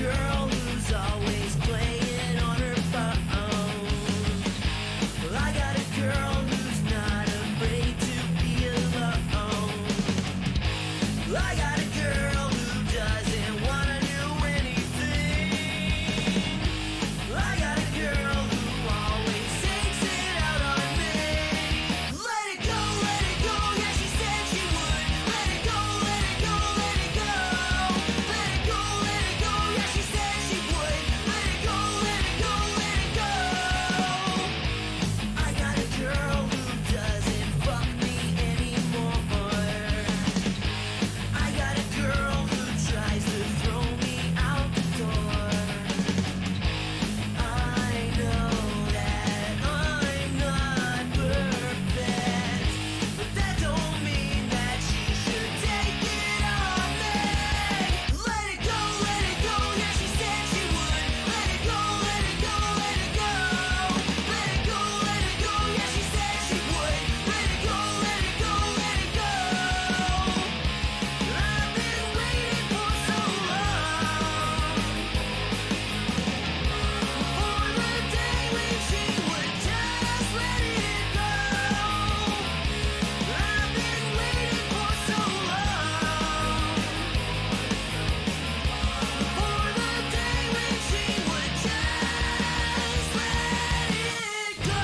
girl who's always playing on her phone. Well, I got a girl who's not afraid to be alone. Well, I got a girl who doesn't wanna do anything. Well, I got a girl who always takes it out on me. Let it go, yeah, she said she would. Let it go, let it go, let it go. Let it go, yeah, she said she would. Let it go, let it go, let it go. I got a girl who doesn't fuck me anymore. I got a girl who tries to throw me out the door. I know that I'm not perfect, but that don't mean that she should take it on me. Let it go, yeah, she said she would. Let it go, let it go, let it go. Let it go, yeah, she said she would. Let it go, let it go, let it go. I've been waiting for so long for the day when she would just let it go. I've been waiting for so long for the day when she would just let it go.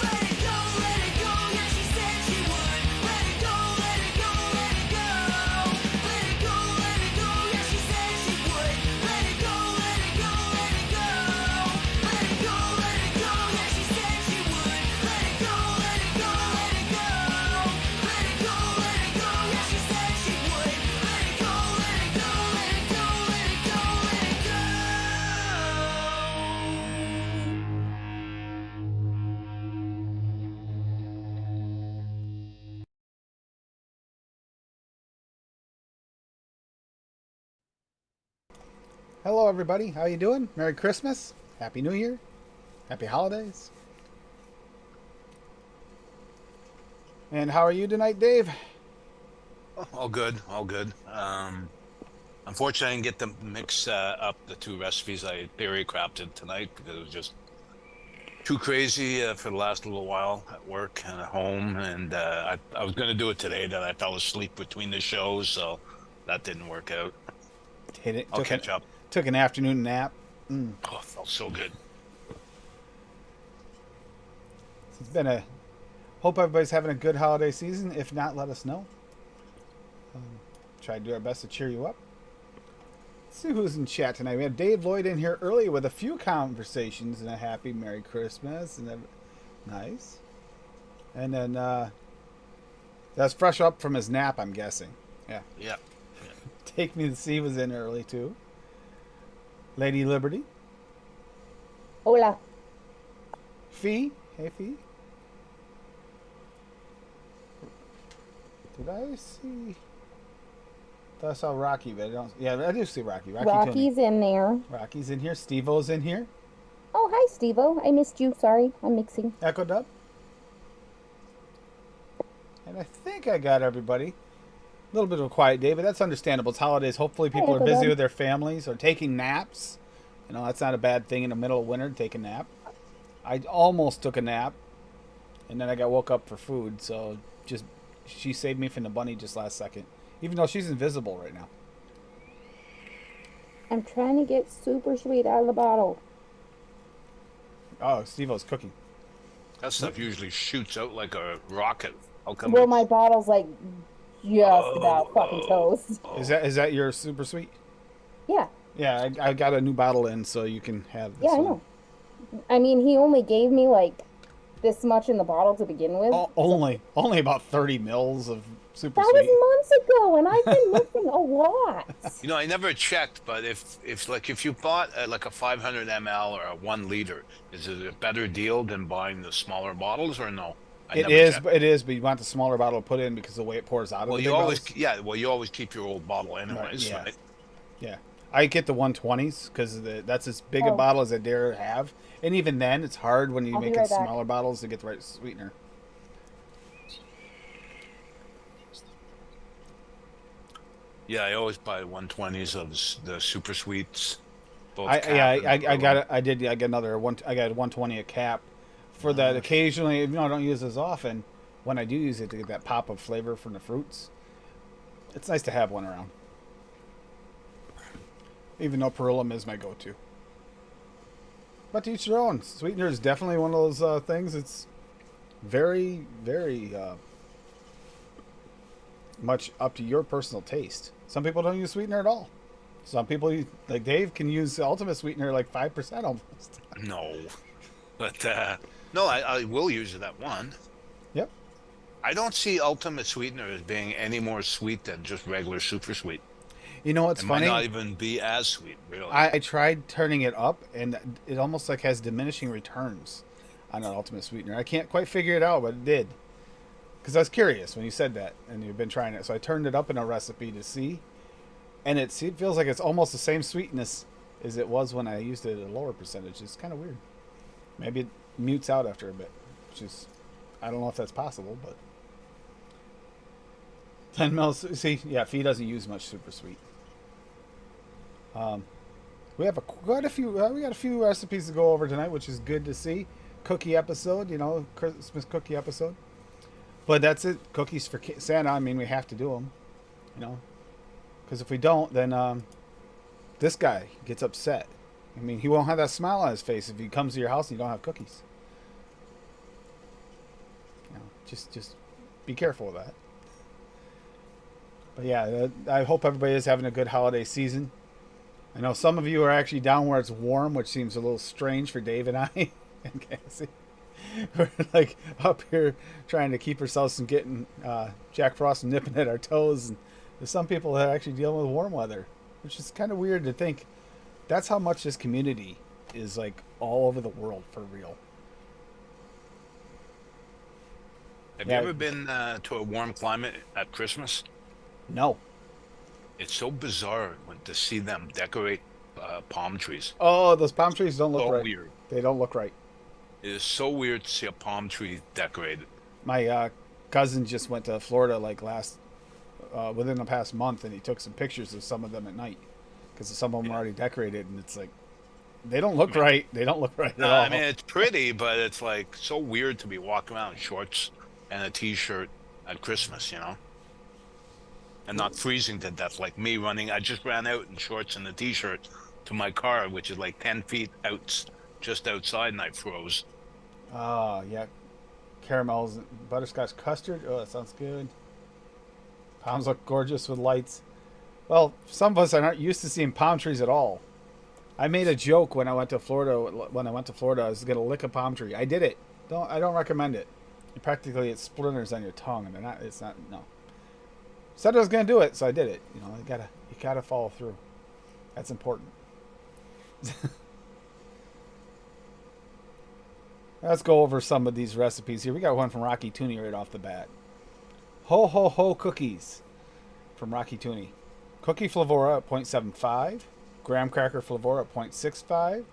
Let it go, yeah, she said she would. Let it go, let it go, let it go. Let it go, yeah, she said she would. Let it go, let it go, let it go. Let it go, yeah, she said she would. Let it go, let it go, let it go. Let it go, yeah, she said she would. Let it go, let it go, let it go, let it go, let it go. Hello, everybody. How you doing? Merry Christmas. Happy New Year. Happy holidays. And how are you tonight, Dave? All good, all good. Unfortunately, I didn't get to mix up the two recipes I theory crafted tonight because it was just too crazy for the last little while at work and at home. And I was going to do it today, then I fell asleep between the shows, so that didn't work out. Hit it. I'll catch up. Took an afternoon nap. Oh, it felt so good. It's been a. Hope everybody's having a good holiday season. If not, let us know. Try to do our best to cheer you up. Let's see who's in chat tonight. We have Dave Lloyd in here early with a few conversations and a happy Merry Christmas. Nice. And then that's fresh up from his nap, I'm guessing. Yeah. Yeah. Take Me to Sea was in early too. Lady Liberty. Hola. Fee. Hey, Fee. Did I see? Thought I saw Rocky, but I don't. Yeah, I do see Rocky. Rocky's in there. Rocky's in here. Steve-O's in here. Oh, hi, Steve-O. I missed you. Sorry, I'm mixing. Echo Dub. And I think I got everybody. A little bit of a quiet day, but that's understandable. It's holidays. Hopefully people are Echo busy Dub. with their families or taking naps. You know, that's not a bad thing in the middle of winter to take a nap. I almost took a nap, and then I got woke up for food, so just she saved me from the bunny just last second. Even though she's invisible right now. I'm trying to get super sweet out of the bottle. Oh, Steve-O's cooking. That stuff usually shoots out like a rocket. How come Well, it's- my bottle's like just about fucking toast. Is that your super sweet? Yeah. Yeah, I got a new bottle in, so you can have this Yeah, I one. know. I mean, he only gave me like this much in the bottle to begin with. Only about 30 mils of super That sweet. was months ago, and I've been missing a lot. You know, I never checked, but if you bought like a 500 ml or a 1 liter, is it a better deal than buying the smaller bottles or no? It is, but you want the smaller bottle to put in because of the way it pours out of Well, the you big always bottles. you always keep your old bottle anyways, yeah. right? Yeah. I get the 120s because that's as big a Oh. bottle as I dare have. And even then, it's hard when you I'll be make it right back. smaller bottles to get the right sweetener. Yeah, I always buy 120s of the super sweets. Both I yeah cap and I got Perla. it. I got another one. I got 120 a cap for that. Uh, Occasionally, even though I don't use it as often, when I do use it to get that pop of flavor from the fruits, it's nice to have one around. Even though Perulum is my go-to. But to each their own. Sweetener is definitely one of those things. It's very, very much up to your personal taste. Some people don't use sweetener at all. Some people, like Dave, can use the ultimate sweetener like 5% almost. no, but no, I will use it at one. Yep. I don't see ultimate sweetener as being any more sweet than just regular super sweet. You know what's It might funny? not even be as sweet, really. I tried turning it up, and it almost like has diminishing returns on an ultimate sweetener. I can't quite figure it out, but it did. Because I was curious when you said that, and you've been trying it. So I turned it up in a recipe to see, and it feels like it's almost the same sweetness as it was when I used it at a lower percentage. It's kind of weird. Maybe it mutes out after a bit, which is, I don't know if that's possible, but 10 mils. See, yeah, Fee doesn't use much super sweet. We have quite a few. We got a few recipes to go over tonight, which is good to see. Cookie episode, Christmas cookie episode. But that's it. Cookies for Santa. I mean, we have to do them, because if we don't, then this guy gets upset. I mean, he won't have that smile on his face if he comes to your house and you don't have cookies. Just be careful of that. But yeah, I hope everybody is having a good holiday season. I know some of you are actually down where it's warm, which seems a little strange for Dave and I and Cassie. We're like up here trying to keep ourselves from getting Jack Frost nipping at our toes. And there's some people that are actually dealing with warm weather, which is kind of weird to think. That's how much this community is like all over the world for real. Have Yeah. you ever been to a warm climate at Christmas? No. It's so bizarre to see them decorate palm trees. Oh, those palm trees don't look So right. weird. They don't look right. It is so weird to see a palm tree decorated. My cousin just went to Florida like within the past month, and he took some pictures of some of them at night because some of them are already decorated, and it's like they don't look right. They don't look right at all. I mean, it's pretty, but it's like so weird to be walking around in shorts and a t-shirt at Christmas, and not freezing to death like me running. I just ran out in shorts and a t-shirt to my car, which is like 10 feet out, just outside, and I froze. Yeah, caramels, and butterscotch custard. Oh, that sounds good. Palms look gorgeous with lights. Well, some of us aren't used to seeing palm trees at all. I made a joke when I went to Florida. When I went to Florida, I was gonna lick a palm tree. I did it. I don't recommend it. Practically, it splinters on your tongue, and it's not. No. Said I was gonna do it, so I did it. You gotta follow through. That's important. Let's go over some of these recipes here. We got one from Rocky Tooney right off the bat. Ho ho ho cookies from Rocky Tooney. Cookie Flavora at 0.75. Graham cracker Flavora at 0.65.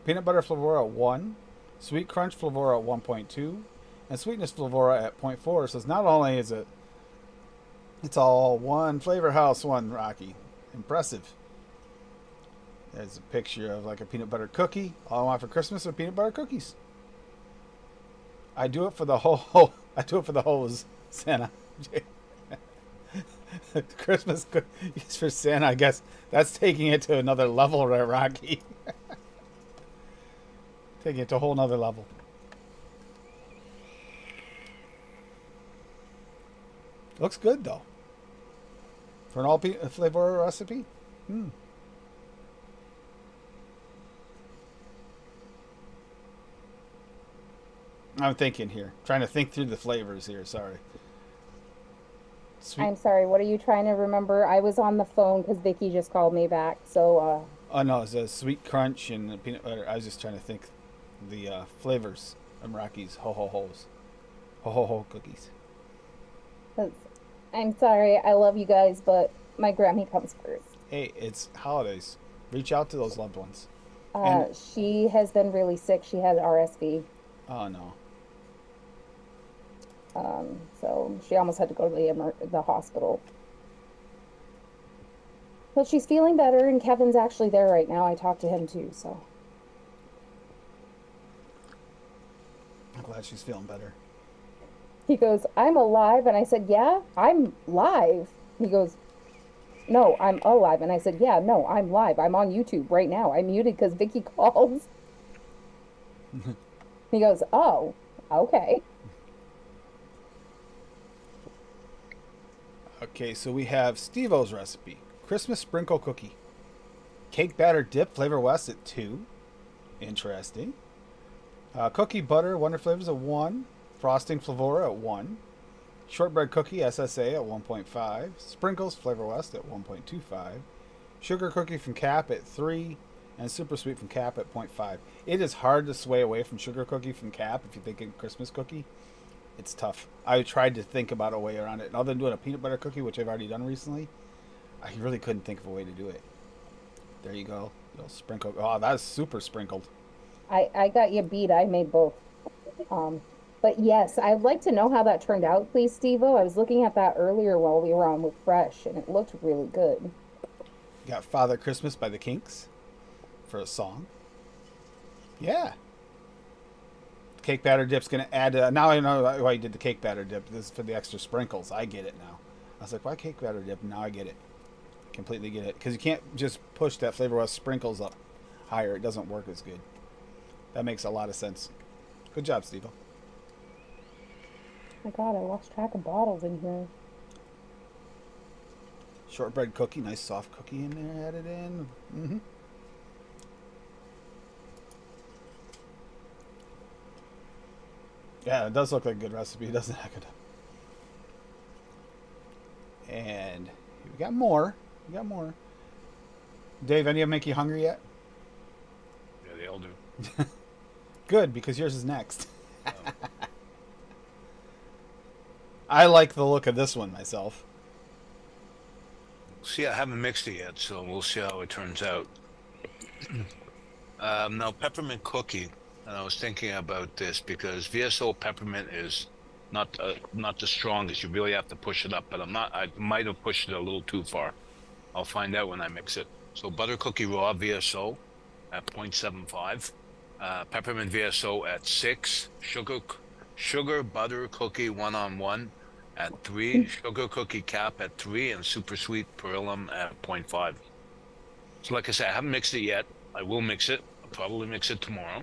Peanut butter Flavora at 1. Sweet crunch Flavora at 1.2. And sweetness Flavora at 0.4. So it's not only is it's all one flavor house, one Rocky. Impressive. There's a picture of like a peanut butter cookie. All I want for Christmas are peanut butter cookies. I do it for the I do it for the hose, Santa. Christmas cookies for Santa. I guess that's taking it to another level, right, Rocky? Taking it to a whole nother level. Looks good though. For an all flavor recipe. I'm thinking here. Trying to think through the flavors here. Sorry. Sweet. I'm sorry, what are you trying to remember? I was on the phone because Vicky just called me back. So, Oh no, it's a sweet crunch and the peanut butter. I was just trying to think the flavors of Rocky's ho ho ho's. Ho ho ho cookies. I'm sorry, I love you guys, but my Grammy comes first. Hey, it's holidays. Reach out to those loved ones. She has been really sick. She had RSV. Oh no. So she almost had to go to the hospital. But she's feeling better, and Kevin's actually there right now. I talked to him too, so. I'm glad she's feeling better. He goes, I'm alive. And I said, yeah, I'm live. He goes, no, I'm alive. And I said, yeah, no, I'm live. I'm on YouTube right now. I'm muted because Vicky calls. He goes, oh, okay. Okay, so we have Steve-O's recipe. Christmas sprinkle cookie. Cake batter dip, Flavor West at 2. Interesting. Cookie butter, Wonder Flavors at 1. Frosting Flavora at 1. Shortbread cookie, SSA at 1.5. Sprinkles, Flavor West at 1.25. Sugar cookie from Cap at 3. And Super Sweet from Cap at 0.5. It is hard to sway away from sugar cookie from Cap if you think of Christmas cookie. It's tough. I tried to think about a way around it. Other than doing a peanut butter cookie, which I've already done recently, I really couldn't think of a way to do it. There you go. You'll sprinkle. Oh, that's super sprinkled. I got you beat. I made both. But yes, I'd like to know how that turned out, please, Steve-O. I was looking at that earlier while we were on with Fresh, and it looked really good. Got Father Christmas by the Kinks for a song. Yeah. Cake batter dip's going to add... now I know why you did the cake batter dip. This is for the extra sprinkles. I get it now. I was like, why cake batter dip? Now I get it. Completely get it. Because you can't just push that Flavor West sprinkles up higher. It doesn't work as good. That makes a lot of sense. Good job, Steve-O. My God, I lost track of bottles in here. Shortbread cookie. Nice soft cookie in there added in. Mm-hmm. Yeah, it does look like a good recipe, doesn't it? And we got more. We got more. Dave, any of them make you hungry yet? Yeah, they all do. Good, because yours is next. I like the look of this one myself. See, I haven't mixed it yet, so we'll see how it turns out. Now, peppermint cookie, and I was thinking about this because VSO peppermint is not the strongest. You really have to push it up, but I might have pushed it a little too far. I'll find out when I mix it. So butter cookie raw VSO at 0.75, peppermint VSO at 6, sugar butter cookie 1-on-1 at 3, sugar cookie cap at 3, and super sweet perillum at 0.5. So like I said, I haven't mixed it yet. I will mix it. I'll probably mix it tomorrow.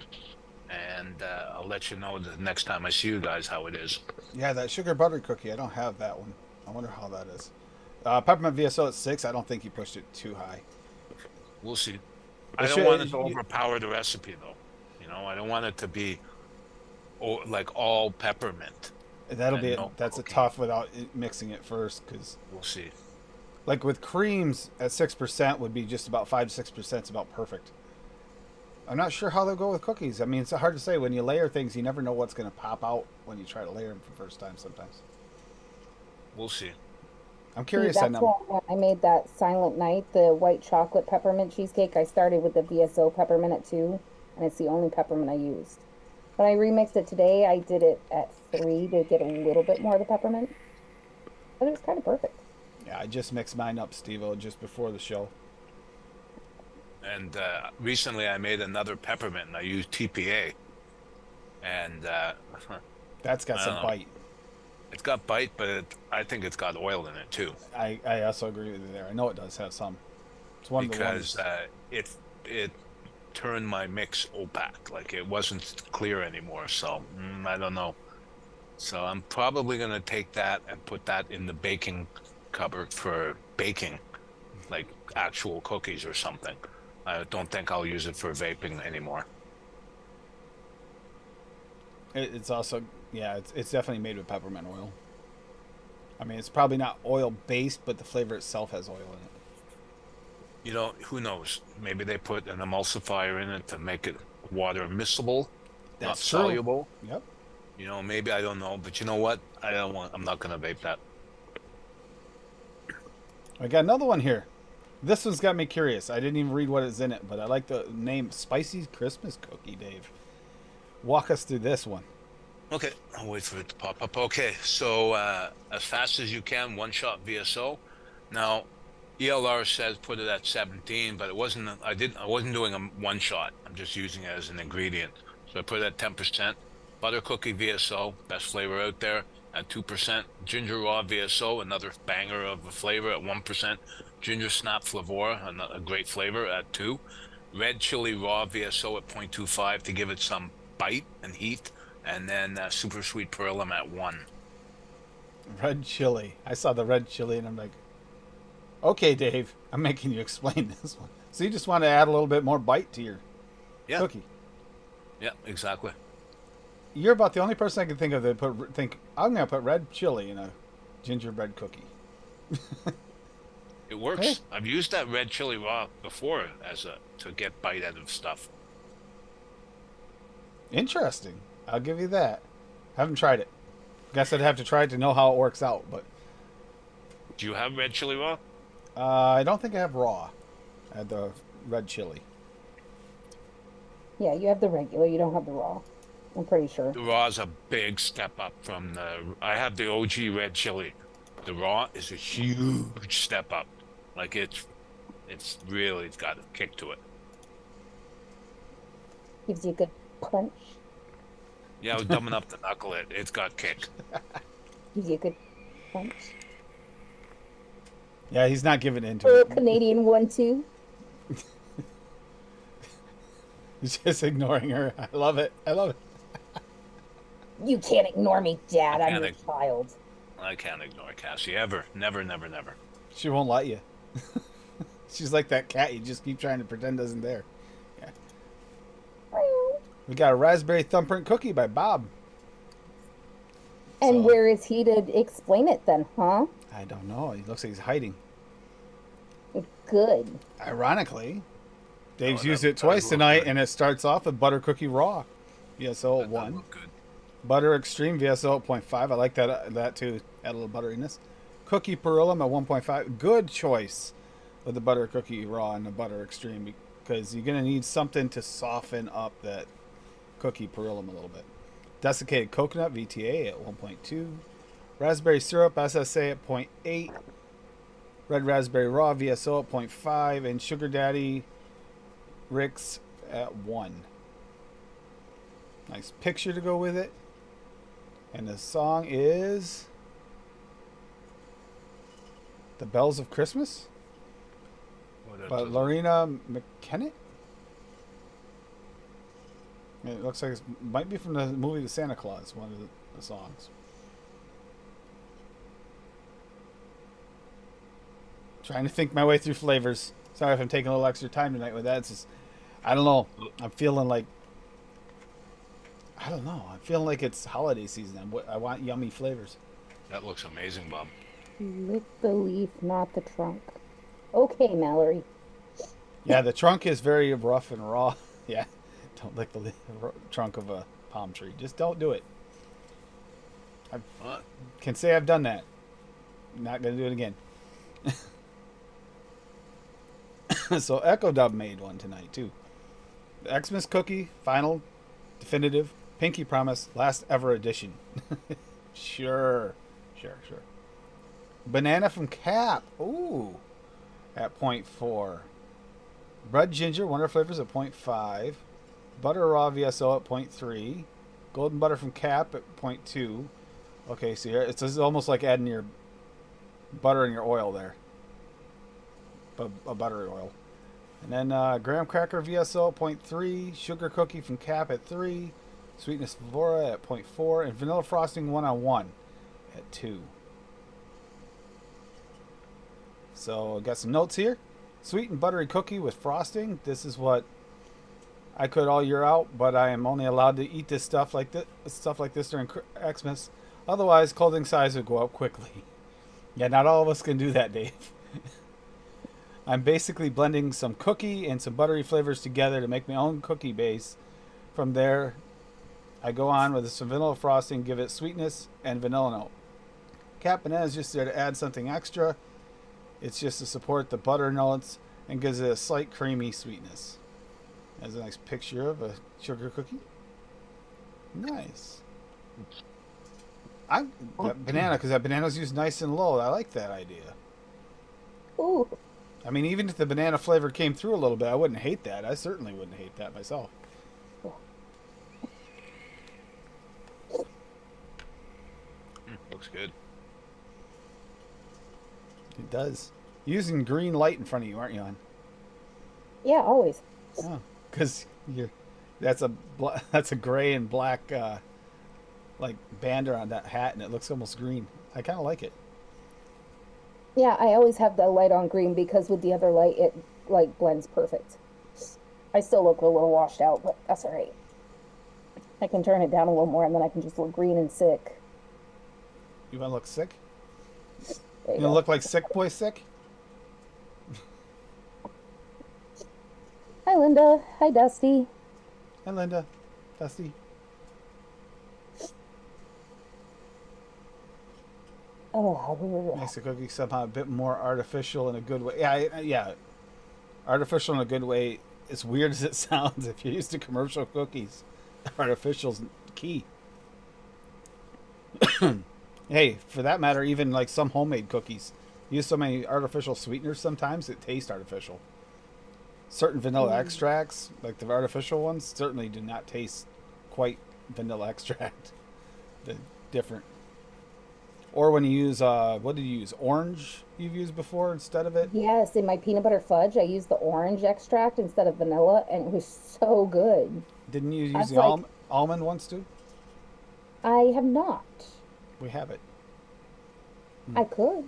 And I'll let you know the next time I see you guys how it is. Yeah, that sugar butter cookie, I don't have that one. I wonder how that is. Peppermint VSO at 6, I don't think you pushed it too high. We'll see. I don't want it to overpower the recipe, though. You know, I don't want it to be like all peppermint. That'll be that's a tough without mixing it first, because we'll see. Like with creams at 6% would be just about 5 to 6%. It's about perfect. I'm not sure how they'll go with cookies. I mean, it's hard to say. When you layer things, you never know what's going to pop out when you try to layer them for the first time sometimes. We'll see. I'm curious. That's why I made that Silent Night, the white chocolate peppermint cheesecake. I started with the VSO peppermint at 2, and it's the only peppermint I used. When I remixed it today, I did it at 3 to get a little bit more of the peppermint. But it was kind of perfect. Yeah, I just mixed mine up, Steve-O, just before the show. And recently I made another peppermint, and I used TPA. And that's got some bite. It's got bite, but I think it's got oil in it too. I also agree with you there. I know it does have some. It's one because of the ones. It turned my mix opaque, like it wasn't clear anymore. So I don't know. So I'm probably gonna take that and put that in the baking cupboard for baking, like actual cookies or something. I don't think I'll use it for vaping anymore. It's also, yeah, it's definitely made with peppermint oil. I mean, it's probably not oil based, but the flavor itself has oil in it. You know, who knows? Maybe they put an emulsifier in it to make it water miscible, not soluble. Yep. You know, maybe, I don't know, but you know what? I'm not gonna vape that. I got another one here. This one's got me curious. I didn't even read what is in it, but I like the name Spicy Christmas Cookie, Dave. Walk us through this one. Okay, I'll wait for it to pop up. Okay, so as fast as you can, one shot VSO. Now, ELR says put it at 17, but it wasn't. I wasn't doing a one shot. I'm just using it as an ingredient. So I put it at 10%. Butter cookie VSO, best flavor out there, at 2%. Ginger raw VSO, another banger of a flavor at 1%. Ginger snap flavor, a great flavor at 2. Red chili raw VSO at 0.25 to give it some bite and heat, and then super sweet perlum at 1. Red chili. I saw the red chili and I'm like, okay, Dave, I'm making you explain this one. So you just want to add a little bit more bite to your Yeah, cookie. yeah, exactly. You're about the only person I can think of that think I'm gonna put red chili in a gingerbread cookie. It works. Hey. I've used that red chili raw before to get bite out of stuff. Interesting. I'll give you that. Haven't tried it. Guess I'd have to try it to know how it works out, but Do you have red chili raw? I don't think I have raw. I had the red chili. Yeah, you have the regular, you don't have the raw. I'm pretty sure. The raw is a big step up from I have the OG red chili. The raw is a huge step up. Like it's got a kick to it. Gives you a good punch. Yeah, I was dumbing up the knuckle. It's got kick. Gives you a good punch. Yeah, he's not giving in to Oh, it. Canadian 1-2. He's just ignoring her. I love it. I love it. You can't ignore me, Dad. I I'm can't your child. I can't ignore Cassie ever. Never, never, never. She won't let you. She's like that cat you just keep trying to pretend isn't there. Yeah. We got a raspberry thumbprint cookie by Bob. And So- where is he to explain it then, huh? I don't know. He looks like he's hiding. Good. Ironically, Dave's Oh, used that it twice does look tonight, good. and it starts off with butter cookie raw. VSO That does 1. look good. Butter extreme VSO at 0.5. I like that too. Add a little butteriness. Cookie perillum at 1.5. Good choice with the butter cookie raw and the butter extreme, because you're gonna need something to soften up that cookie perillum a little bit. Desiccated coconut VTA at 1.2. Raspberry syrup SSA at 0.8. Red raspberry raw VSO at 0.5, and sugar daddy Rick's at 1. Nice picture to go with it. And the song is The Bells of Christmas What by does- Lorena McKennitt. It looks like it might be from the movie The Santa Claus, one of the songs. Trying to think my way through flavors. Sorry if I'm taking a little extra time tonight with that. It's just, I don't know. I'm feeling like, I don't know. I'm feeling like it's holiday season. I want yummy flavors. That looks amazing, Bob. Lick the leaf, not the trunk. Okay, Mallory. Yeah, the trunk is very rough and raw. Yeah, don't lick the trunk of a palm tree. Just don't do it. What? Can say I've done that. Not gonna do it again. So Echo Dub made one tonight too. The Xmas cookie, final, definitive, pinky promise, last ever edition. Sure. Banana from Cap. Ooh, at 0.4. Bread ginger, wonder flavors at 0.5. Butter raw VSO at 0.3. Golden butter from Cap at 0.2. Okay, so here it's almost like adding your butter and your oil there. A buttery oil. And then graham cracker VSO at 0.3. Sugar cookie from Cap at 3. Sweetness Vora at 0.4. And vanilla frosting 1-on-1 at 2. So I got some notes here. Sweet and buttery cookie with frosting. This is what I could all year out, but I am only allowed to eat this stuff like this during Xmas. Otherwise, clothing size would go up quickly. Yeah, not all of us can do that, Dave. I'm basically blending some cookie and some buttery flavors together to make my own cookie base. From there, I go on with some vanilla frosting, give it sweetness and vanilla note. Cap Banana is just there to add something extra. It's just to support the butter notes and gives it a slight creamy sweetness. Has a nice picture of a sugar cookie. Nice. That banana, because that banana's used nice and low. I like that idea. Ooh. I mean, even if the banana flavor came through a little bit, I wouldn't hate that. I certainly wouldn't hate that myself. Looks good. It does. You're using green light in front of you, aren't you, hon? Yeah, always. Oh, because that's a gray and black like bander on that hat, and it looks almost green. I kind of like it. Yeah, I always have the light on green because with the other light, it like blends perfect. I still look a little washed out, but that's all right. I can turn it down a little more, and then I can just look green and sick. You want to look sick? There You you want to go. look like sick boy sick? Hi, Linda. Hi, Dusty. Hi, Linda. Dusty. Oh, Makes the cookie somehow a bit more artificial in a good way. Yeah. Artificial in a good way. As weird as it sounds, if you're used to commercial cookies, artificial's key. Hey, for that matter, even like some homemade cookies use so many artificial sweeteners sometimes it tastes artificial. Certain vanilla extracts, like the artificial ones, certainly do not taste quite vanilla extract. The different. Or when you use what did you use? Orange you've used before instead of it? yes, in my peanut butter fudge, I used the orange extract instead of vanilla, and it was so good. Didn't you I use was the like, almond ones too? I have not. We have it. I could.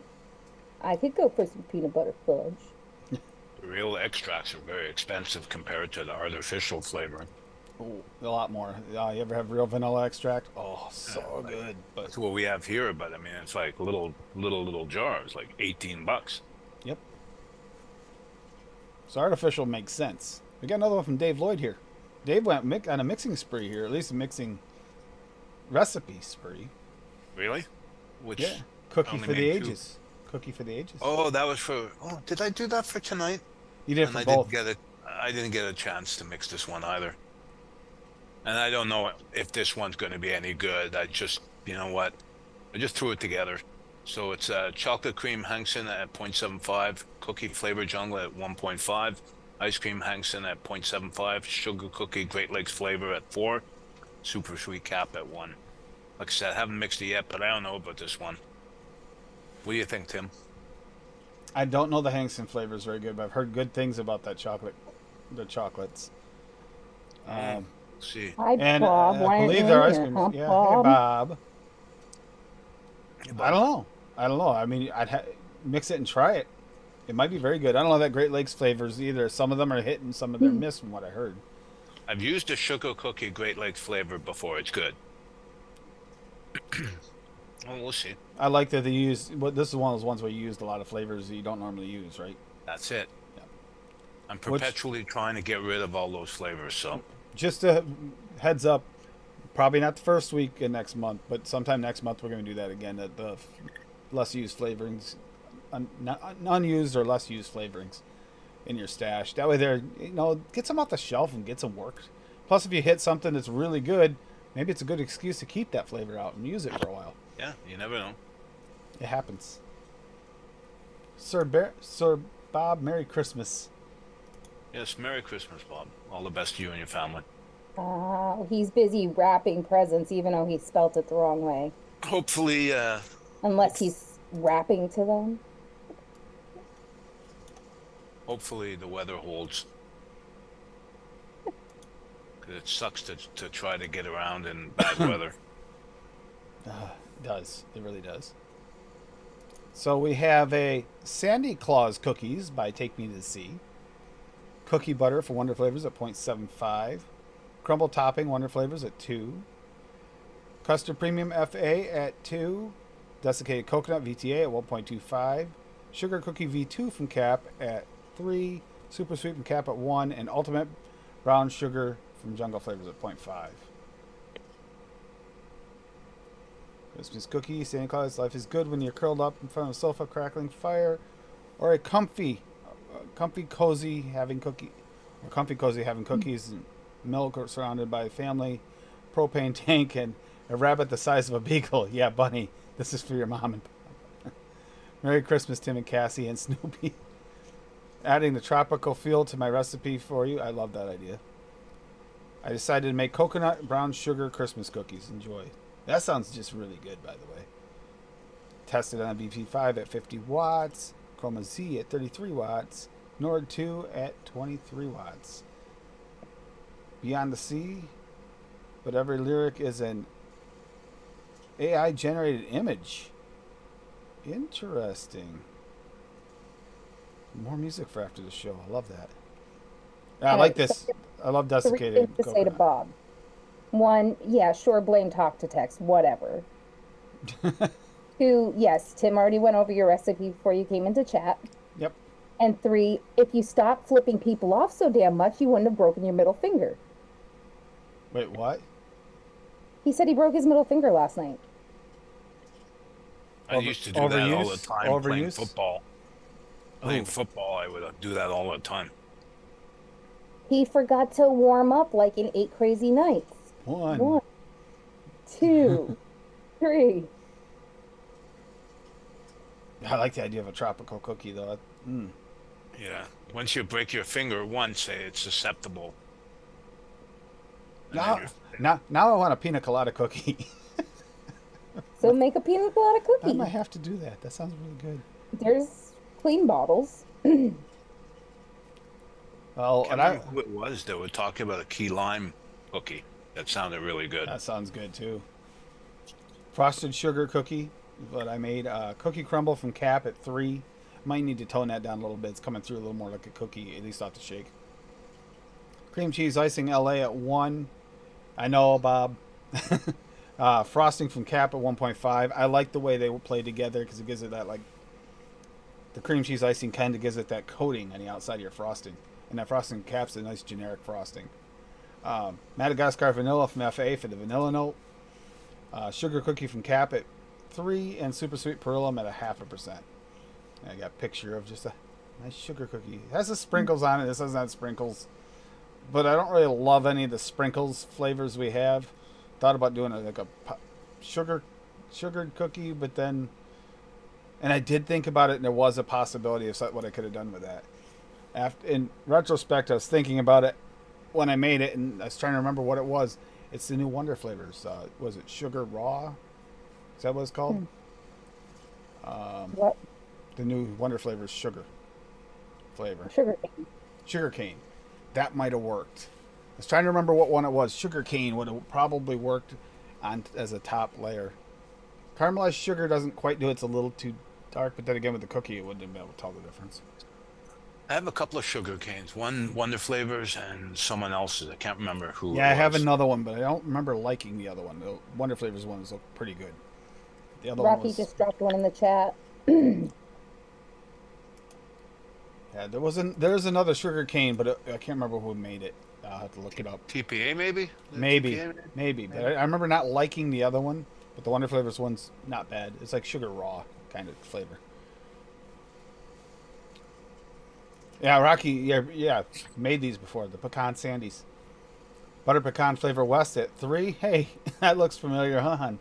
I could go for some peanut butter fudge. Real extracts are very expensive compared to the artificial flavoring. Ooh, a lot more. You ever have real vanilla extract? Oh, so good. But That's what we have here, but I mean, it's like little jars, like $18. yep. So artificial makes sense. We got another one from Dave Lloyd here. Dave went on a mixing spree here, at least a mixing recipe spree. Really? Which Yeah. Cookie only for the made two. ages. Cookie for the ages. Oh, that was for. Oh, did I do that for tonight? You did And for I both. I didn't get a chance to mix this one either. And I don't know if this one's going to be any good. I just, you know what? I just threw it together. So it's chocolate cream Hangson at 0.75, cookie flavor jungle at 1.5, ice cream Hangson at 0.75, sugar cookie Great Lakes flavor at 4, super sweet cap at 1. Like I said, I haven't mixed it yet, but I don't know about this one. What do you think, Tim? I don't know the Hangson flavor is very good, but I've heard good things about that chocolate, the chocolates. Let's see. Hi, And Bob. I Why aren't believe you their in ice here, cream. huh, Yeah, Bob? hey Bob. Hey, I Bob. don't know. I don't know. I mean, mix it and try it. It might be very good. I don't know that Great Lakes flavors either. Some of them are hit and some of them are miss from what I heard. I've used a sugar cookie Great Lakes flavor before. It's good. Well, we'll see. I like that they use. This is one of those ones where you used a lot of flavors that you don't normally use, right? That's it. Yeah. I'm perpetually trying to get rid of all those flavors. So Just a heads up, probably not the first week in next month, but sometime next month we're going to do that again. The less used flavorings, unused or less used flavorings in your stash. That way, get some off the shelf and get some work. Plus, if you hit something that's really good, maybe it's a good excuse to keep that flavor out and use it for a while. yeah, you never know. It happens. Sir Bob, Merry Christmas. Yes, Merry Christmas, Bob. All the best to you and your family. He's busy wrapping presents, even though he spelt it the wrong way. Hopefully, Unless he's rapping to them. hopefully the weather holds. 'Cause it sucks to try to get around in bad weather. It does. It really does. So we have a Sandy Claus cookies by Take Me to the Sea. Cookie butter for Wonder Flavors at 0.75. Crumble topping Wonder Flavors at 2. Custard Premium FA at 2. Desiccated Coconut VTA at 1.25. Sugar Cookie V2 from Cap at 3. Super Sweet from Cap at 1. And Ultimate Brown Sugar from Jungle Flavors at 0.5. Christmas cookie, Santa Claus, life is good when you're curled up in front of a sofa, crackling fire, or a comfy cozy having cookies and milk or surrounded by family, propane tank, and a rabbit the size of a beagle. Yeah, Bunny, this is for your mom and Pop. Merry Christmas, Tim and Cassie and Snoopy. Adding the tropical feel to my recipe for you. I love that idea. I decided to make coconut brown sugar Christmas cookies. Enjoy. That sounds just really good, by the way. Tested on BP5 at 50 watts, Chroma Z at 33 watts, Nord 2 at 23 watts. Beyond the Sea, but every lyric is an AI generated image. Interesting. More music for after the show. I love that. I like this. I love Three desiccated things to say to coconut. Bob. One, yeah, sure, blame talk to text, whatever. Two, yes, Tim already went over your recipe before you came into chat. Yep. And three, if you stopped flipping people off so damn much, you wouldn't have broken your middle finger. Wait, what? He said he broke his middle finger last night. I used to do that all the Overuse? time playing Overuse? football. Playing football, I would do that all the time. He forgot to warm up like in 8 Crazy Nights. One. 2, 3. I like the idea of a tropical cookie, though. Yeah. Once you break your finger once, it's susceptible. And then Now, you're- now I want a pina colada cookie. So make a pina colada I cookie. might have to do that. That sounds really good. There's clean bottles. Well, I and can't remember who it was that were talking about a key lime cookie. That sounded really good. that sounds good too. Frosted sugar cookie is what I made. Cookie crumble from Cap at 3. Might need to tone that down a little bit. It's coming through a little more like a cookie, at least off the shake. Cream cheese icing LA at 1. I know, Bob. Frosting from Cap at 1.5. I like the way they play together because it gives it that, like, the cream cheese icing kind of gives it that coating on the outside of your frosting. And that frosting Cap's a nice generic frosting. Madagascar vanilla from FA for the vanilla note. Sugar cookie from Cap at 3. And super sweet Perillum at 0.5%. I got a picture of just a nice sugar cookie. It has the sprinkles on it. This doesn't have sprinkles. But I don't really love any of the sprinkles flavors we have. Thought about doing like a sugared cookie, but then... And I did think about it, and there was a possibility of what I could have done with that. In retrospect, I was thinking about it when I made it, and I was trying to remember what it was. It's the new Wonder flavors. Was it Sugar Raw? Is that what it's called? What? The new Wonder flavors sugar flavor. Sugar cane. Sugar cane. That might have worked. I was trying to remember what one it was. Sugar cane would have probably worked on as a top layer. Caramelized sugar doesn't quite do it. It's a little too dark, but then again with the cookie, it wouldn't have been able to tell the difference. I have a couple of sugar canes. One Wonder Flavors and someone else's. I can't remember who. Yeah, it I have was. another one, but I don't remember liking the other one. The Wonder Flavors one was pretty good. The other one Rocky was... just dropped one in the chat. Yeah, there's another sugar cane, but I can't remember who made it. I'll have to look it up. TPA maybe? Maybe, TPA? maybe. But I remember not liking the other one, but the Wonder Flavors one's not bad. It's like sugar raw kind of flavor. Yeah, Rocky, yeah, made these before. The pecan sandies. Butter pecan flavor West at 3. Hey, that looks familiar, huh, hon?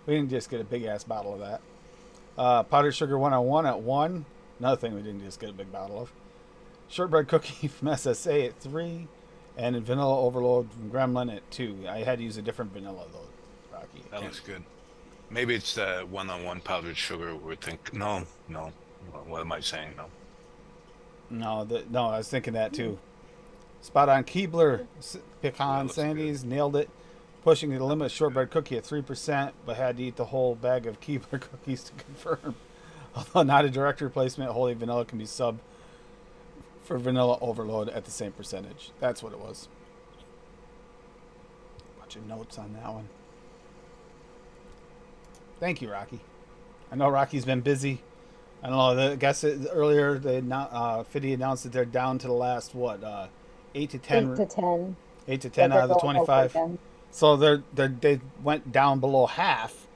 We didn't just get a big ass bottle of that. Powdered sugar 101 at 1. Another thing we didn't just get a big bottle of. Shortbread cookie from SSA at 3. And vanilla overload from Gremlin at 2. I had to use a different vanilla though, Rocky. That looks good. Maybe it's the one-on-one powdered sugar we're thinking. No. What am I saying? No. No, I was thinking that too. Spot on Keebler pecan looks good. sandies, nailed it. Pushing the limit shortbread cookie at 3%, but had to eat the whole bag of Keebler cookies to confirm. Although not a direct replacement, holy vanilla can be subbed for vanilla overload at the same percentage. That's what it was. Bunch of notes on that one. Thank you, Rocky. I know Rocky's been busy. I don't know. I guess earlier Fiddy announced that they're down to the last 8 to 10. 8 to 10. 8 to 10 That out of the they're going over 25. again. So they went down below half,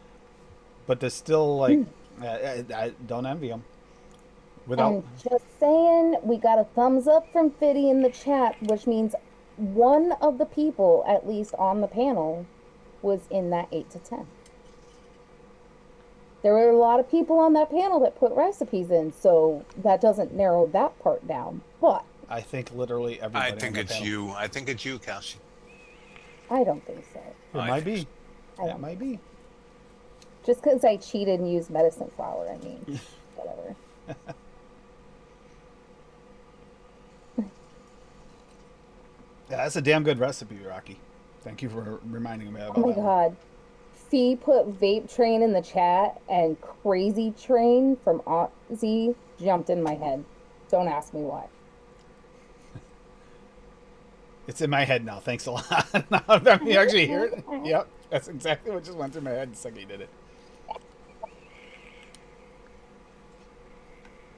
but they're still like I don't envy them. Without And just saying, we got a thumbs up from Fiddy in the chat, which means one of the people, at least on the panel, was in that 8 to 10. There were a lot of people on that panel that put recipes in, so that doesn't narrow that part down. But I think literally everybody I on think the it's panel. you. I think it's you, Cassie. I don't think so. It I might think be. so. I It don't might think be. so. Just because I cheated and used medicine flour, I mean, whatever. Yeah, that's a damn good recipe, Rocky. Thank you for reminding me about Oh my that one. God. Fee put vape train in the chat and crazy train from Aussie jumped in my head. Don't ask me why. It's in my head now. Thanks a lot. Now that you actually hear it, yep, that's exactly what just went through my head the second you did it.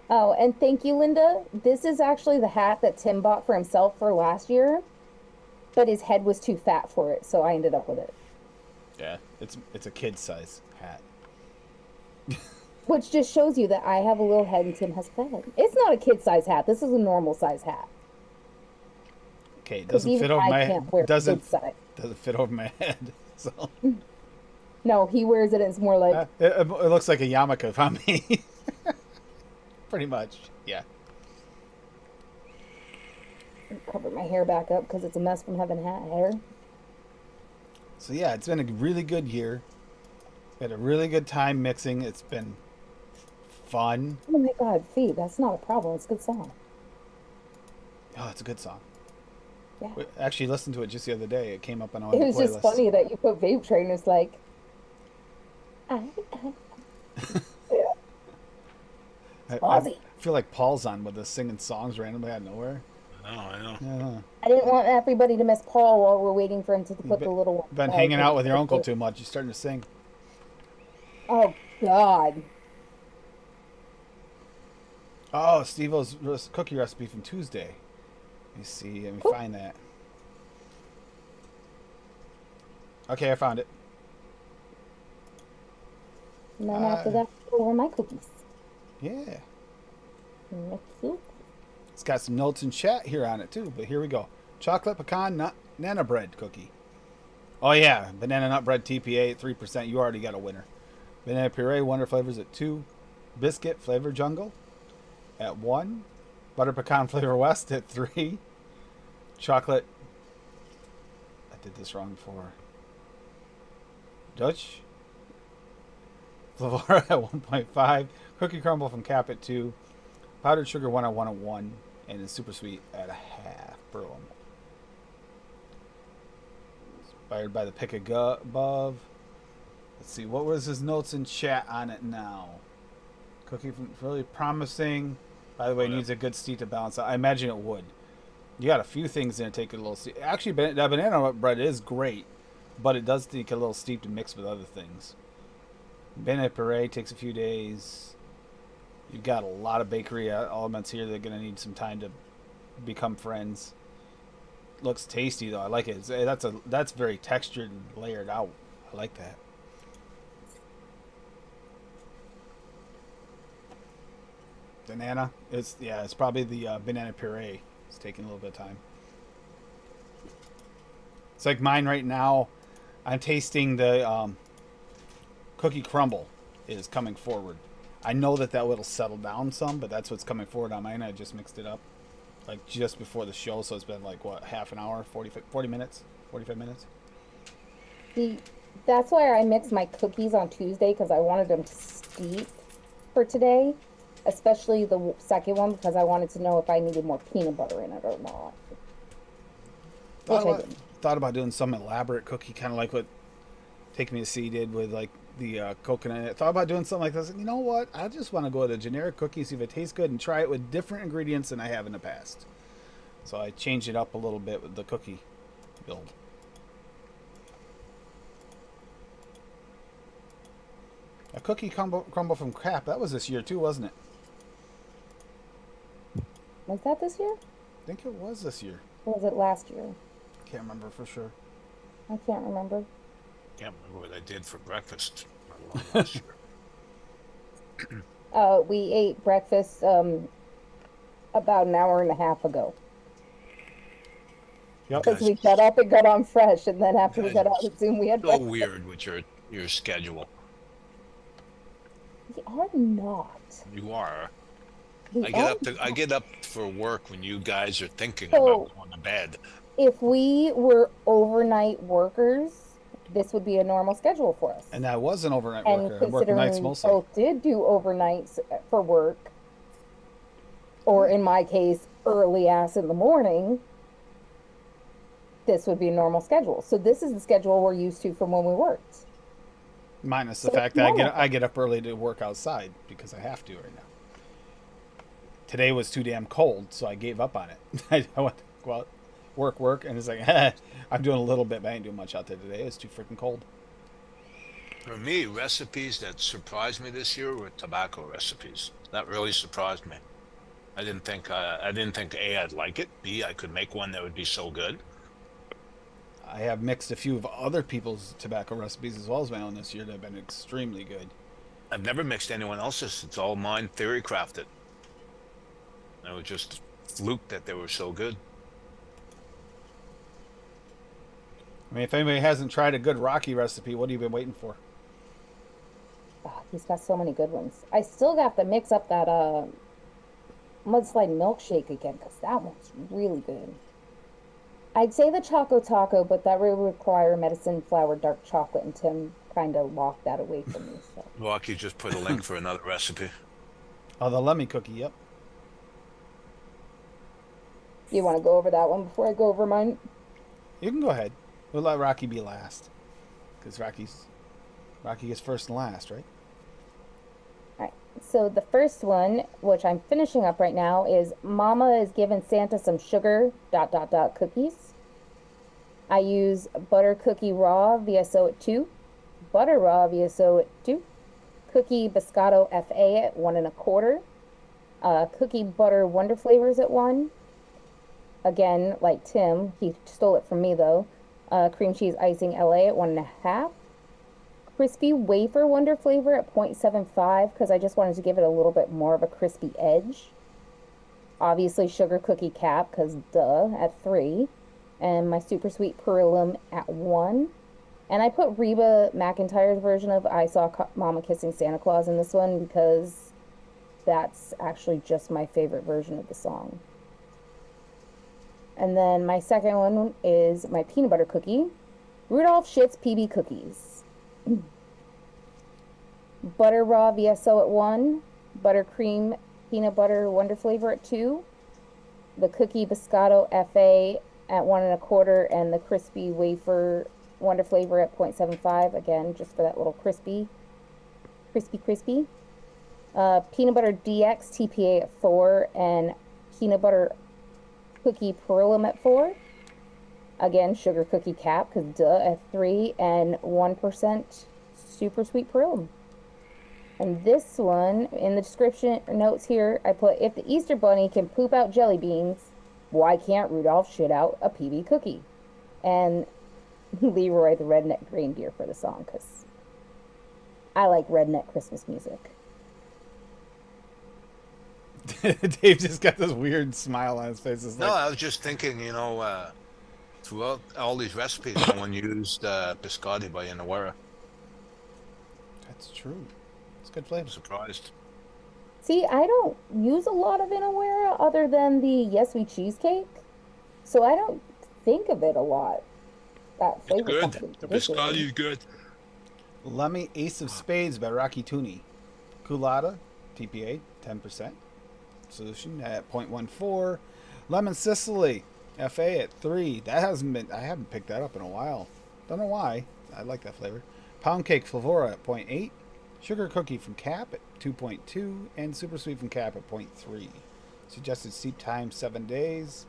Oh, and thank you, Linda. This is actually the hat that Tim bought for himself for last year, but his head was too fat for it, so I ended up with it. Yeah, it's a kid size hat. Which just shows you that I have a little head and Tim has a fat head. It's not a kid size hat. This is a normal size hat. Okay, it Because doesn't even fit over I my can't wear doesn't kid size. doesn't fit over my head. So No, he wears it and it's more like, it looks like a yarmulke on me. Pretty much, yeah. cover my hair back up because it's a mess from having hat hair. So yeah, it's been a really good year. We had a really good time mixing. It's been fun. Oh my God, Fee, that's not a problem. It's a good song. Oh, it's a good song. Yeah. We actually listened to it just the other day. It came up on one It of was the playlists. just funny that you put vape train. It's like, yeah. I Aussie. feel like Paul's on with us singing songs randomly out of nowhere. I know. Yeah. I didn't want everybody to miss Paul while we're waiting for him to put You've the little one. been hanging out with your uncle too much. You're starting to sing. Oh God. Oh, Steve-O's cookie recipe from Tuesday. Let me see. Let me Cool. find that. Okay, I found it. And then after that, over my cookies. Yeah. Mickey. It's got some notes in chat here on it too, but here we go. Chocolate pecan nana bread cookie. Oh yeah, banana nut bread TPA at 3%. You already got a winner. Banana puree Wonder Flavors at 2. Biscuit Flavor Jungle at 1. Butter pecan Flavor West at 3. Chocolate. I did this wrong before. Dutch. Flavor at 1.5. Cookie crumble from Cap at 2. Powdered sugar 101 at 1. And it's super sweet at a half. Berlin. Inspired by the pick above. Let's see, what was his notes in chat on it now? Cookie from really promising. By the way, needs a good steep to balance out. I imagine it would. You got a few things in it take a little steep. Actually, that banana bread is great, but it does take a little steep to mix with other things. Banana puree takes a few days. You've got a lot of bakery elements here that are going to need some time to become friends. Looks tasty though. I like it. That's very textured and layered out. I like that. Banana. It's probably the banana puree. It's taking a little bit of time. It's like mine right now. I'm tasting the cookie crumble is coming forward. I know that will settle down some, but that's what's coming forward on mine. I just mixed it up like just before the show, so it's been like what, half an hour, 40 minutes, 45 minutes. See, that's why I mixed my cookies on Tuesday because I wanted them steep for today, especially the second one because I wanted to know if I needed more peanut butter in it or not. Thought about doing some elaborate cookie, kind of like what Take Me to See did with like the coconut. I thought about doing something like this. And you know what? I just want to go with a generic cookie, see if it tastes good, and try it with different ingredients than I have in the past. So I changed it up a little bit with the cookie build. A cookie crumble from Cap. That was this year too, wasn't it? Was that this year? I think it was this year. Or was it last year? Can't remember for sure. I can't remember. Can't remember what I did for breakfast last year. We ate breakfast about an hour and a half ago Yep. because Guys, we got up and got on fresh, and then after we guys got are out of Zoom, we had so breakfast. weird with your schedule. We are not. You are. We I are get up for work when you guys are thinking about So going to bed. if we were overnight workers, this would be a normal schedule for us. And I was an overnight And worker. I worked considering nights we mostly. both did do overnights for work, or in my case, early ass in the morning, this would be a normal schedule. So this is the schedule we're used to from when we worked. Minus the So fact it's that normal. I get up early to work outside because I have to right now. Today was too damn cold, so I gave up on it. I went to go out, work, and it's like, I'm doing a little bit, but I ain't doing much out there today. It's too freaking cold. For me, recipes that surprised me this year were tobacco recipes. That really surprised me. I didn't think A, I'd like it. B, I could make one that would be so good. I have mixed a few of other people's tobacco recipes as well as my own this year that have been extremely good. I've never mixed anyone else's. It's all mine theory crafted. It was just fluke that they were so good. I mean, if anybody hasn't tried a good Rocky recipe, what have you been waiting for? Oh, he's got so many good ones. I still got to mix up that mudslide milkshake again because that one's really good. I'd say the Choco Taco, but that would require medicine flour dark chocolate, and Tim kind of locked that away from me. So Rocky just put a link for another recipe. Oh, the lemmy cookie, yep. you want to go over that one before I go over mine? You can go ahead. We'll let Rocky be last. Because Rocky gets first and last, right? All right. So the first one, which I'm finishing up right now, is Mama is giving Santa some sugar cookies. I use butter cookie raw VSO at 2, butter raw VSO at 2, cookie biscotto FA at 1 1/4, cookie butter wonder flavors at 1. Again, like Tim, he stole it from me though. Cream cheese icing LA at 1 1/2. Crispy wafer wonder flavor at 0.75 because I just wanted to give it a little bit more of a crispy edge. Obviously sugar cookie cap because duh at 3. And my super sweet Perillum at 1. And I put Reba McEntire's version of I Saw Mama Kissing Santa Claus in this one because that's actually just my favorite version of the song. And then my second one is my peanut butter cookie, Rudolph Shit's PB cookies. Butter raw VSO at 1, buttercream peanut butter wonder flavor at 2, the cookie biscotto FA at 1 1/4, and the crispy wafer wonder flavor at 0.75, again just for that little crispy. Peanut butter DX TPA at 4, and peanut butter cookie Perillum at 4. Again, sugar cookie cap, because duh, at 3, and 1% super sweet Perillum. And this one, in the description notes here, I put, if the Easter Bunny can poop out jelly beans, why can't Rudolph shit out a PB cookie? And Leroy the redneck reindeer for the song, because I like redneck Christmas music. Dave just got this weird smile on his face. It's No, like, I was just thinking, throughout all these recipes, no one used biscotti by Inawara. that's true. It's good I'm flavor. surprised. See, I don't use a lot of Inawera other than the Yes We cheesecake, so I don't think of it a lot. That It's flavor good. company The particularly. biscotti is good. Lemmy Ace of Spades by Rocky Tooney. Culotta, TPA, 10%. Solution at 0.14. Lemon Sicily, FA at 3. I haven't picked that up in a while. Don't know why. I like that flavor. Pound Cake Flavora at 0.8. Sugar Cookie from Cap at 2.2. And Super Sweet from Cap at 0.3. Suggested steep time 7 days.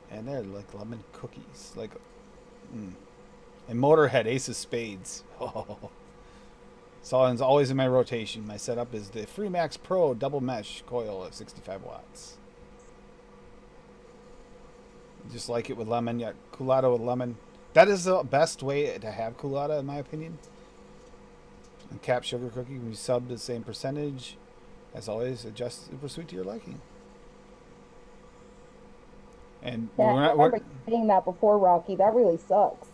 And they're like lemon cookies. And Motorhead Ace of Spades. Oh. Solon's always in my rotation. My setup is the Freemax Pro double mesh coil at 65 watts. Just like it with lemon. Yeah, Culotta with lemon. That is the best way to have Culotta, in my opinion. And Cap Sugar Cookie, we sub the same percentage. As always, adjust super sweet to your liking. And Yeah, we're I not. remember saying that before, Rocky. That really sucks.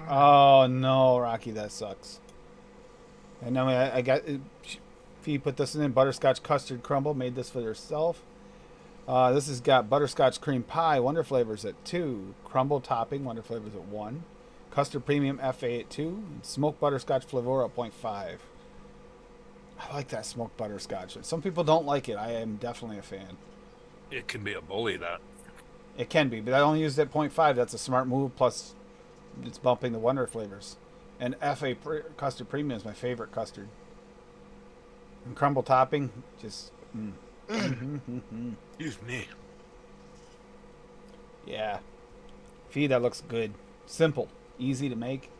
Oh no, Rocky, that sucks. And then I got. Fee put this in butterscotch custard crumble. Made this for herself. This has got butterscotch cream pie, Wonder Flavors at 2. Crumble topping, Wonder Flavors at 1. Custard Premium FA at 2. And smoked butterscotch flavor at 0.5. I like that smoked butterscotch. Some people don't like it. I am definitely a fan. It can be a bully, that. It can be, but I only used it at 0.5. That's a smart move. Plus, it's bumping the Wonder Flavors. And custard premium is my favorite custard. And crumble topping, just. Excuse me. Yeah. Fee, that looks good. Simple. Easy to make.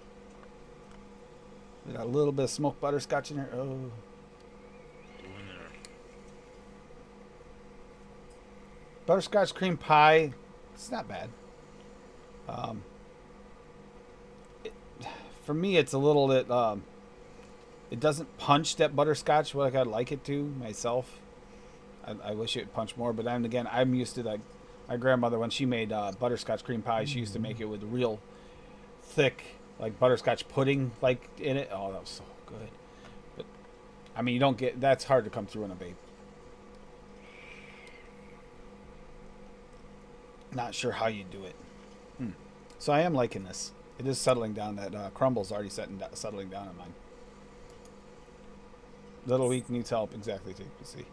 We got a little bit of smoked butterscotch in there. Oh. Doing there. Butterscotch cream pie. It's not bad. For me, it's a little bit. It doesn't punch that butterscotch like I'd like it to myself. I wish it punched more, but then again, I'm used to that. My grandmother, when she made butterscotch cream pie, she used to make it with real thick, like butterscotch pudding, like in it. Oh, that was so good. But I mean, you don't get that's hard to come through in a vape. Not sure how you do it. So I am liking this. It is settling down. That crumble's already settling down on mine. Little weak needs help. Exactly, JPC.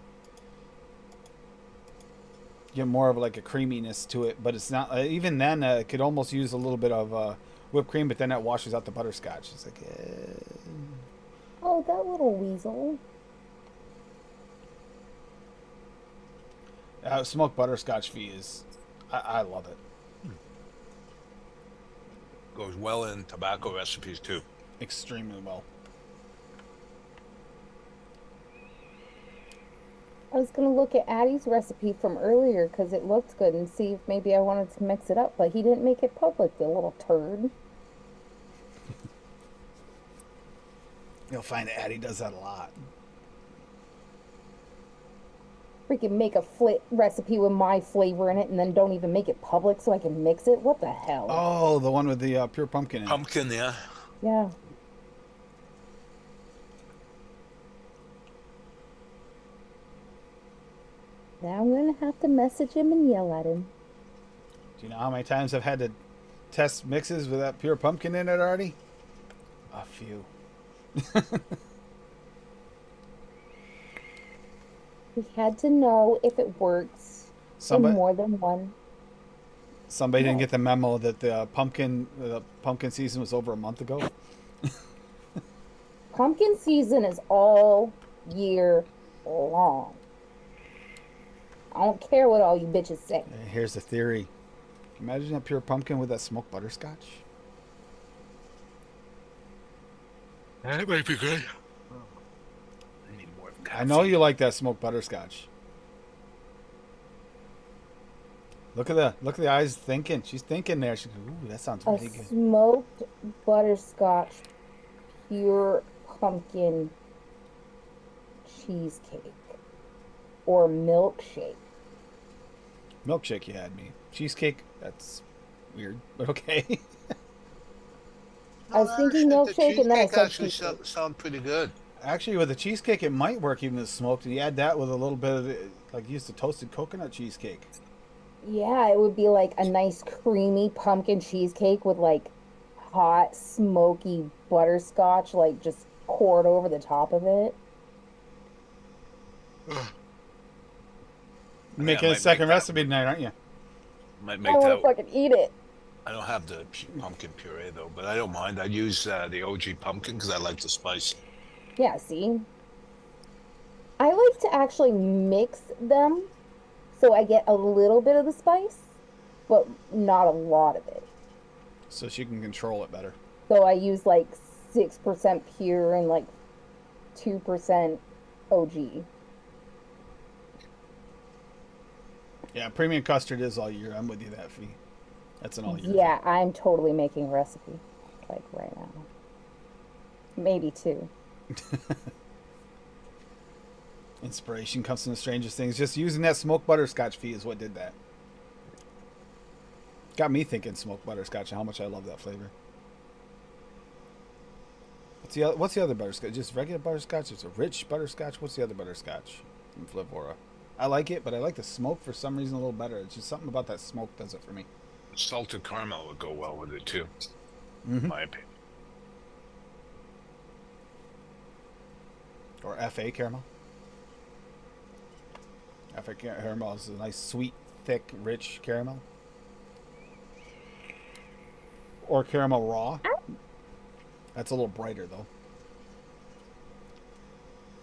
Get more of like a creaminess to it, but it's not. Even then, it could almost use a little bit of whipped cream, but then that washes out the butterscotch. It's like, Oh, that little weasel. smoked butterscotch Fee is, I love it. Goes well in tobacco recipes, too. Extremely well. I was going to look at Addie's recipe from earlier because it looked good and see if maybe I wanted to mix it up, but he didn't make it public, the little turd. You'll find that Addie does that a lot. Freaking make a recipe with my flavor in it and then don't even make it public so I can mix it. What the hell? Oh, the one with the pure pumpkin in it. Pumpkin, yeah. Yeah. Now I'm going to have to message him and yell at him. Do you know how many times I've had to test mixes with that pure pumpkin in it already? A few. We had to know if it works in more than one. Somebody didn't get the memo that the pumpkin season was over a month ago. Pumpkin season is all year long. I don't care what all you bitches say. Here's the theory. Imagine that pure pumpkin with that smoked butterscotch. That might be good. I need more of I know you like that smoked butterscotch. Look at the eyes thinking. She's thinking there. She goes, ooh, that sounds really good. Smoked butterscotch pure pumpkin cheesecake or milkshake. Milkshake, you had me. Cheesecake, that's weird, but okay. I was thinking milkshake and then I said actually cheesecake. sound pretty good. Actually, with the cheesecake, it might work even as smoked. You add that with a little bit of, like, use the toasted coconut cheesecake. Yeah, it would be like a nice creamy pumpkin cheesecake with like hot smoky butterscotch like just poured over the top of it. You're making a second recipe tonight, aren't you? Might I make want that. to fucking eat it. I don't have the pumpkin puree though, but I don't mind. I use the OG pumpkin because I like the spice. Yeah, see? I like to actually mix them so I get a little bit of the spice, but not a lot of it. So she can control it better. So I use like 6% pure and like 2% OG. Yeah, premium custard is all year. I'm with you that Fee. That's an all year. Yeah, I'm totally making a recipe like right now. Maybe two. Inspiration comes from the strangest things. Just using that smoked butterscotch fee is what did that. Got me thinking smoked butterscotch and how much I love that flavor. What's the other butterscotch? Just regular butterscotch? It's a rich butterscotch. What's the other butterscotch from Flavora? I like it, but I like the smoke for some reason a little better. It's just something about that smoke does it for me. Salted caramel would go well with it too, Mm-hmm. in my opinion. Or FA caramel. FA caramel is a nice, sweet, thick, rich caramel. Or caramel raw. That's a little brighter though.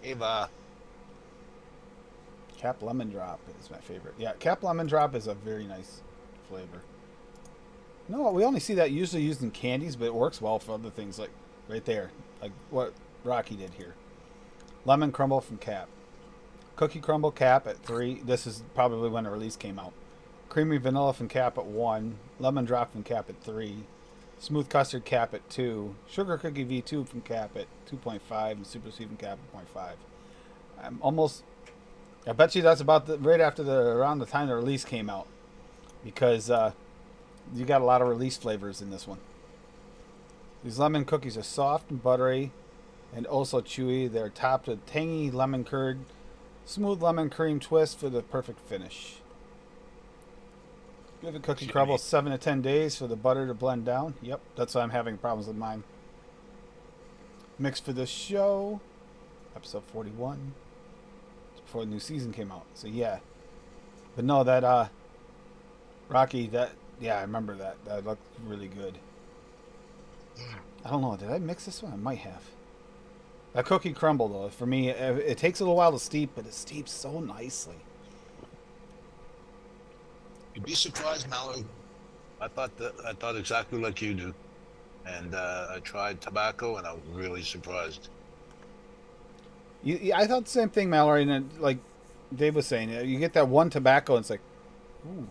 Eva. Cap lemon drop is my favorite. Yeah, cap lemon drop is a very nice flavor. No, we only see that usually used in candies, but it works well for other things, like right there, like what Rocky did here. Lemon crumble from Cap. Cookie crumble Cap at 3. This is probably when the release came out. Creamy vanilla from Cap at 1. Lemon drop from Cap at 3. Smooth custard Cap at 2. Sugar cookie V2 from Cap at 2.5. And super sweet from Cap at 0.5. I bet you that's about right after around the time the release came out, because you got a lot of release flavors in this one. These lemon cookies are soft and buttery, and also chewy. They're topped with tangy lemon curd, smooth lemon cream twist for the perfect finish. Give the cookie crumble 7 to 10 days for the butter to blend down. Yep, that's why I'm having problems with mine. Mix for the show, episode 41. Before the new season came out. So yeah. But no, that Rocky, I remember that. That looked really good. I don't know, did I mix this one? I might have. That cookie crumble though, for me, it takes a little while to steep, but it steeps so nicely. You'd be surprised, Mallory. I thought exactly like you do. And I tried tobacco and I was really surprised. I thought the same thing, Mallory, and like Dave was saying, you get that one tobacco, and it's like, ooh.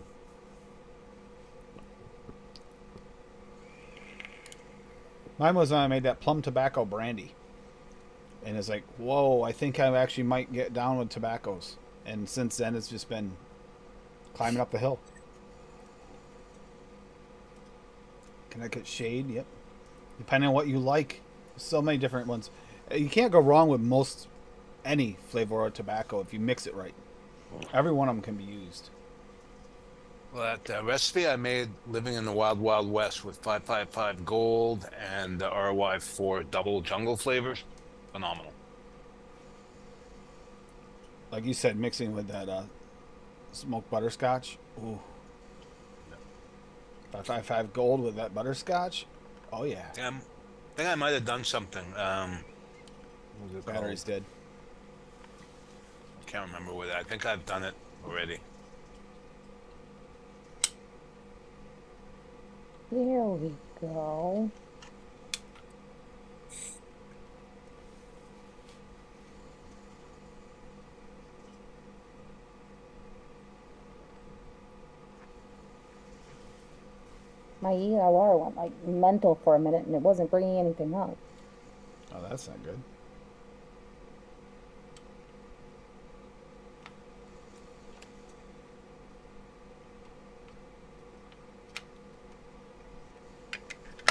Mine was when I made that plum tobacco brandy, and it's like, whoa, I think I actually might get down with tobaccos. And since then, it's just been climbing up the hill. Connecticut Shade, yep. Depending on what you like, so many different ones. You can't go wrong with any flavor or tobacco if you mix it right. Every one of them can be used. Well, that recipe I made living in the Wild Wild West with 555 Gold and the RY4 double jungle flavors, phenomenal. Like you said, mixing with that smoked butterscotch. Ooh. 555 Gold with that butterscotch. Oh yeah. I think I might have done something. What was it Battery's called? dead. I can't remember with it. I think I've done it already. There we go. My ELR went like mental for a minute and it wasn't bringing anything up. Oh, that's not good.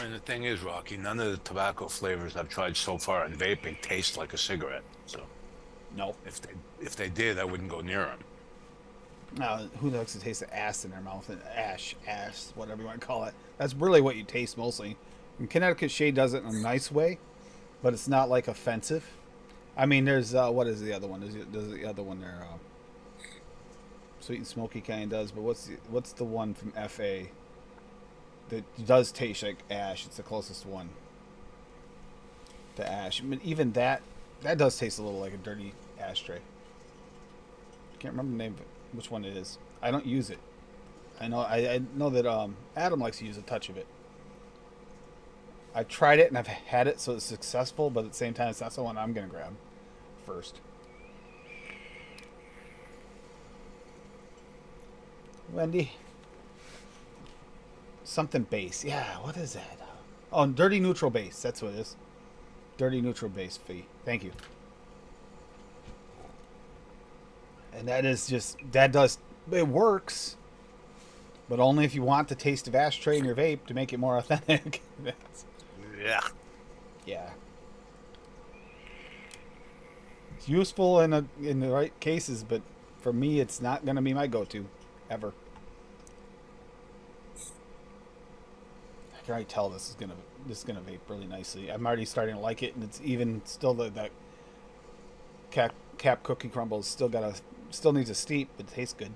And the thing is, Rocky, none of the tobacco flavors I've tried so far in vaping taste like a cigarette. So Nope. if they did, I wouldn't go near them. Now, who likes to taste the ass in their mouth? And ash, whatever you want to call it. That's really what you taste mostly. And Connecticut Shade does it in a nice way, but it's not like offensive. I mean, there's what is the other one? There's the other one there. Sweet and Smoky kind of does, but what's the one from FA that does taste like ash? It's the closest one to ash. I mean, even that does taste a little like a dirty ashtray. Can't remember the name of it, which one it is. I don't use it. I know that Adam likes to use a touch of it. I've tried it and I've had it, so it's successful, but at the same time, it's not the one I'm going to grab first. Wendy. Something base. Yeah, what is that? Oh, dirty neutral base. That's what it is. Dirty neutral base fee. Thank you. And that is just that does it works, but only if you want the taste of ashtray in your vape to make it more authentic. Yeah. Yeah. It's useful in the right cases, but for me, it's not going to be my go-to ever. I can already tell this is gonna vape really nicely. I'm already starting to like it, and it's even still that cap cookie crumble still needs a steep, but it tastes good.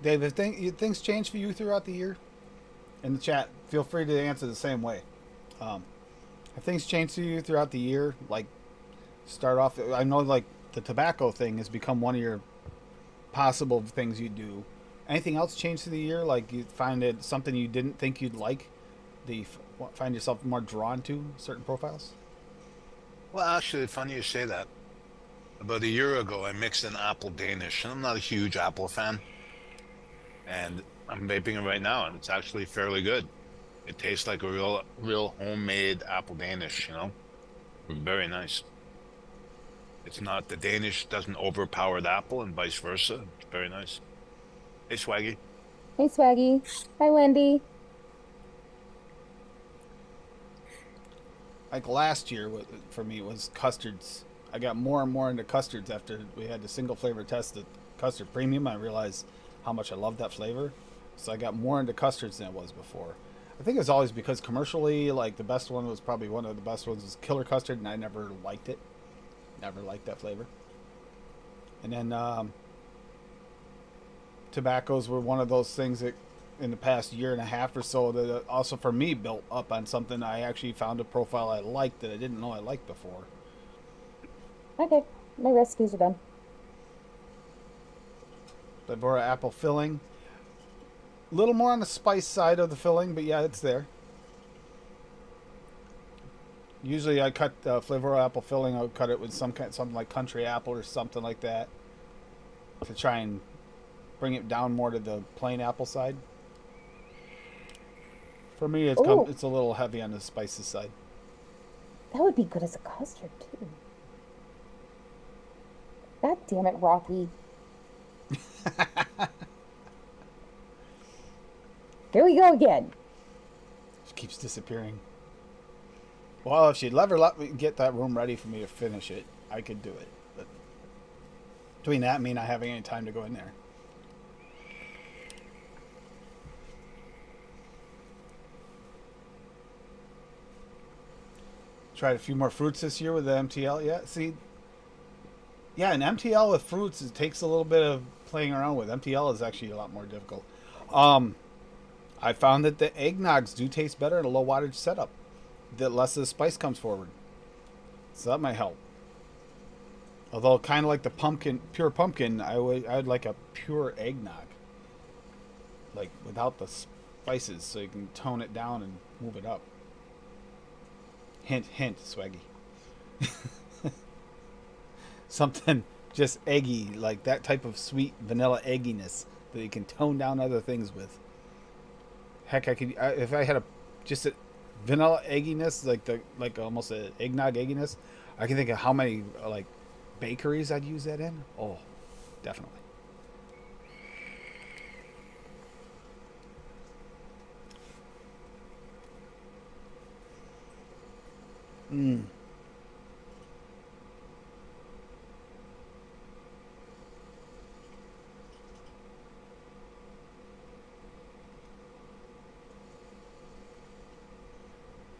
Dave, if things change for you throughout the year, in the chat, feel free to answer the same way. Um, if things change for you throughout the year, like start off, I know like the tobacco thing has become one of your possible things you do. Anything else change through the year? Like you find it something you didn't think you'd like? Do you find yourself more drawn to certain profiles? Well, actually, funny you say that. About a year ago, I mixed an apple Danish, and I'm not a huge apple fan. And I'm vaping it right now, and it's actually fairly good. It tastes like a real homemade apple Danish, Very nice. It's not the Danish doesn't overpower the apple and vice versa. It's very nice. Hey, Swaggy. Hey, Swaggy. Hi, Wendy. Like last year, for me was custards. I got more and more into custards after we had the single flavor test, the custard premium. I realized how much I loved that flavor, so I got more into custards than I was before. I think it was always because commercially, like the best one was probably one of the best ones was killer custard, and I never liked it. Never liked that flavor. And then tobaccos were one of those things that in the past year and a half or so that also for me built up on something I actually found a profile I liked that I didn't know I liked before. Okay, my recipes are done. Vivora apple filling. A little more on the spice side of the filling, but yeah, it's there. Usually I cut Flavora apple filling, I'll cut it with something like country apple or something like that to try and bring it down more to the plain apple side. For me, Ooh, it's a little heavy on the spices side. that would be good as a custard, too. God damn it, Rocky. Here we go again. She keeps disappearing. Well, if she'd ever let me get that room ready for me to finish it, I could do it. But between that and me not having any time to go in there. Tried a few more fruits this year with the MTL. Yeah, see, yeah, an MTL with fruits it takes a little bit of playing around with. MTL is actually a lot more difficult. Um, I found that the eggnogs do taste better in a low wattage setup. The less of the spice comes forward, so that might help. Although, kind of like the pure pumpkin, I would like a pure eggnog, like without the spices, so you can tone it down and move it up. Hint, hint, Swaggy. Something just eggy, like that type of sweet vanilla egginess that you can tone down other things with. Heck, if I had just a vanilla egginess, like almost an eggnog egginess, I can think of how many like bakeries I'd use that in. Oh, definitely. Mm.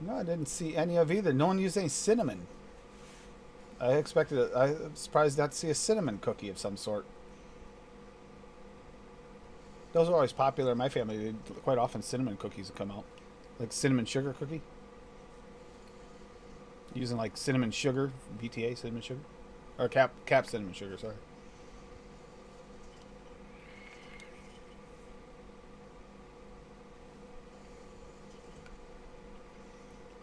No, I didn't see any of either. No one used any cinnamon. I'm surprised not to see a cinnamon cookie of some sort. Those are always popular in my family. Quite often cinnamon cookies would come out. Like cinnamon sugar cookie. Using like cinnamon sugar, BTA cinnamon sugar. Or cap cinnamon sugar, sorry.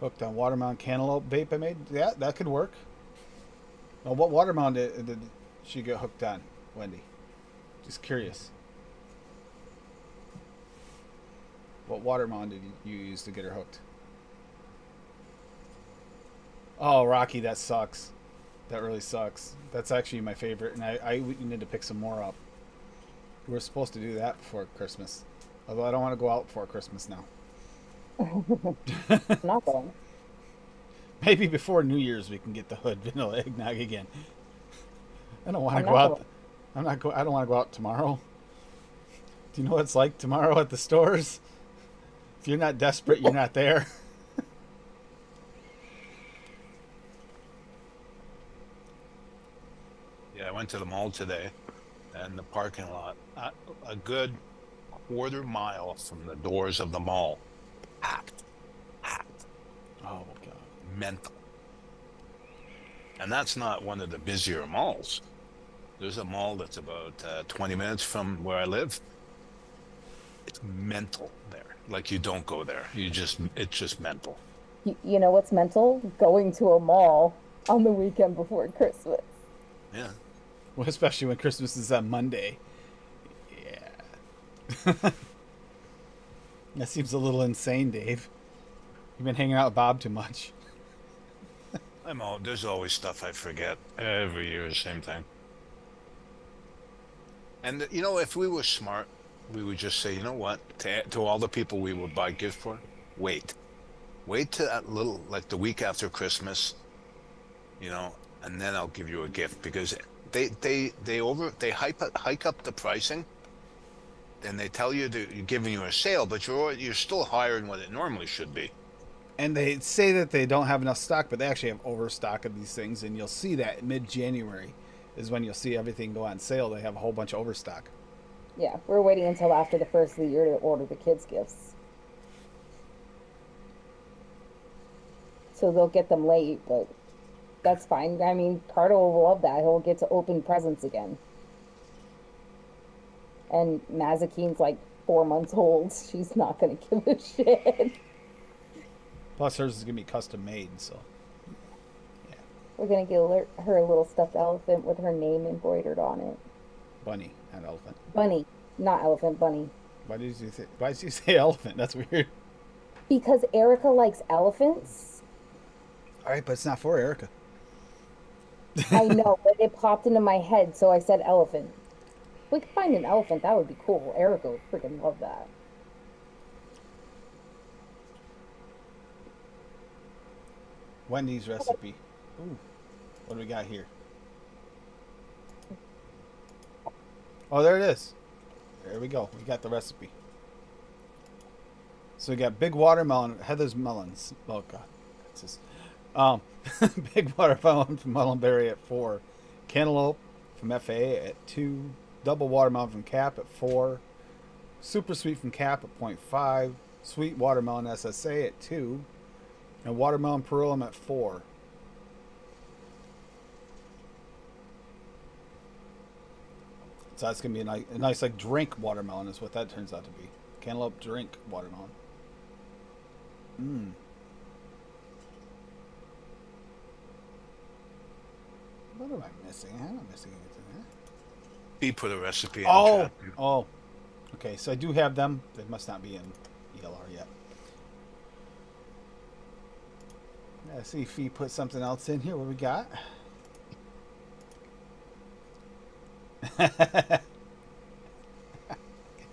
Hooked on watermelon cantaloupe vape I made. Yeah, that could work. Well, what watermelon did she get hooked on, Wendy? Just curious. What watermelon did you use to get her hooked? Oh, Rocky, that sucks. That really sucks. That's actually my favorite, and I need to pick some more up. We were supposed to do that before Christmas. Although I don't want to go out before Christmas now. Not going. Maybe before New Year's we can get the hood vanilla eggnog again. I don't want to I'm go not out. going. I don't want to go out tomorrow. Do you know what it's like tomorrow at the stores? If you're not desperate, you're not there. Yeah, I went to the mall today, and the parking lot, a good quarter mile from the doors of the mall, packed, packed, Oh God. mental. And that's not one of the busier malls. There's a mall that's about 20 minutes from where I live. It's mental there. Like you don't go there. It's just mental. You know what's mental? Going to a mall on the weekend before Christmas. Yeah. Well, especially when Christmas is on Monday. Yeah. That seems a little insane, Dave. You've been hanging out with Bob too much. There's always stuff I forget. Every year, the same thing. And if we were smart, we would just say, you know what, to all the people we would buy gifts for, wait to that little, like the week after Christmas, and then I'll give you a gift, because they hike up the pricing, and they tell you they're giving you a sale, but you're still higher than what it normally should be. And they say that they don't have enough stock, but they actually have overstock of these things, and you'll see that mid-January is when you'll see everything go on sale. They have a whole bunch of overstock. Yeah, we're waiting until after the first of the year to order the kids' gifts. So they'll get them late, but that's fine. I mean, Carter will love that. He'll get to open presents again. And Mazakine's like 4 months old. She's not going to give a shit. Plus, hers is going to be custom made, so. Yeah. We're going to get her a little stuffed elephant with her name embroidered on it. Bunny, not elephant. Bunny, not elephant, bunny. Why did you say elephant? That's weird. Because Erica likes elephants. All right, but it's not for Erica. I know, but it popped into my head, so I said elephant. We could find an elephant. That would be cool. Erica would freaking love that. Wendy's recipe. Ooh, what do we got here? Oh, there it is. There we go. We got the recipe. So we got big watermelon, Heather's melons. Oh God, that's just big watermelon from Mullenberry at 4, cantaloupe from FA at 2, double watermelon from Cap at 4, super sweet from Cap at 0.5, sweet watermelon SSA at 2, and watermelon Perulum at 4. So that's gonna be a nice like drink watermelon is what that turns out to be. Cantaloupe drink watermelon. What am I missing? I'm not missing anything. Huh? He put a recipe in Oh, chat. oh. Okay, so I do have them. They must not be in ELR yet. Yeah, see if he put something else in here. What we got?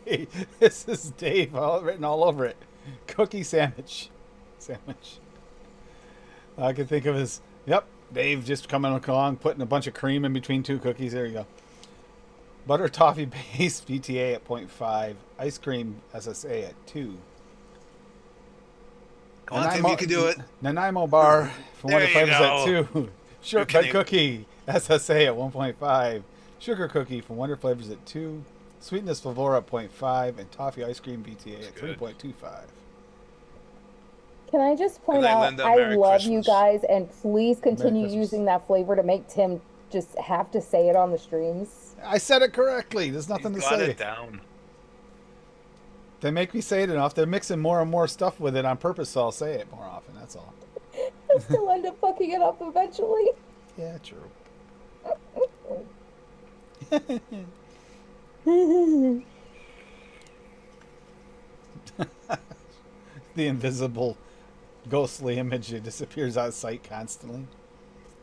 Hey, this is Dave written all over it. Cookie sandwich. I can think of as, yep, Dave just coming along, putting a bunch of cream in between 2 cookies. There you go. Butter toffee base BTA at 0.5. Ice cream SSA at 2. Come on, Tim, you can do it. Nanaimo bar from There Wonder you Flavors at go. 2. Shortbread cookie SSA at 1.5. Sugar cookie from Wonder Flavors at 2. Sweetness Flavora at 0.5. And toffee ice cream BTA at Good. 3.25. Can I just point Good night, out, Linda. I Merry love you Christmas. guys, and please continue Christmas. using that flavor to make Tim just have to say it on the streams. I said it correctly. There's nothing He's to got say. it down. They make me say it enough. They're mixing more and more stuff with it on purpose, so I'll say it more often. That's all. I still end up fucking it up eventually. Yeah, true. The invisible, ghostly image that disappears out of sight constantly.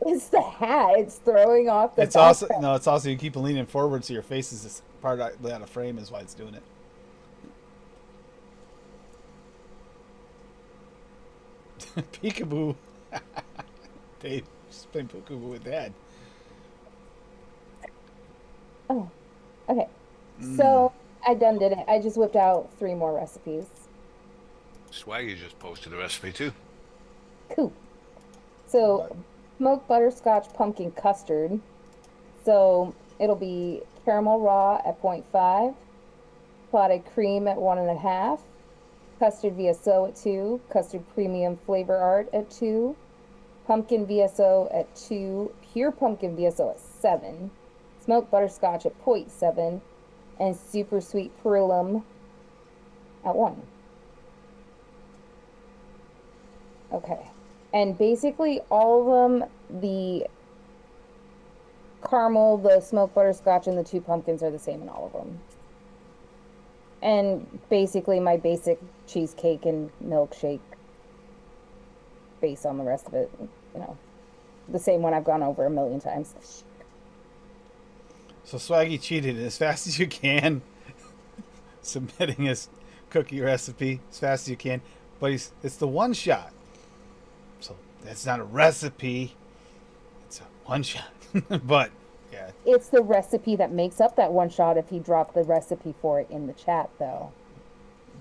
It's the hat. It's throwing off the It's also background. no. It's also you keep leaning forward, so your face is just part out of frame. Is why it's doing it. Peekaboo. Dave just playing peekaboo with Dad. Oh, okay. So I done did it. I just whipped out 3 more recipes. Swaggy just posted a recipe too. Cool. So smoked butterscotch pumpkin custard. So it'll be caramel raw at 0.5, clotted cream at 1.5, custard VSO at 2, custard premium flavor art at 2, pumpkin VSO at 2, pure pumpkin VSO at 7, smoked butterscotch at 0.7, and super sweet perulum at 1. Okay. And basically all of them, the caramel, the smoked butterscotch, and the 2 pumpkins are the same in all of them. And basically my basic cheesecake and milkshake based on the rest of it, you know, the same one I've gone over a million times. So Swaggy cheated as fast as you can, submitting his cookie recipe as fast as you can, but it's the one shot. So that's not a recipe; it's a one shot. But yeah, It's the recipe that makes up that one shot if he dropped the recipe for it in the chat, though.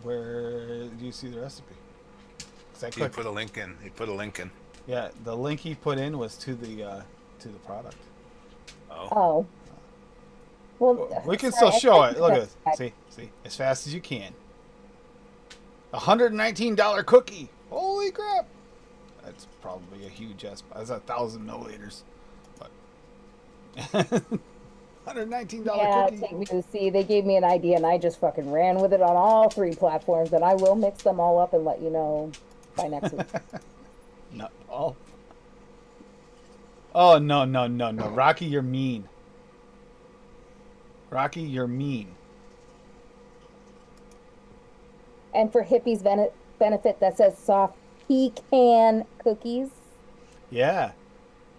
where do you see the recipe? 'Cause I He clicked- put a link in. He put a link in. Yeah, the link he put in was to the product. Oh, Oh. Well, We can sorry, still show I it. Look at clicked this. See, as fast as you can. $119 cookie. Holy crap! That's probably a huge ass. That's 1,000 milliliters. But $119 Yeah, cookie. take me to see. They gave me an idea and I just fucking ran with it on all 3 platforms, and I will mix them all up and let you know by next week. No. Oh no. Rocky, you're mean. Rocky, you're mean. And for hippies benefit, that says soft pecan cookies. Yeah.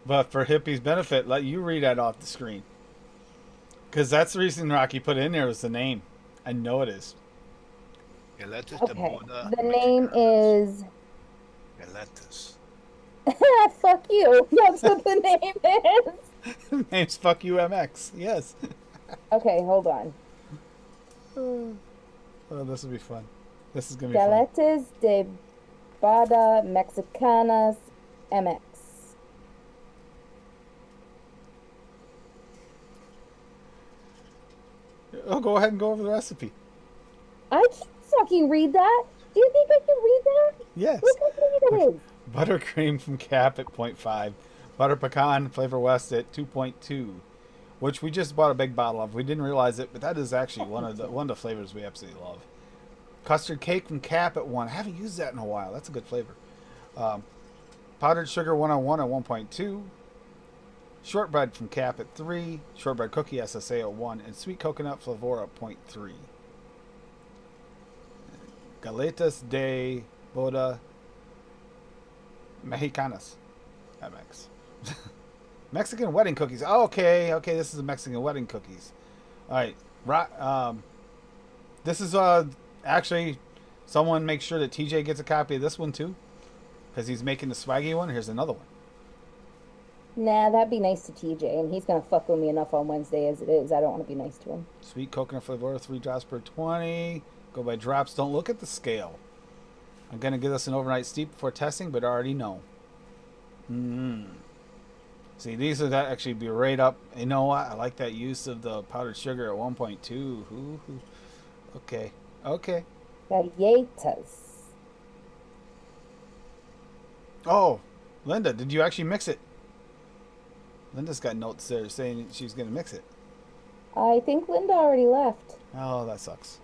But for hippies' benefit, let you read that off the screen. Because that's the reason Rocky put in there was the name. I know it is. Galetas de Okay. boda The name mexicanas. is Galetas. fuck you. That's what the name is. Name's Fuck You MX. Yes. Okay, hold on. Oh, this will be fun. This is going to be fun. Galetas de Bada Mexicanas MX. Oh, go ahead and go over the recipe. I can't fucking read that. Do you think I can read that? Yes. Look how big it is. Buttercream from Cap at 0.5. Butter Pecan Flavor West at 2.2. Which we just bought a big bottle of. We didn't realize it, but that is actually one of the flavors we absolutely love. Custard Cake from Cap at 1. I haven't used that in a while. That's a good flavor. Powdered Sugar 101 at 1.2. Shortbread from Cap at 3. Shortbread Cookie SSA at 1. And Sweet Coconut Flavor at 0.3. Galetas de Boda Mexicanas MX. Mexican wedding cookies. Oh, okay, this is the Mexican wedding cookies. All right, this is actually someone make sure that TJ gets a copy of this one too, because he's making the swaggy one. Here's another one. Nah, that'd be nice to TJ, and he's gonna fuck with me enough on Wednesday as it is. I don't want to be nice to him. Sweet coconut flavor, 3 drops per 20. Go by drops. Don't look at the scale. I'm gonna give this an overnight steep before testing, but I already know. See, these would actually be right up. You know what? I like that use of the powdered sugar at 1.2. Ooh. Okay. Galletas. Oh, Linda, did you actually mix it? Linda's got notes there saying she's going to mix it. I think Linda already left. Oh, that sucks.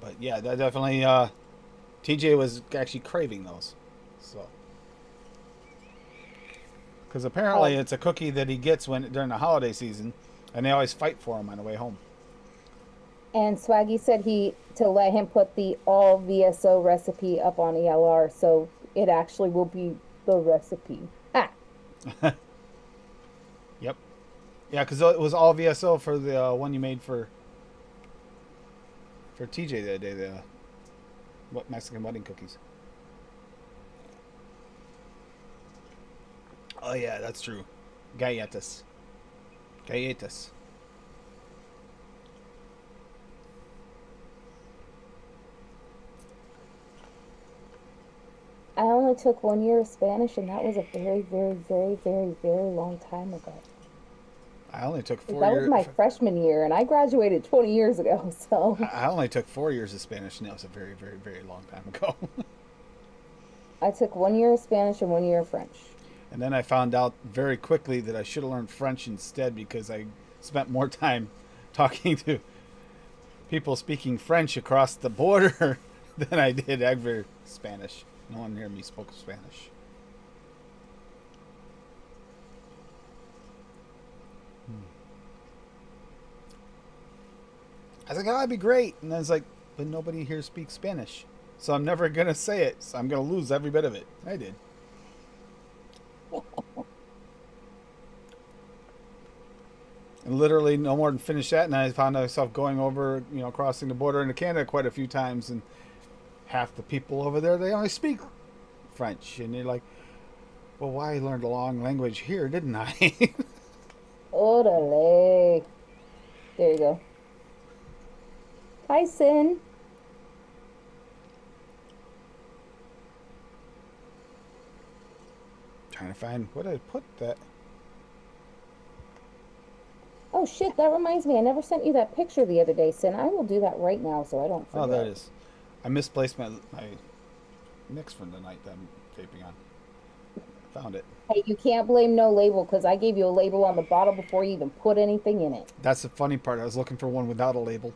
But yeah, that definitely TJ was actually craving those. So because apparently Oh, it's a cookie that he gets when during the holiday season, and they always fight for him on the way home. and Swaggy said he to let him put the all VSO recipe up on ELR, so it actually will be the recipe. Ah, Yep. Yeah, because it was all VSO for the one you made for TJ the other day. The what Mexican wedding cookies. Oh yeah, that's true. Galletas. Galletas. I only took 1 year of Spanish, and that was a very, very, very, very, very long time ago. I only took 4 That was years. my freshman year, and I graduated 20 years ago. So I only took 4 years of Spanish, and that was a very, very, very long time ago. I took 1 year of Spanish and 1 year of French. And then I found out very quickly that I should have learned French instead because I spent more time talking to people speaking French across the border than I did ever Spanish. No one near me spoke Spanish. I was like, oh, that'd be great. And I was like, but nobody here speaks Spanish. So I'm never going to say it. So I'm going to lose every bit of it. I did. And literally no more than finished that. And I found myself going over, crossing the border into Canada quite a few times. And half the people over there, they only speak French. And you're like, well, why I learned a long language here, didn't I? Orale. There you go. Tyson. Trying to find what I put that. Oh shit, that reminds me. I never sent you that picture the other day, Sin. I will do that right now so I don't forget. Oh, there it is. I misplaced my mix from the night that I'm taping on. Found it. Hey, you can't blame no label because I gave you a label on the bottle before you even put anything in it. That's the funny part. I was looking for one without a label.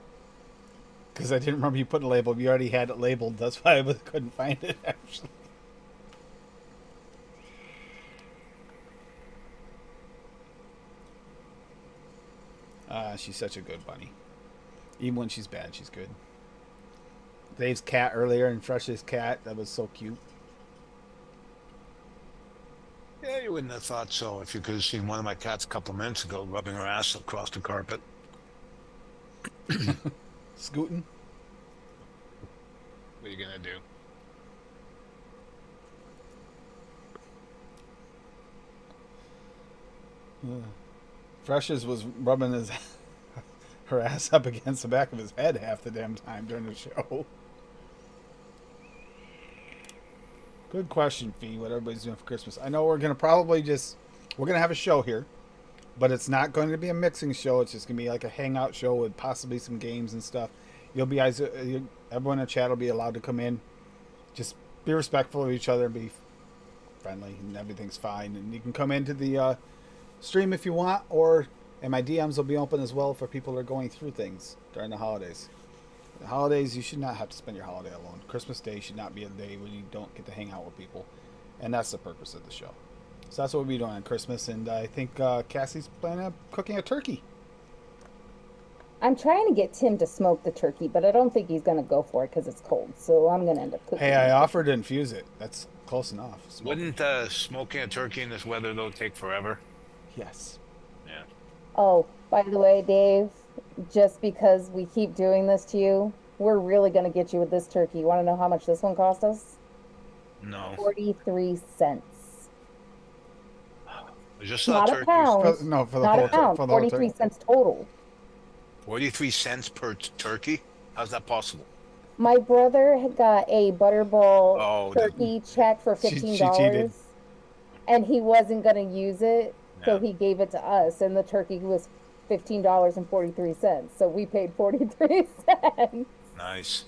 Because I didn't remember you putting a label. You already had it labeled. That's why I couldn't find it, actually. She's such a good bunny. Even when she's bad, she's good. Dave's cat earlier and Fresh's cat, that was so cute. Yeah, you wouldn't have thought so if you could have seen one of my cats a couple of minutes ago rubbing her ass across the carpet. Scooting. What are you gonna do? Fresh's was rubbing her ass up against the back of his head half the damn time during the show. Good question, Fee. What everybody's doing for Christmas? I know we're gonna have a show here, but it's not going to be a mixing show. It's just gonna be like a hangout show with possibly some games and stuff. Everyone in the chat will be allowed to come in. Just be respectful of each other and be friendly, and everything's fine. And you can come into the stream if you want, and my DMs will be open as well for people that are going through things during the holidays. The holidays, you should not have to spend your holiday alone. Christmas Day should not be a day when you don't get to hang out with people, and that's the purpose of the show. So that's what we'll be doing on Christmas, and I think Cassie's planning on cooking a turkey. I'm trying to get Tim to smoke the turkey, but I don't think he's going to go for it because it's cold. So I'm going to end up cooking Hey, I it. offered to infuse it. That's close enough. Wouldn't smoking a turkey in this weather though take forever? Yes. Yeah. Oh, by the way, Dave, just because we keep doing this to you, we're really going to get you with this turkey. You want to know how much this one cost us? No. 43 cents. I just saw Not a turkeys. pound. For the Not whole a pound. for the whole 43 turkey. cents total. 43 cents per turkey? How's that possible? My brother had got a Butterball Oh, turkey check for She $15, cheated. and he wasn't going to use it, so Yeah. he gave it to us, and the turkey was $15.43. So we paid 43 cents. Nice.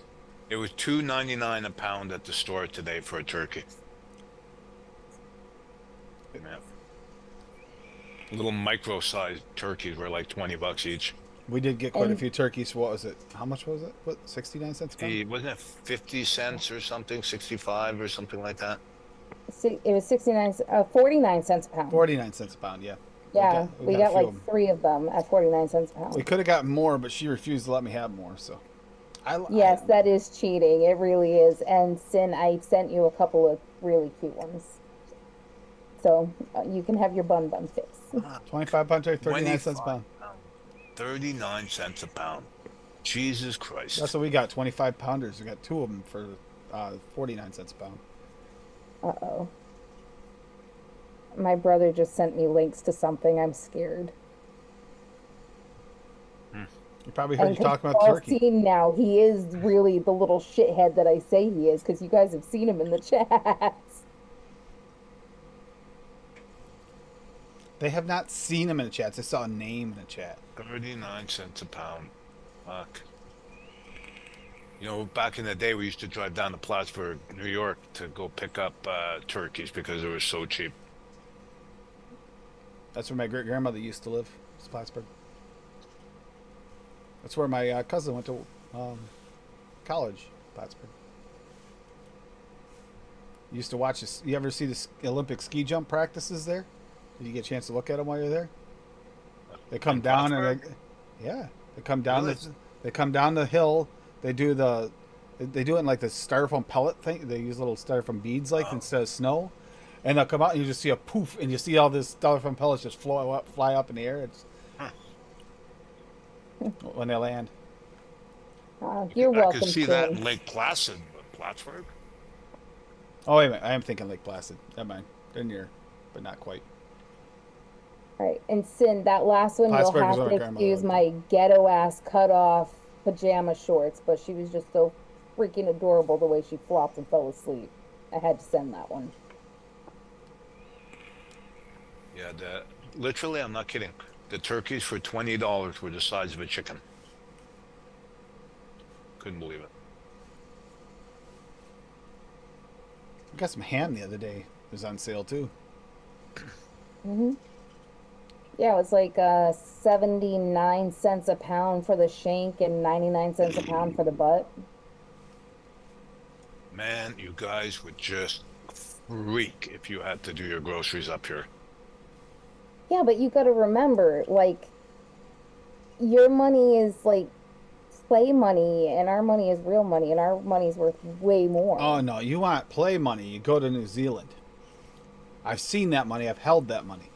It was $2.99 a pound at the store today for a turkey. Yeah. Little micro-sized turkeys were like $20 each. We did get quite a And few turkeys. What was it? How much was it? What, 69 cents a pound? Wasn't it 50 cents or something, 65 or something like that? it was 49 cents a pound. 49 cents a pound, yeah. Yeah, We we got a got few like of them. 3 of them at 49 cents a pound. We could have gotten more, but she refused to let me have more, so. Yes, that is cheating. It really is. And Sin, I sent you a couple of really cute ones. So you can have your bun fix. 25 pound turkey, 39 cents a 25 pound. pound, 39 cents a pound. Jesus Christ. That's what we got, 25 pounders. We got 2 of them for 49 cents a pound. Uh-oh. My brother just sent me links to something. I'm scared. You probably heard And you talking about all turkey. seen now, he is really the little shithead that I say he is, because you guys have seen him in the chats. They have not seen him in the chats. I saw a name in the chat. 39 cents a pound. Fuck. You know, back in the day, we used to drive down to Plattsburgh, New York to go pick up turkeys because they were so cheap. That's where my great grandmother used to live, Plattsburgh. That's where my cousin went to college, Plattsburgh. You used to watch this. You ever see the Olympic ski jump practices there? Did you get a chance to look at them while you're there? They come In down Plattsburgh? they come down Really? they come down the hill. They do it in like the styrofoam pellet thing. They use little styrofoam beads instead of snow, and they'll come out and you just see a poof, and you see all this styrofoam pellets just fly up in the air. It's when they land. You're I welcome, could see that Sin. in Lake Placid, but Plattsburgh? Oh wait a minute, I am thinking Lake Placid. Never mind, they're near, but not quite. All right, and Sin, that last one, you'll Plattsburgh is have where to my grandmother excuse lived. my ghetto ass cut off pajama shorts, but she was just so freaking adorable the way she flopped and fell asleep. I had to send that one. Yeah, literally, I'm not kidding. The turkeys for $20 were the size of a chicken. Couldn't believe it. I got some ham the other day. It was on sale too. Hmm. Yeah, it was like 79 cents a pound for the shank and 99 cents a pound for the butt. Man, you guys would just freak if you had to do your groceries up here. Yeah, but you got to remember, like, your money is like play money, and our money is real money, and our money's worth way more. Oh no, you want play money? You go to New Zealand. I've seen that money. I've held that money.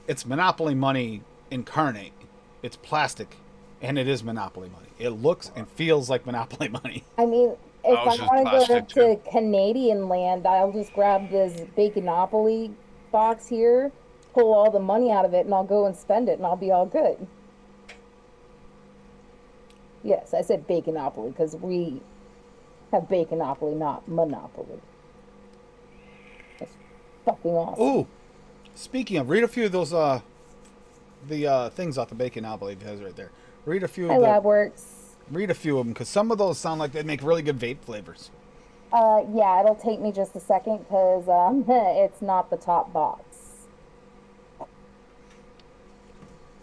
It's Monopoly money incarnate. It's plastic, and it is Monopoly money. It looks and feels like Monopoly money. I mean, if I Ours is want to go plastic, to Canadian land, I'll just grab this Baconopoly box here, pull all the money out of it, and I'll go and spend it, and I'll be all good. Yes, I said Baconopoly because we have Baconopoly, not Monopoly. That's fucking awesome. Ooh, speaking of, read a few of those the things off the Baconopoly it has right there. Read a few Hi, of the, LabWorks. read a few of them because some of those sound like they make really good vape flavors. Yeah, it'll take me just a second because it's not the top box.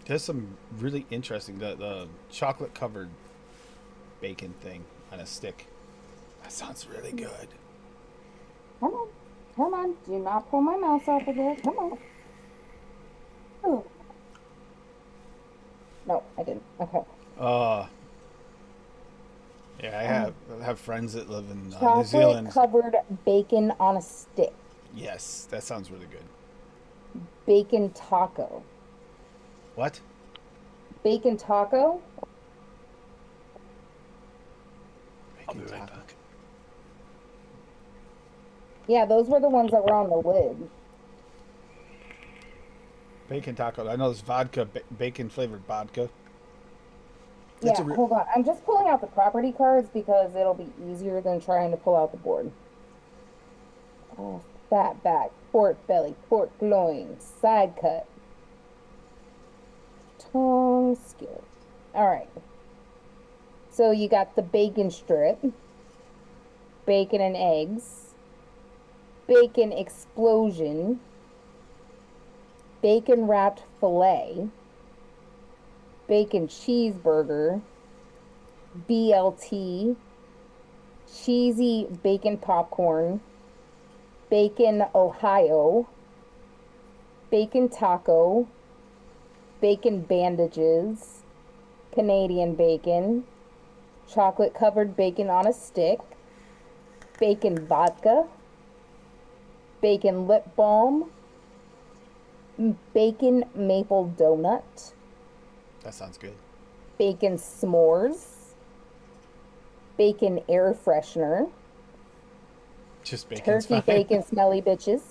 There's some really interesting the chocolate covered bacon thing on a stick. That sounds really good. Come on, do not pull my mouse off of there. Come on. Ooh. No, I didn't. Okay. Yeah, I have friends that live in New Chocolate Zealand. covered bacon on a stick. Yes, that sounds really good. Bacon taco. What? Bacon taco? I'll be Bacon right taco. back. Yeah, those were the ones that were on the lid. Bacon taco. I know there's vodka, bacon flavored vodka. Yeah, It's a hold on. I'm just pulling out the property cards because it'll be easier than trying to pull out the board. Fat back, pork belly, pork loin, side cut, tongue skin. All right. So you got the bacon strip, bacon and eggs, bacon explosion, bacon wrapped fillet, bacon cheeseburger, BLT, cheesy bacon popcorn, bacon Ohio, bacon taco, bacon bandages, Canadian bacon, chocolate covered bacon on a stick, bacon vodka, bacon lip balm, bacon maple donut, That sounds good. bacon s'mores, bacon air freshener, Just bacon's turkey fine. bacon smelly bitches.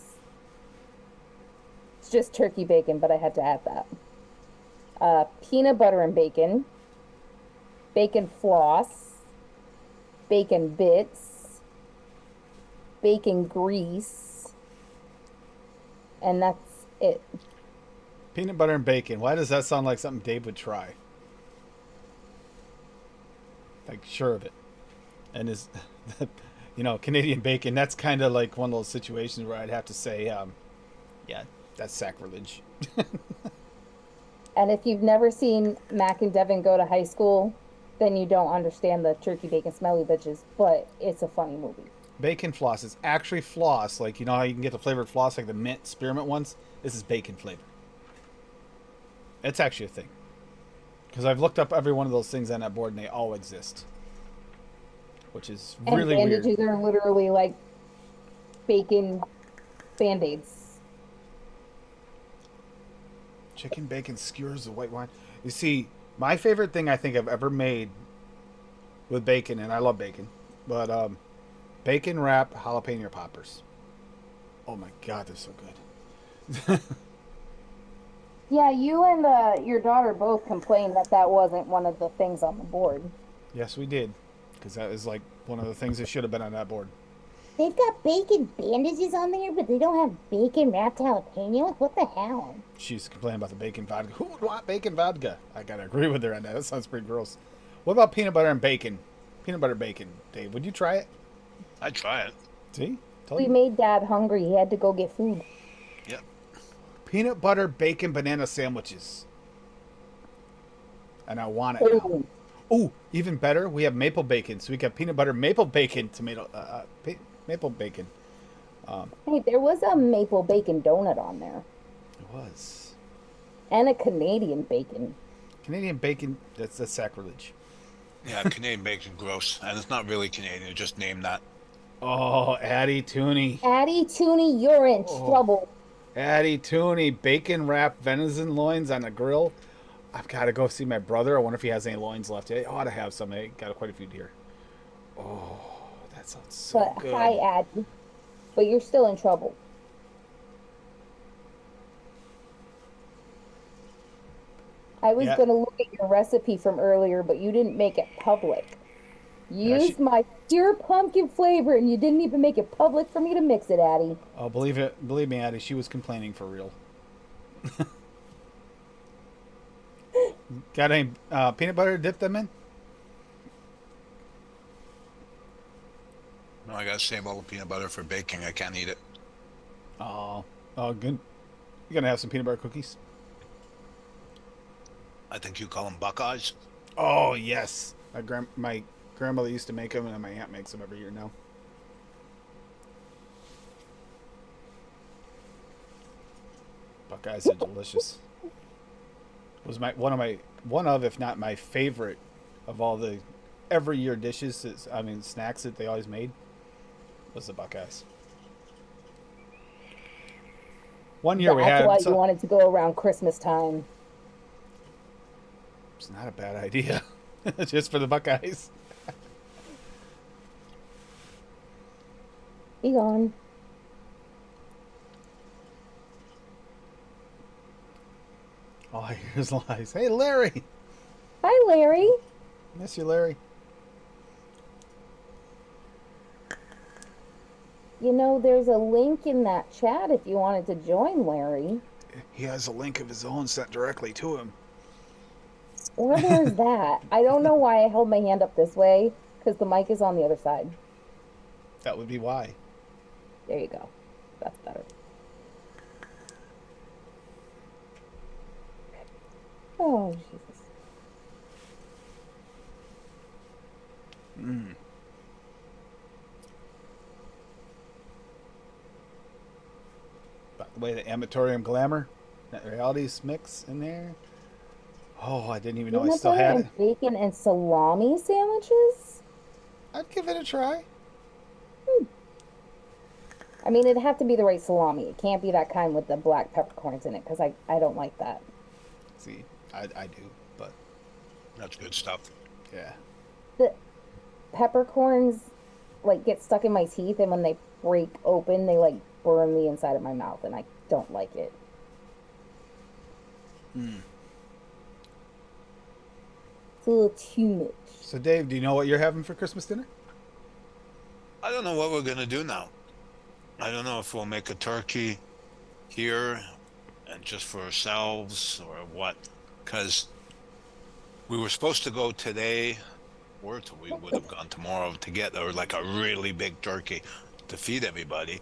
It's just turkey bacon, but I had to add that. Peanut butter and bacon, bacon floss, bacon bits, bacon grease, and that's it. Peanut butter and bacon. Why does that sound like something Dave would try? Like, sure of it. And is, Canadian bacon, that's kind of like one of those situations where I'd have to say, yeah, that's sacrilege. And if you've never seen Mac and Devin go to high school, then you don't understand the turkey bacon smelly bitches, but it's a funny movie. Bacon floss is actually floss. Like, you know how you can get the flavored floss, like the mint spearmint ones? This is bacon flavor. It's actually a thing. Because I've looked up every one of those things on that board, and they all exist. Which is And really bandages weird. are literally like bacon band-aids. Chicken bacon skewers of white wine. You see, my favorite thing I think I've ever made with bacon, and I love bacon, but bacon wrap jalapeno poppers. Oh my god, they're so good. Yeah, you and your daughter both complained that that wasn't one of the things on the board. Yes, we did. Because that is like one of the things that should have been on that board. They've got bacon bandages on there, but they don't have bacon wrapped jalapenos. What the hell? She's complaining about the bacon vodka. Who would want bacon vodka? I gotta agree with her on that. That sounds pretty gross. What about peanut butter and bacon? Peanut butter bacon. Dave, would you try it? I'd try it. See? Told We you. made Dad hungry. He had to go get food. Yep. Peanut butter bacon banana sandwiches. And I want it now. Ooh. Oh, even better, we have maple bacon. So we got peanut butter maple bacon tomato maple bacon. Hey, there was a maple bacon donut on there. It was. And a Canadian bacon. Canadian bacon, that's sacrilege. Yeah, Canadian bacon, gross. And it's not really Canadian, it's just named that. Oh, Addie Tooney. Addie Tooney, you're in trouble. Addie Tooney, bacon wrapped venison loins on the grill. I've got to go see my brother. I wonder if he has any loins left. I ought to have some. I got quite a few here. Oh, that sounds so But good. hi, Addie. But you're still in trouble. I was Yeah. going to look at your recipe from earlier, but you didn't make it public. You Yeah, used my pure pumpkin flavor, and you didn't even make it public for me to mix it, Addie. Oh, believe me, Addie, she was complaining for real. Got any peanut butter to dip them in? No, I gotta save all the peanut butter for baking. I can't eat it. Oh, good. You gonna have some peanut butter cookies? I think you call them Buckeyes. Oh yes, my grandmother used to make them, and my aunt makes them every year now. Buckeyes are delicious. Was one of if not my favorite of all the every year dishes. Snacks that they always made was the Buckeyes. One year we That's had why some- you wanted to go around Christmas time. It's not a bad idea, just for the Buckeyes. Be gone. All I hear is lies. Hey, Larry. Hi, Larry. Miss you, Larry. You know, there's a link in that chat if you wanted to join Larry. He has a link of his own sent directly to him. Or there's that. I don't know why I held my hand up this way, because the mic is on the other side. That would be why. There you go. That's better. Oh, Jesus. By the way, the Amatorium Glamour, that realities mix in there. Oh, I didn't even know I Peanut still butter had and it. bacon and salami sandwiches? I'd give it a try. I mean, it'd have to be the right salami. It can't be that kind with the black peppercorns in it because I don't like that. See, I do, but That's good stuff. yeah. The peppercorns like get stuck in my teeth, and when they break open, they like burn the inside of my mouth, and I don't like it. It's a little too much. So, Dave, do you know what you're having for Christmas dinner? I don't know what we're gonna do now. I don't know if we'll make a turkey here and just for ourselves or what. Because we were supposed to go today, or we would have gone tomorrow to get like a really big turkey to feed everybody.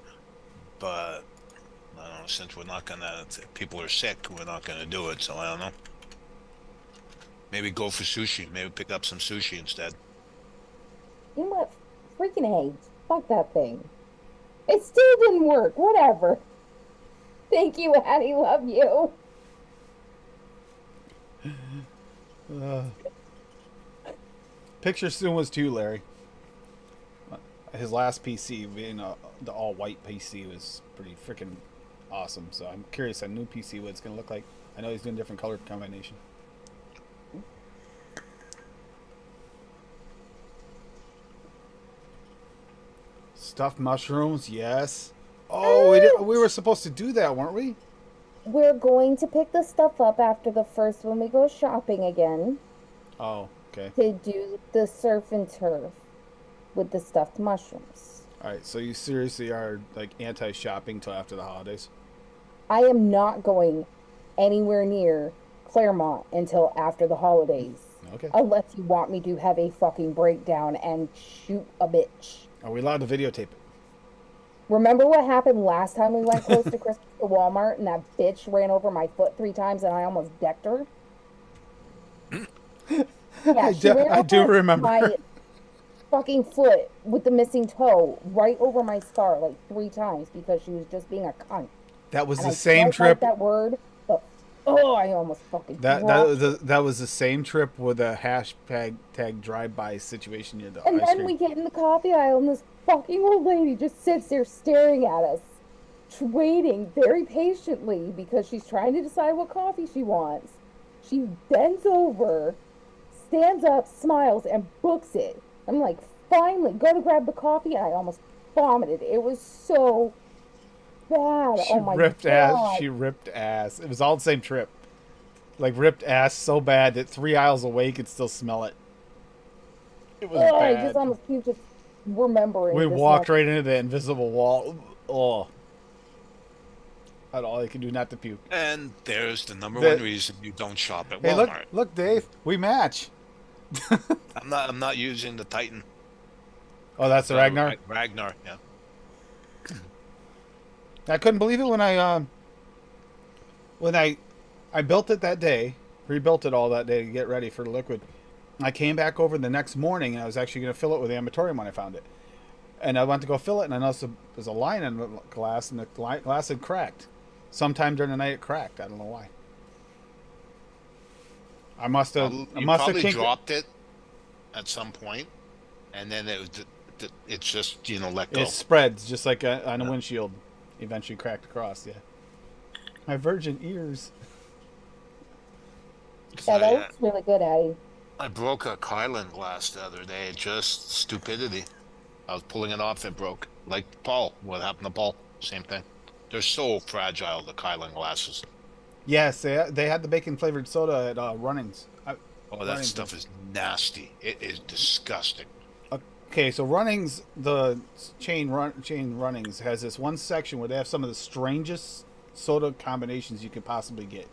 But I don't know, since we're not gonna, if people are sick, we're not gonna do it. So I don't know. Maybe go for sushi. Maybe pick up some sushi instead. You know what? Freaking eggs. Fuck that thing. It still didn't work. Whatever. Thank you, Addie. Love you. Picture soon was too, Larry. His last PC, being the all-white PC, was pretty freaking awesome. So I'm curious a new PC what it's going to look like. I know he's doing different color combination. Stuffed mushrooms, yes. Oh, we were supposed to do that, weren't we? We're going to pick the stuff up after the first when we go shopping again Oh, okay. to do the surf and turf with the stuffed mushrooms. All right, so you seriously are like anti-shopping till after the holidays? I am not going anywhere near Claremont until after the holidays. Okay. Unless you want me to have a fucking breakdown and shoot a bitch. Are we allowed to videotape it? Remember what happened last time we went close to Christmas to Walmart and that bitch ran over my foot 3 times and I almost decked her? Yeah, she ran I do over remember. my fucking foot with the missing toe right over my scar like 3 times because she was just being a cunt. That was And the I same don't trip. like that word, but oh, I almost fucking That was the same trip with a hashtag drive-by situation near the And ice then cream. we get in the coffee aisle and this fucking old lady just sits there staring at us, waiting very patiently because she's trying to decide what coffee she wants. She bends over, stands up, smiles, and books it. I'm like, finally, go to grab the coffee, and I almost vomited. It was so bad. She Oh my ripped God. ass. She ripped ass. It was all the same trip. Like ripped ass so bad that 3 aisles away you could still smell it. It was Oh, I bad. just almost keep just remembering. We this walked moment. right into the invisible wall. Oh. That's all I could do not to puke. And there's the number The- one reason you don't shop at Hey, Walmart. look, Dave. We match. I'm not using the Titan. Oh, that's the Ragnar. Ragnar, yeah. I couldn't believe it when I built it that day, rebuilt it all that day to get ready for the liquid. I came back over the next morning and I was actually going to fill it with the Amatorium when I found it. And I went to go fill it and I noticed there's a line in the glass and the glass had cracked. Sometime during the night it cracked. I don't know why. I must have You kinked probably it. dropped it at some point, and then it's just let go. It spreads just like on a Yeah. windshield. Eventually cracked across, yeah. My virgin ears. 'Cause Yeah, that looks really good, Addie. I broke a Kylan glass the other day. Just stupidity. I was pulling it off, it broke. Like Paul, what happened to Paul? Same thing. They're so fragile, the Kylan glasses. Yes, they had the bacon flavored soda at Runnings. Oh, that Runnings. stuff is nasty. It is disgusting. Okay, so Runnings, the chain Runnings has this one section where they have some of the strangest soda combinations you could possibly get.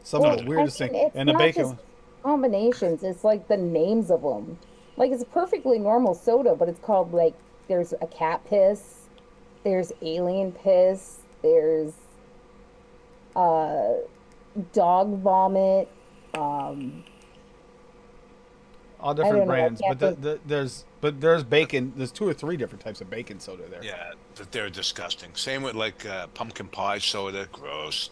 Some of the weirdest I mean, things. it's And the not bacon. just combinations. It's like the names of them. Like it's a perfectly normal soda, but it's called like there's a cat piss, there's alien piss, there's dog vomit. All don't different know, I brands, can't but think. there's bacon. There's 2 or 3 different types of bacon soda there. Yeah, that they're disgusting. Same with like pumpkin pie soda. Gross.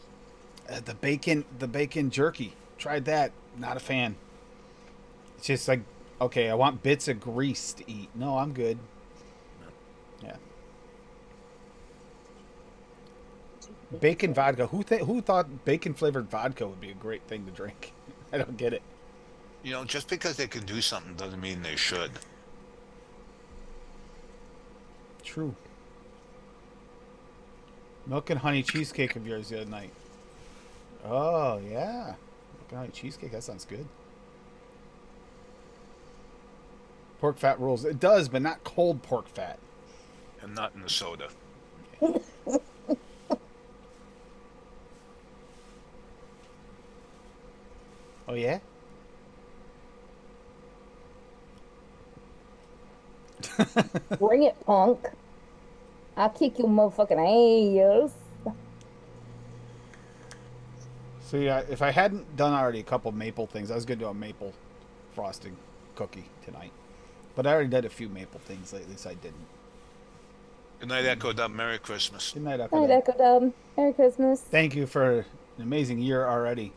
The bacon jerky. Tried that. Not a fan. It's just like, okay, I want bits of grease to eat. No, I'm good. Yeah. Bacon vodka. Who thought bacon flavored vodka would be a great thing to drink? I don't get it. You know, just because they can do something doesn't mean they should. True. Milk and honey cheesecake of yours the other night. Oh yeah, milk and honey cheesecake. That sounds good. Pork fat rules. It does, but not cold pork fat. And not in the soda. Oh yeah. Bring it, punk. I'll kick your motherfucking ass. See, if I hadn't done already a couple maple things, I was gonna do a maple frosting cookie tonight. But I already did a few maple things lately, so I didn't. Good night, Echo Dub. Merry Christmas. Good night, Night, Echo. Echo Dub. Merry Christmas. Thank you for an amazing year already.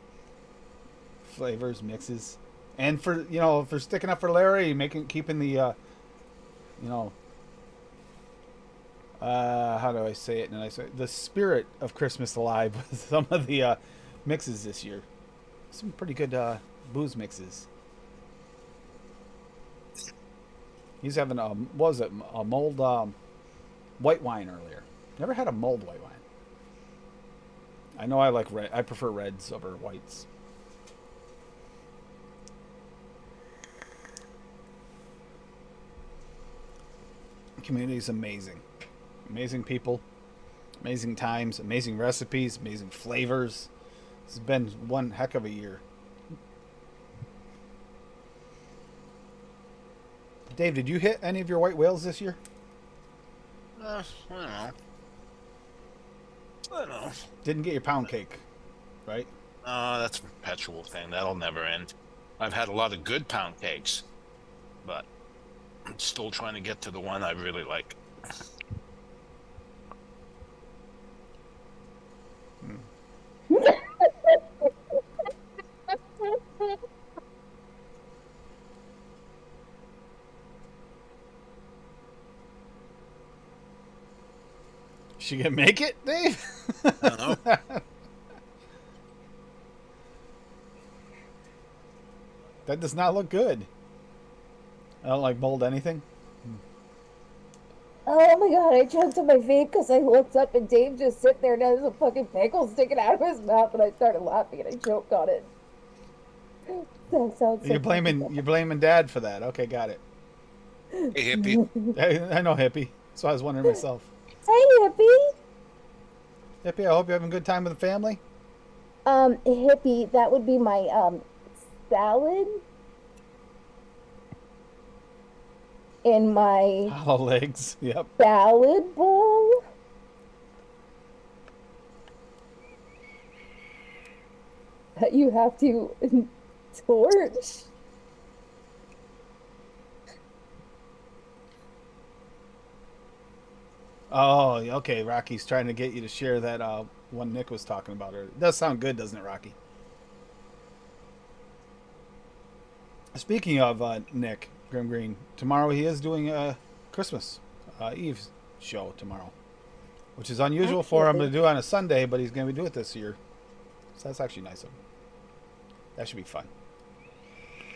Flavors, mixes, and for sticking up for Larry, keeping the how do I say it in a nice way? The spirit of Christmas alive with some of the mixes this year. Some pretty good booze mixes. He's having what was it? A mulled white wine earlier. Never had a mulled white wine. I know I like red. I prefer reds over whites. The community is amazing. Amazing people, amazing times, amazing recipes, amazing flavors. It's been one heck of a year. Dave, did you hit any of your white whales this year? I don't know. I don't know. Didn't get your pound cake, right? That's a perpetual thing. That'll never end. I've had a lot of good pound cakes, but I'm still trying to get to the one I really like. She gonna make it, Dave? I don't know. That does not look good. I don't like mold anything. Oh my god, I choked on my vape because I looked up and Dave just sit there and has a fucking pickle sticking out of his mouth and I started laughing and I choked on it. That sounds so You're blaming Dad for that. Okay, got it. Hey, hippie. I know Hippie, so I was wondering myself. Hey, Hippie! Hippie, I hope you're having a good time with the family. Hippie, that would be my, salad. In my Hollow legs. Yep. salad bowl. That you have to torch. Oh, okay. Rocky's trying to get you to share that one Nick was talking about. It does sound good, doesn't it, Rocky? Speaking of Nick Grim Green, tomorrow he is doing a Christmas Eve show tomorrow, which is unusual for him to do on a Sunday, but he's going to do it this year. So that's actually nice of him. That should be fun.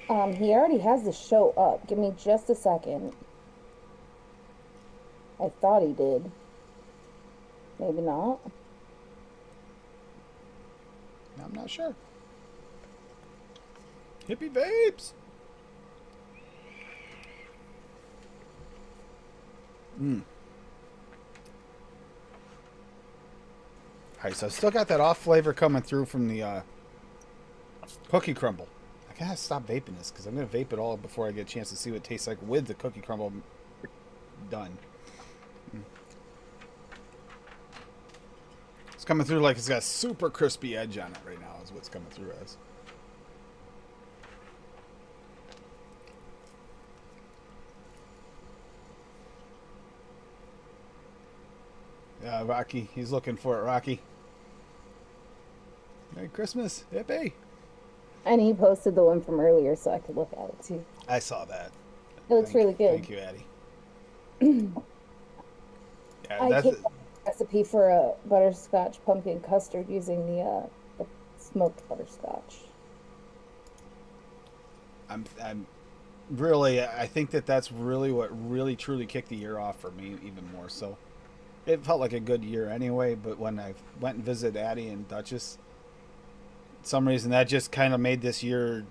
He already has the show up. Give me just a second. I thought he did. Maybe not. I'm not sure. Hippie vapes. Alright, so I still got that off flavor coming through from the cookie crumble. I gotta stop vaping this because I'm gonna vape it all before I get a chance to see what it tastes like with the cookie crumble done. It's coming through like it's got a super crispy edge on it right now is what's coming through as. Rocky. He's looking for it, Rocky. Merry Christmas. Yippee. And he posted the one from earlier so I could look at it too. I saw that. It looks really good. Thank you, Addie. Yeah, I that's came up with a recipe for a butterscotch pumpkin custard using the smoked butterscotch. I'm really, I think that's really what really truly kicked the year off for me, even more so. It felt like a good year anyway, but when I went and visited Addie and Duchess, some reason that just kind of made this year,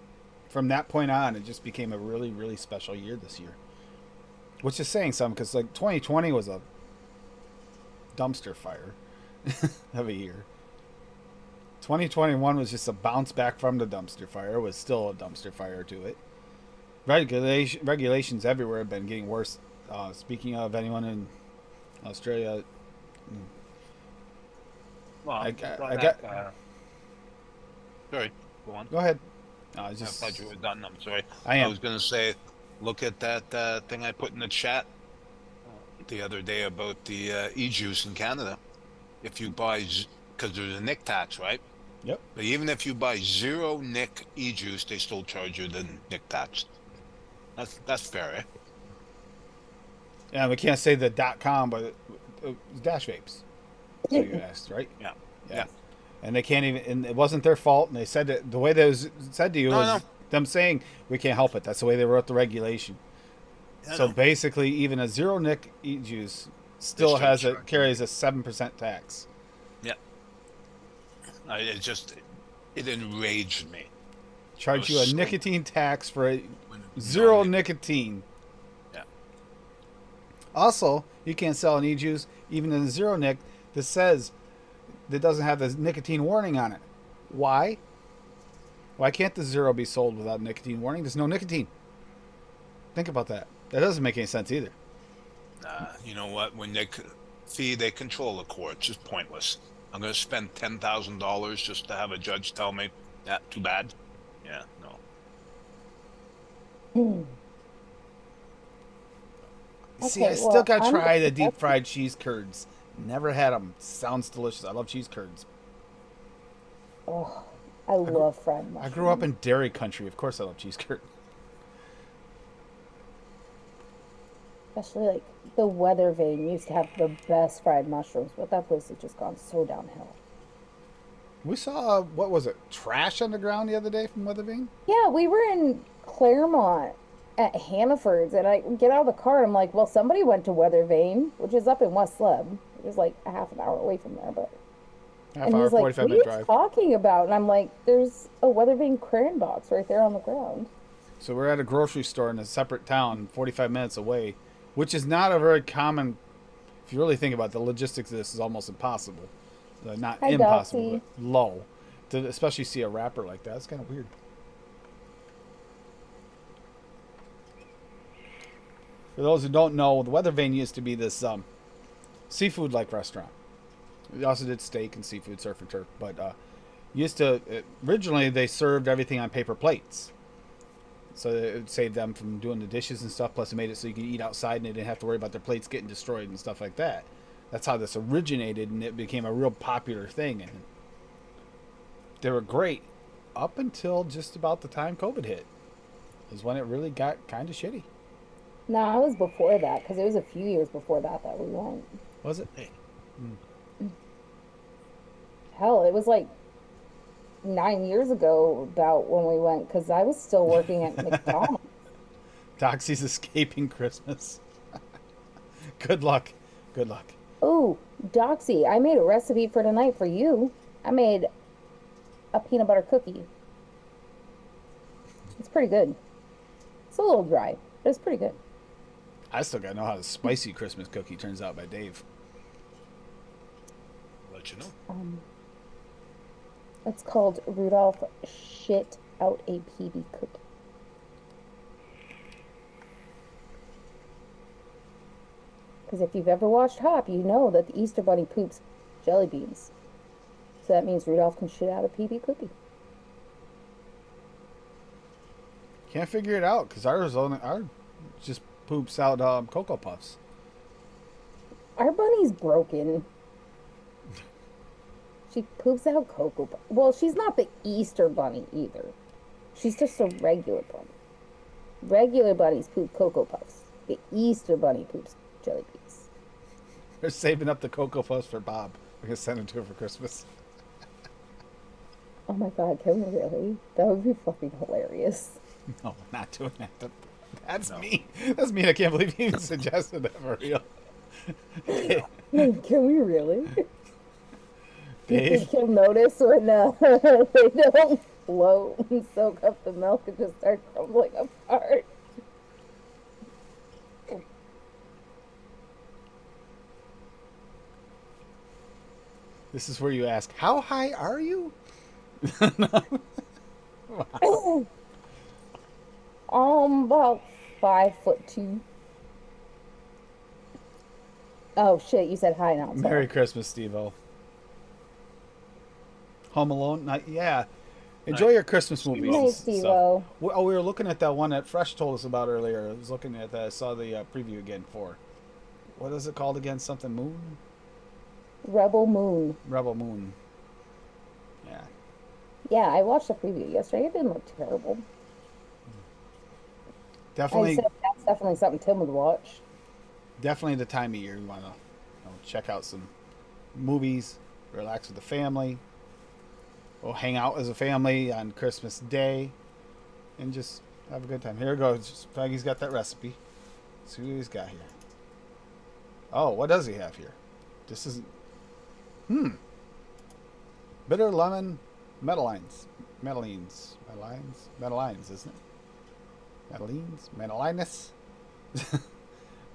from that point on, it just became a really, really special year this year. Which is saying something, because like 2020 was a dumpster fire of a year. 2021 was just a bounce back from the dumpster fire. It was still a dumpster fire to it. Regulations everywhere have been getting worse. Speaking of anyone in Australia, Well, I sorry, go on. go ahead. I thought you were done. I'm sorry. I am. I was going to say, look at that thing I put in the chat the other day about the e-juice in Canada. If you buy, because there's a nick tax, right? Yep. But even if you buy zero nick e-juice, they still charge you the nick tax. That's fair, eh? Yeah, we can't say the .com, but Dash Vapes. So you asked, right? Yeah. And they can't even. And it wasn't their fault. And they said that the way that was said to you No, was no. them saying we can't help it. That's the way they wrote the regulation. I So know. basically, even a zero nick e-juice still still charge you. carries a 7% tax. Yeah. It enraged me. Charge you a nicotine tax for a When zero no nic- nicotine. Yeah. Also, you can't sell an e-juice even in a zero nic that says that doesn't have the nicotine warning on it. Why? Why can't the zero be sold without nicotine warning? There's no nicotine. Think about that. That doesn't make any sense either. You know what? When they control the courts, it's pointless. I'm going to spend $10,000 just to have a judge tell me that too bad. Yeah, no. See, I Okay, still well, got to I'm try the gonna- deep fried cheese curds. Never had them. Sounds delicious. I love cheese curds. Oh, I love fried mushrooms. I grew up in dairy country. Of course I love cheese curds. Especially like the Weather Vane used to have the best fried mushrooms, but that place has just gone so downhill. We saw, what was it, trash on the ground the other day from Weathervane? Yeah, we were in Claremont at Hannaford's, and I get out of the car and I'm like, well, somebody went to Weather Vane, which is up in West Sleb. It was like a half an hour away from there, but Half and hour, he's like, 45 what are minute you drive. talking about? And I'm like, there's a Weather Vane crayon box right there on the ground. So we're at a grocery store in a separate town, 45 minutes away, which is not a very common, if you really think about it, the logistics of this is almost impossible. Not Hi, impossible, Doxy. but low. To especially see a wrapper like that, it's kind of weird. For those who don't know, the Weathervane used to be this seafood-like restaurant. We also did steak and seafood, surf and turf, but originally they served everything on paper plates. So it would save them from doing the dishes and stuff. Plus, it made it so you could eat outside and they didn't have to worry about their plates getting destroyed and stuff like that. That's how this originated, and it became a real popular thing. And they were great up until just about the time COVID hit. Is when it really got kind of shitty. No, I was before that because it was a few years before that we went. Was it? Hell, it was like 9 years ago about when we went because I was still working at McDonald's. Doxy's escaping Christmas. Good luck. Good luck. Oh, Doxy, I made a recipe for tonight for you. I made a peanut butter cookie. It's pretty good. It's a little dry, but it's pretty good. I still gotta know how the spicy Christmas cookie turns out by Dave. Let you know. It's called Rudolph Shit Out a PB Cookie. Because if you've ever watched Hop, you know that the Easter Bunny poops jelly beans. So that means Rudolph can shit out a PB cookie. Can't figure it out because ours just poops out Cocoa Puffs. Our bunny's broken. She poops out Cocoa Puffs. Well, she's not the Easter bunny either. She's just a regular bunny. Regular bunnies poop Cocoa Puffs. The Easter bunny poops jelly beans. We're saving up the Cocoa Puffs for Bob. We're going to send them to her for Christmas. Oh my god, can we really? That would be fucking hilarious. No, we're not doing that. That's me. That's me. I can't believe you even suggested that for real. Can we really? Do you Dave? think he'll notice when they don't float and soak up the milk and just start crumbling apart? This is where you ask, how high are you? About 5'2". Oh shit, you said hi now. Sorry. Merry Christmas, Steve-O. Home Alone? Yeah. Enjoy your Christmas movies. Nice, and stuff. Steve-O. Oh, we were looking at that one that Fresh told us about earlier. I was looking at that. I saw the preview again for. What is it called again? Something Moon? Rebel Moon. Rebel Moon. Yeah. Yeah, I watched the preview yesterday. It didn't look terrible. I Definitely, said that's definitely something Tim would watch. definitely the time of year you want to check out some movies, relax with the family, or hang out as a family on Christmas Day, and just have a good time. Here it goes. Faggy's got that recipe. Let's see what he's got here. Oh, what does he have here? This isn't. Bitter lemon Medellines, isn't it? Medellines.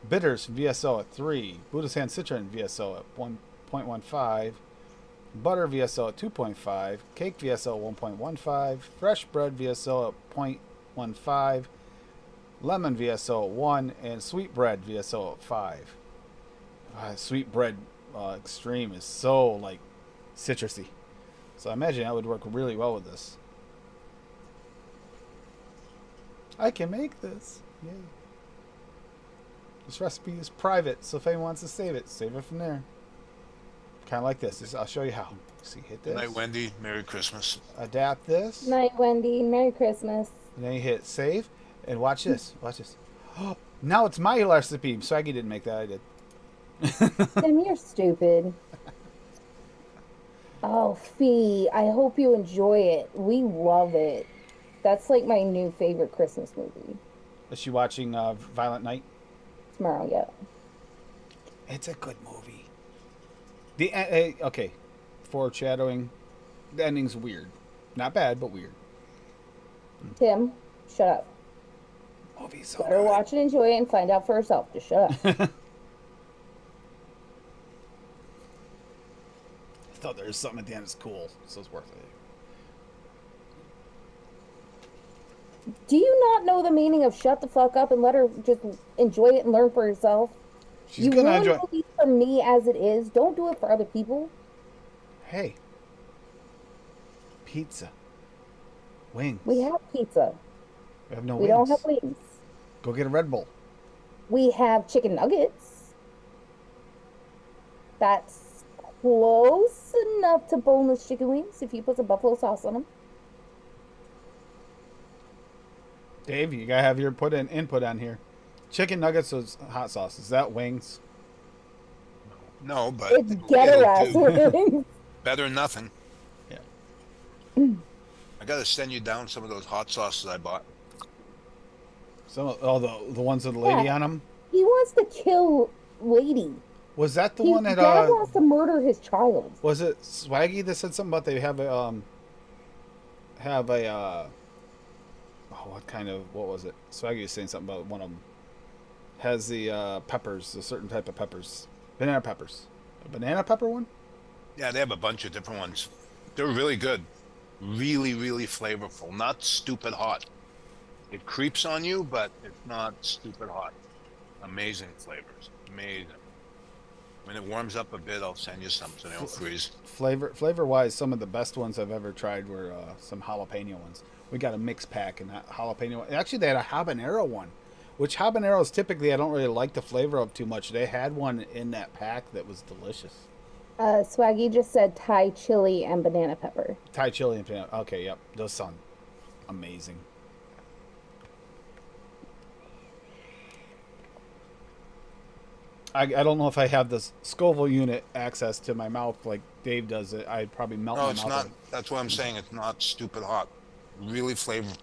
Bitters VSO at 3. Buddha's Hand Citron VSO at 1.15. Butter VSO at 2.5. Cake VSO at 1.15. Fresh bread VSO at 0.15. Lemon VSO at 1. And sweet bread VSO at 5. Sweet bread extreme is so like citrusy. So I imagine that would work really well with this. I can make this. Yay. This recipe is private, so if anyone wants to save it from there. Kind of like this. I'll show you how. See, hit this. Good night, Wendy. Merry Christmas. Adapt this. Night, Wendy. Merry Christmas. And then you hit save. And watch this. Watch this. Now it's my recipe. Swaggy didn't make that. I did. Tim, you're stupid. Oh, Fee, I hope you enjoy it. We love it. That's like my new favorite Christmas movie. Is she watching Violent Night? Tomorrow, yeah. It's a good movie. Okay, foreshadowing. The ending's weird. Not bad, but weird. Tim, shut up. Movie's so Let her good. watch and enjoy it and find out for herself. Just shut up. I thought there was something at the end that's cool, so it's worth it. Do you not know the meaning of shut the fuck up and let her just enjoy it and learn for herself? She's You gonna ruin enjoy. movies for me as it is. Don't do it for other people. Hey, pizza, wings. We have pizza. We have no We wings. don't have wings. Go get a Red Bull. We have chicken nuggets. That's close enough to boneless chicken wings if you put some buffalo sauce on them. Dave, you gotta have your input on here. Chicken nuggets with hot sauce. Is that wings? No, but It's ghetto ass it'll do. wings. Better than nothing. Yeah. I gotta send you down some of those hot sauces I bought. The ones with the lady Yeah. on them. He wants to kill Lady. Was that the His one that dad wants to murder his child. was it Swaggy that said something about they have a what was it? Swaggy was saying something about one of them has the peppers, a certain type of peppers, banana peppers, a banana pepper one. Yeah, they have a bunch of different ones. They're really good. Really, really flavorful. Not stupid hot. It creeps on you, but it's not stupid hot. Amazing flavors. Amazing. When it warms up a bit, I'll send you some so they don't freeze. Flavor wise, some of the best ones I've ever tried were some jalapeno ones. We got a mix pack and that jalapeno. Actually, they had a habanero one, which habaneros typically I don't really like the flavor of too much. They had one in that pack that was delicious. Swaggy just said Thai chili and banana pepper. Thai chili and peanut. Okay, yep. Those sound amazing. I don't know if I have this Scoville unit access to my mouth like Dave does it. I'd probably melt No, my it's mouth. not. That's what I'm saying. It's not stupid hot. Really flavorful.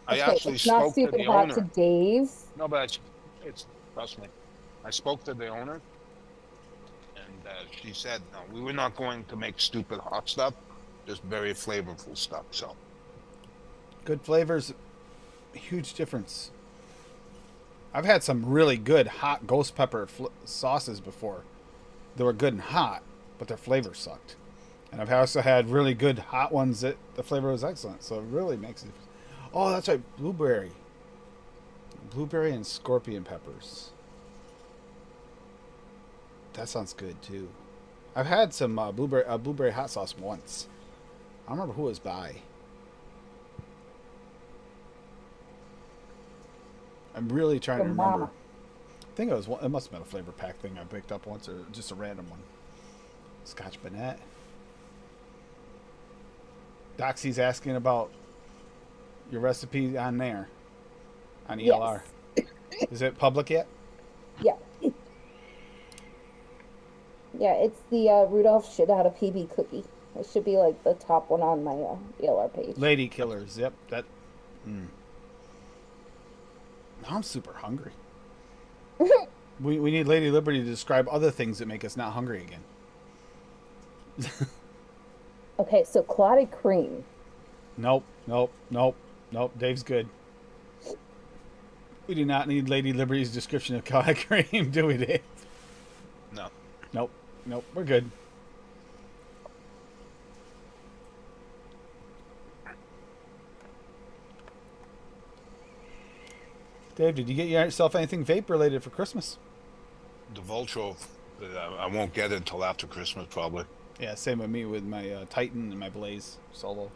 I Okay, actually it's not spoke to stupid the hot to owner. Dave. No, but it's trust me. I spoke to the owner, and she said, no, we were not going to make stupid hot stuff, just very flavorful stuff. So, Good flavors, huge difference. I've had some really good hot ghost pepper sauces before. They were good and hot, but their flavor sucked. And I've also had really good hot ones that the flavor was excellent. So it really makes it. Oh, that's right, blueberry. Blueberry and scorpion peppers. That sounds good too. I've had some blueberry hot sauce once. I don't remember who it was by. I'm really trying to Your remember. mama. I think it was one. It must have been a flavor pack thing I picked up once, or just a random one. Scotch bonnet. Doxy's asking about your recipe on there, on ELR. Is it public yet? Yeah. Yeah, it's the Rudolph shit out of PB cookie. It should be like the top one on my ELR page. Lady Killers. Yep. That. Now I'm super hungry. We need Lady Liberty to describe other things that make us not hungry again. Okay, so clotted cream. Nope. Dave's good. We do not need Lady Liberty's description of cottage cream, do we, Dave? no. Nope. We're good. Dave, did you get yourself anything vape related for Christmas? The Voltro, I won't get it until after Christmas, probably. Yeah, same with me with my Titan and my Blaze Solo.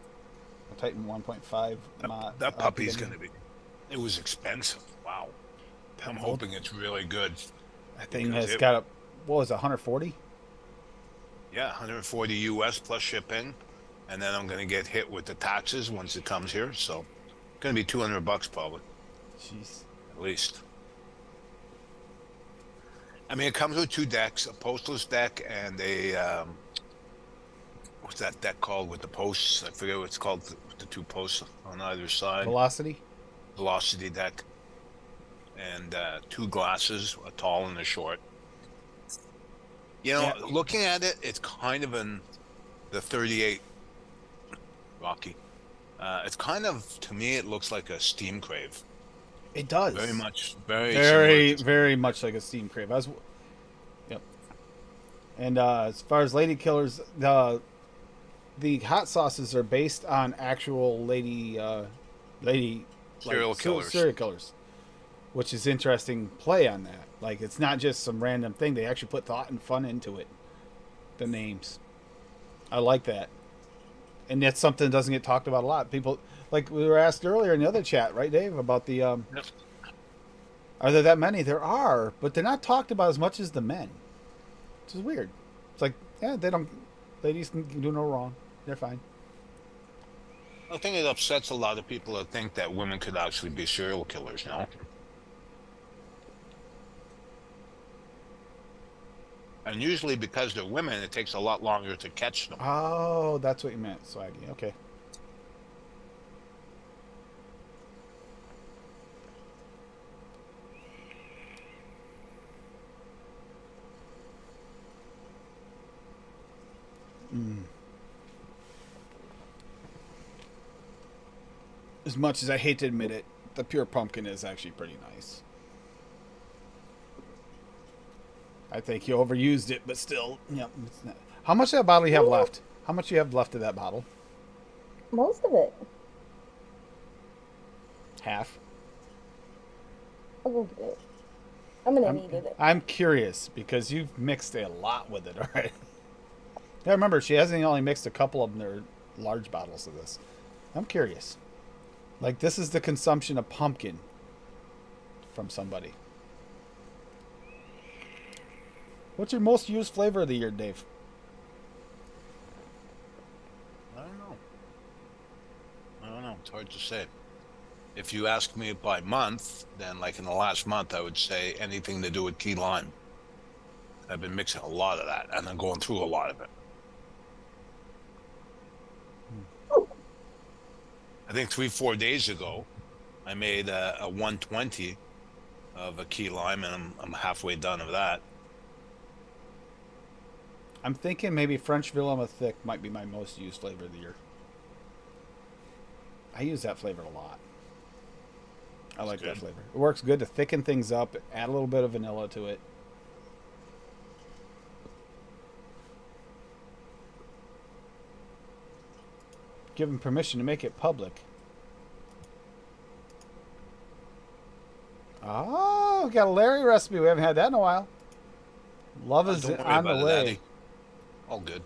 A Titan 1.5. That puppy's going to be. It was expensive. Wow. I'm old- hoping it's really good. That thing because has it- got what was it, 140? Yeah, 140 US plus shipping, and then I'm going to get hit with the taxes once it comes here. So, going to be $200 probably, Jeez. at least. I mean, it comes with two decks: a postless deck and a what's that deck called with the posts? I forget what it's called. With the two posts on either side. Velocity? Velocity deck, and two glasses, a tall and a short. You know, Yeah. looking at it, it's kind of the 38 Rocky. It's kind of, to me, it looks like a Steam Crave. It does. Very much, very, Very, similar to- very much like a Steam Crave. Yep. And as far as Lady Killers, the hot sauces are based on actual lady Serial killers. serial killers, which is interesting play on that. Like, it's not just some random thing. They actually put thought and fun into it. The names, I like that, and that's something that doesn't get talked about a lot. People, like we were asked earlier in the other chat, right, Dave, about the Yep. are there that many? There are, but they're not talked about as much as the men, which is weird. It's like, yeah, they don't. Ladies can do no wrong. They're fine. I think it upsets a lot of people that think that women could actually be serial killers. No. And usually, because they're women, it takes a lot longer to catch them. Oh, that's what you meant, Swaggy. Okay. As much as I hate to admit it, the pure pumpkin is actually pretty nice. I think you overused it, but still, yeah. It's not. How much of that bottle you have left? How much you have left of that bottle? Most of it. Half. I'll go get it. I'm gonna need it. I'm curious because you've mixed a lot with it already. Yeah, remember, she hasn't only mixed a couple of them. They're large bottles of this. I'm curious. Like, this is the consumption of pumpkin from somebody. What's your most used flavor of the year, Dave? I don't know. I don't know. It's hard to say. If you ask me by month, then like in the last month, I would say anything to do with key lime. I've been mixing a lot of that, and I'm going through a lot of it. I think 3-4 days ago, I made a 120 of a key lime, and I'm halfway done of that. I'm thinking maybe French Vilma Thick might be my most used flavor of the year. I use that flavor a lot. I like that flavor. It works good to thicken things up, add a little bit of vanilla to it. Give them permission to make it public. Oh, we got a Larry recipe. We haven't had that in a while. Love is Don't worry on the about it, way. Daddy. All good.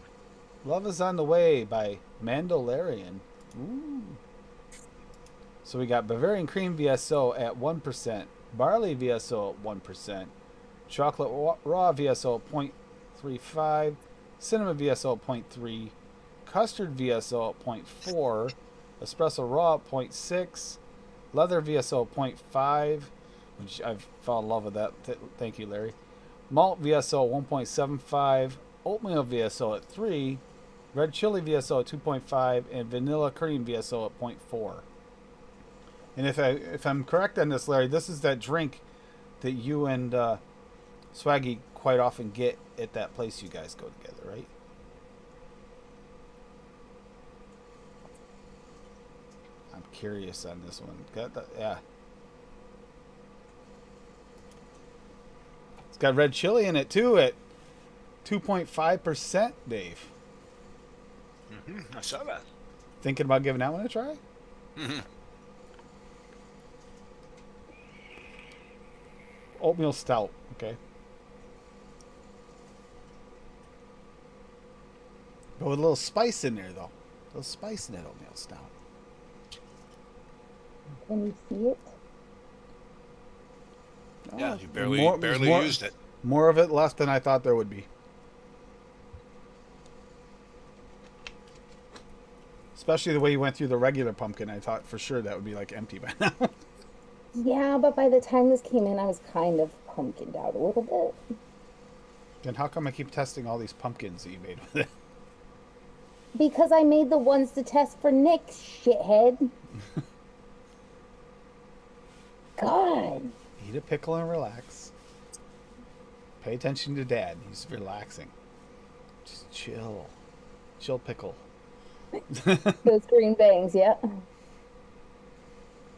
Love is on the way by Mandalorian. Ooh. So we got Bavarian Cream VSO at 1%, Barley VSO at 1%, Chocolate Raw VSO at 0.35, Cinnamon VSO at 0.3, Custard VSO at 0.4, Espresso Raw at 0.6, Leather VSO at 0.5, which I've fallen in love with that. Thank you, Larry. Malt VSO at 1.75, Oatmeal VSO at 3, Red Chili VSO at 2.5, and Vanilla Cream VSO at 0.4. And if I'm correct on this, Larry, this is that drink that you and Swaggy quite often get at that place you guys go together, right? I'm curious on this one. Yeah. It's got red chili in it too at 2.5%, Dave. I saw that. Thinking about giving that one a try? Oatmeal stout. Okay. But with a little spice in there, though. A little spice in that oatmeal stout. Can you see it? Yeah, Oh, you barely there's used it. More of it left than I thought there would be. Especially the way you went through the regular pumpkin. I thought for sure that would be like empty by now. Yeah, but by the time this came in, I was kind of pumpkined out a little bit. Then how come I keep testing all these pumpkins that you made with it? Because I made the ones to test for Nick, shithead. God. Eat a pickle and relax. Pay attention to Dad. He's relaxing. Just chill. Chill pickle. Those green bangs, yeah.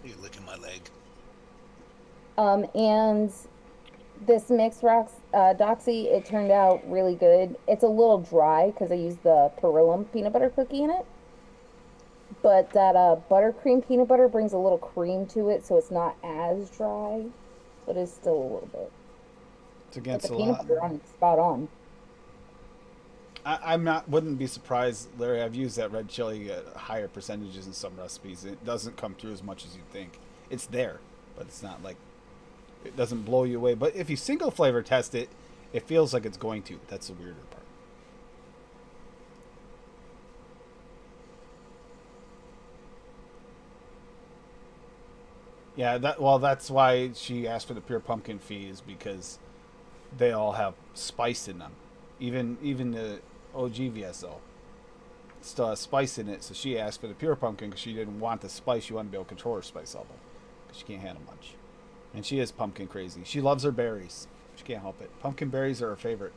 You're licking my leg. And this mixed rocks doxy, it turned out really good. It's a little dry because I used the Perillum peanut butter cookie in it. But that buttercream peanut butter brings a little cream to it, so it's not as dry, but it's still a little bit. It's against But the a peanut lot. butter on it's spot on. Wouldn't be surprised, Larry. I've used that red chili at higher percentages in some recipes. It doesn't come through as much as you'd think. It's there, but it's not like it doesn't blow you away. But if you single flavor test it, it feels like it's going to. That's the weirder part. Yeah, that's why she asked for the pure pumpkin fees, because they all have spice in them. Even the OG VSO still has spice in it, so she asked for the pure pumpkin because she didn't want the spice. She wanted to be able to control her spice level because she can't handle much. And she is pumpkin crazy. She loves her berries. She can't help it. Pumpkin berries are her favorite.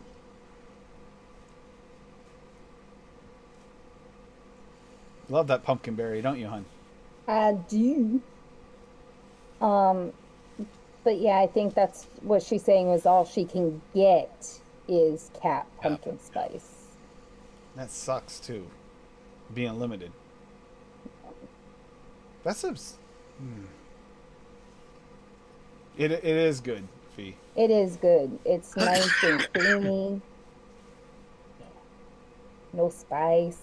Love that pumpkin berry, don't you, hun? I do. But yeah, I think that's what she's saying was all she can get is cat pumpkin spice. That sucks too, being limited. That's It is good, Fee. It is good. It's nice and creamy. No spice.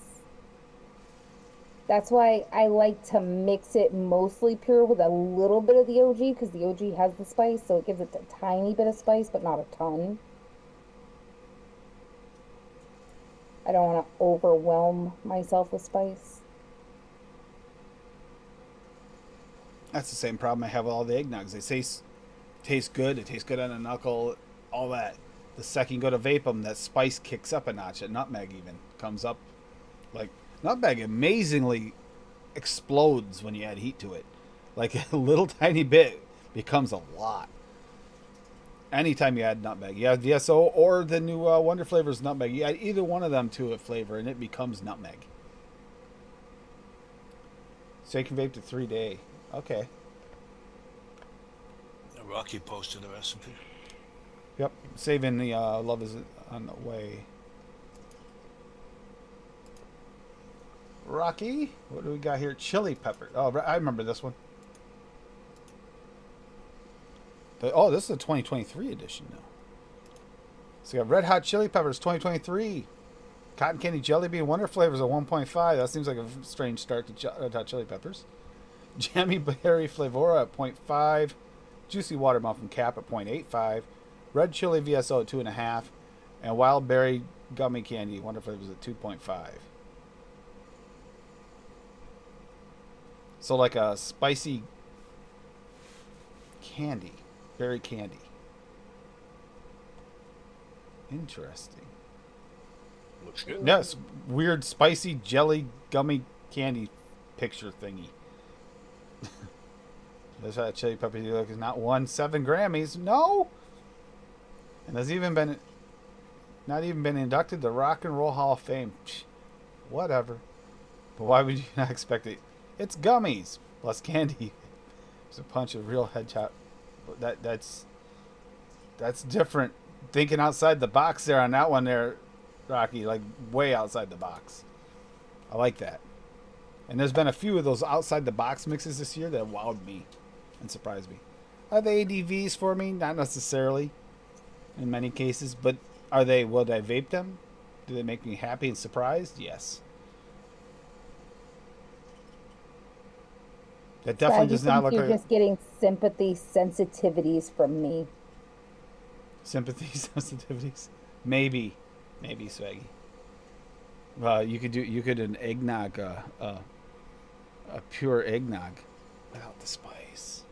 That's why I like to mix it mostly pure with a little bit of the OG, because the OG has the spice, so it gives it a tiny bit of spice, but not a ton. I don't want to overwhelm myself with spice. That's the same problem I have with all the eggnogs. They say taste good. It tastes good on a knuckle. All that. The second you go to vape them, that spice kicks up a notch. At nutmeg even comes up. Like nutmeg amazingly explodes when you add heat to it. Like a little tiny bit becomes a lot. Anytime you add nutmeg, you add VSO or the new Wonder Flavors nutmeg, you add either one of them to a flavor and it becomes nutmeg. So you can vape to 3-day. Okay. Rocky posted the recipe. Yep. Saving the love is on the way. Rocky, what do we got here? Chili pepper. Oh, I remember this one. Oh, this is a 2023 edition now. So we got Red Hot Chili Peppers 2023. Cotton Candy Jelly Bean Wonder Flavors at 1.5. That seems like a strange start to Red Hot Chili Peppers. Jammy Berry Flavora at 0.5. Juicy Watermelon Cap at 0.85. Red Chili VSO at 2.5. And Wild Berry Gummy Candy Wonder Flavors at 2.5. So like a spicy candy. Berry candy. Interesting. Looks good. Yes, weird spicy jelly gummy candy picture thingy. That's how Chili Pepper look is not won 7 Grammys. No, and has even been not even been inducted to Rock and Roll Hall of Fame. Whatever. But why would you not expect it? It's gummies plus candy. There's a punch of real headshot. That's different. Thinking outside the box there on that one there, Rocky, like way outside the box. I like that. And there's been a few of those outside the box mixes this year that wowed me and surprised me. Are they ADVs for me? Not necessarily in many cases, but are they, will I vape them? Do they make me happy and surprised? Yes. That definitely does not look you're like just getting sympathy sensitivities from me. sympathy sensitivities. Maybe Swaggy. You could an eggnog, a pure eggnog, without the spice.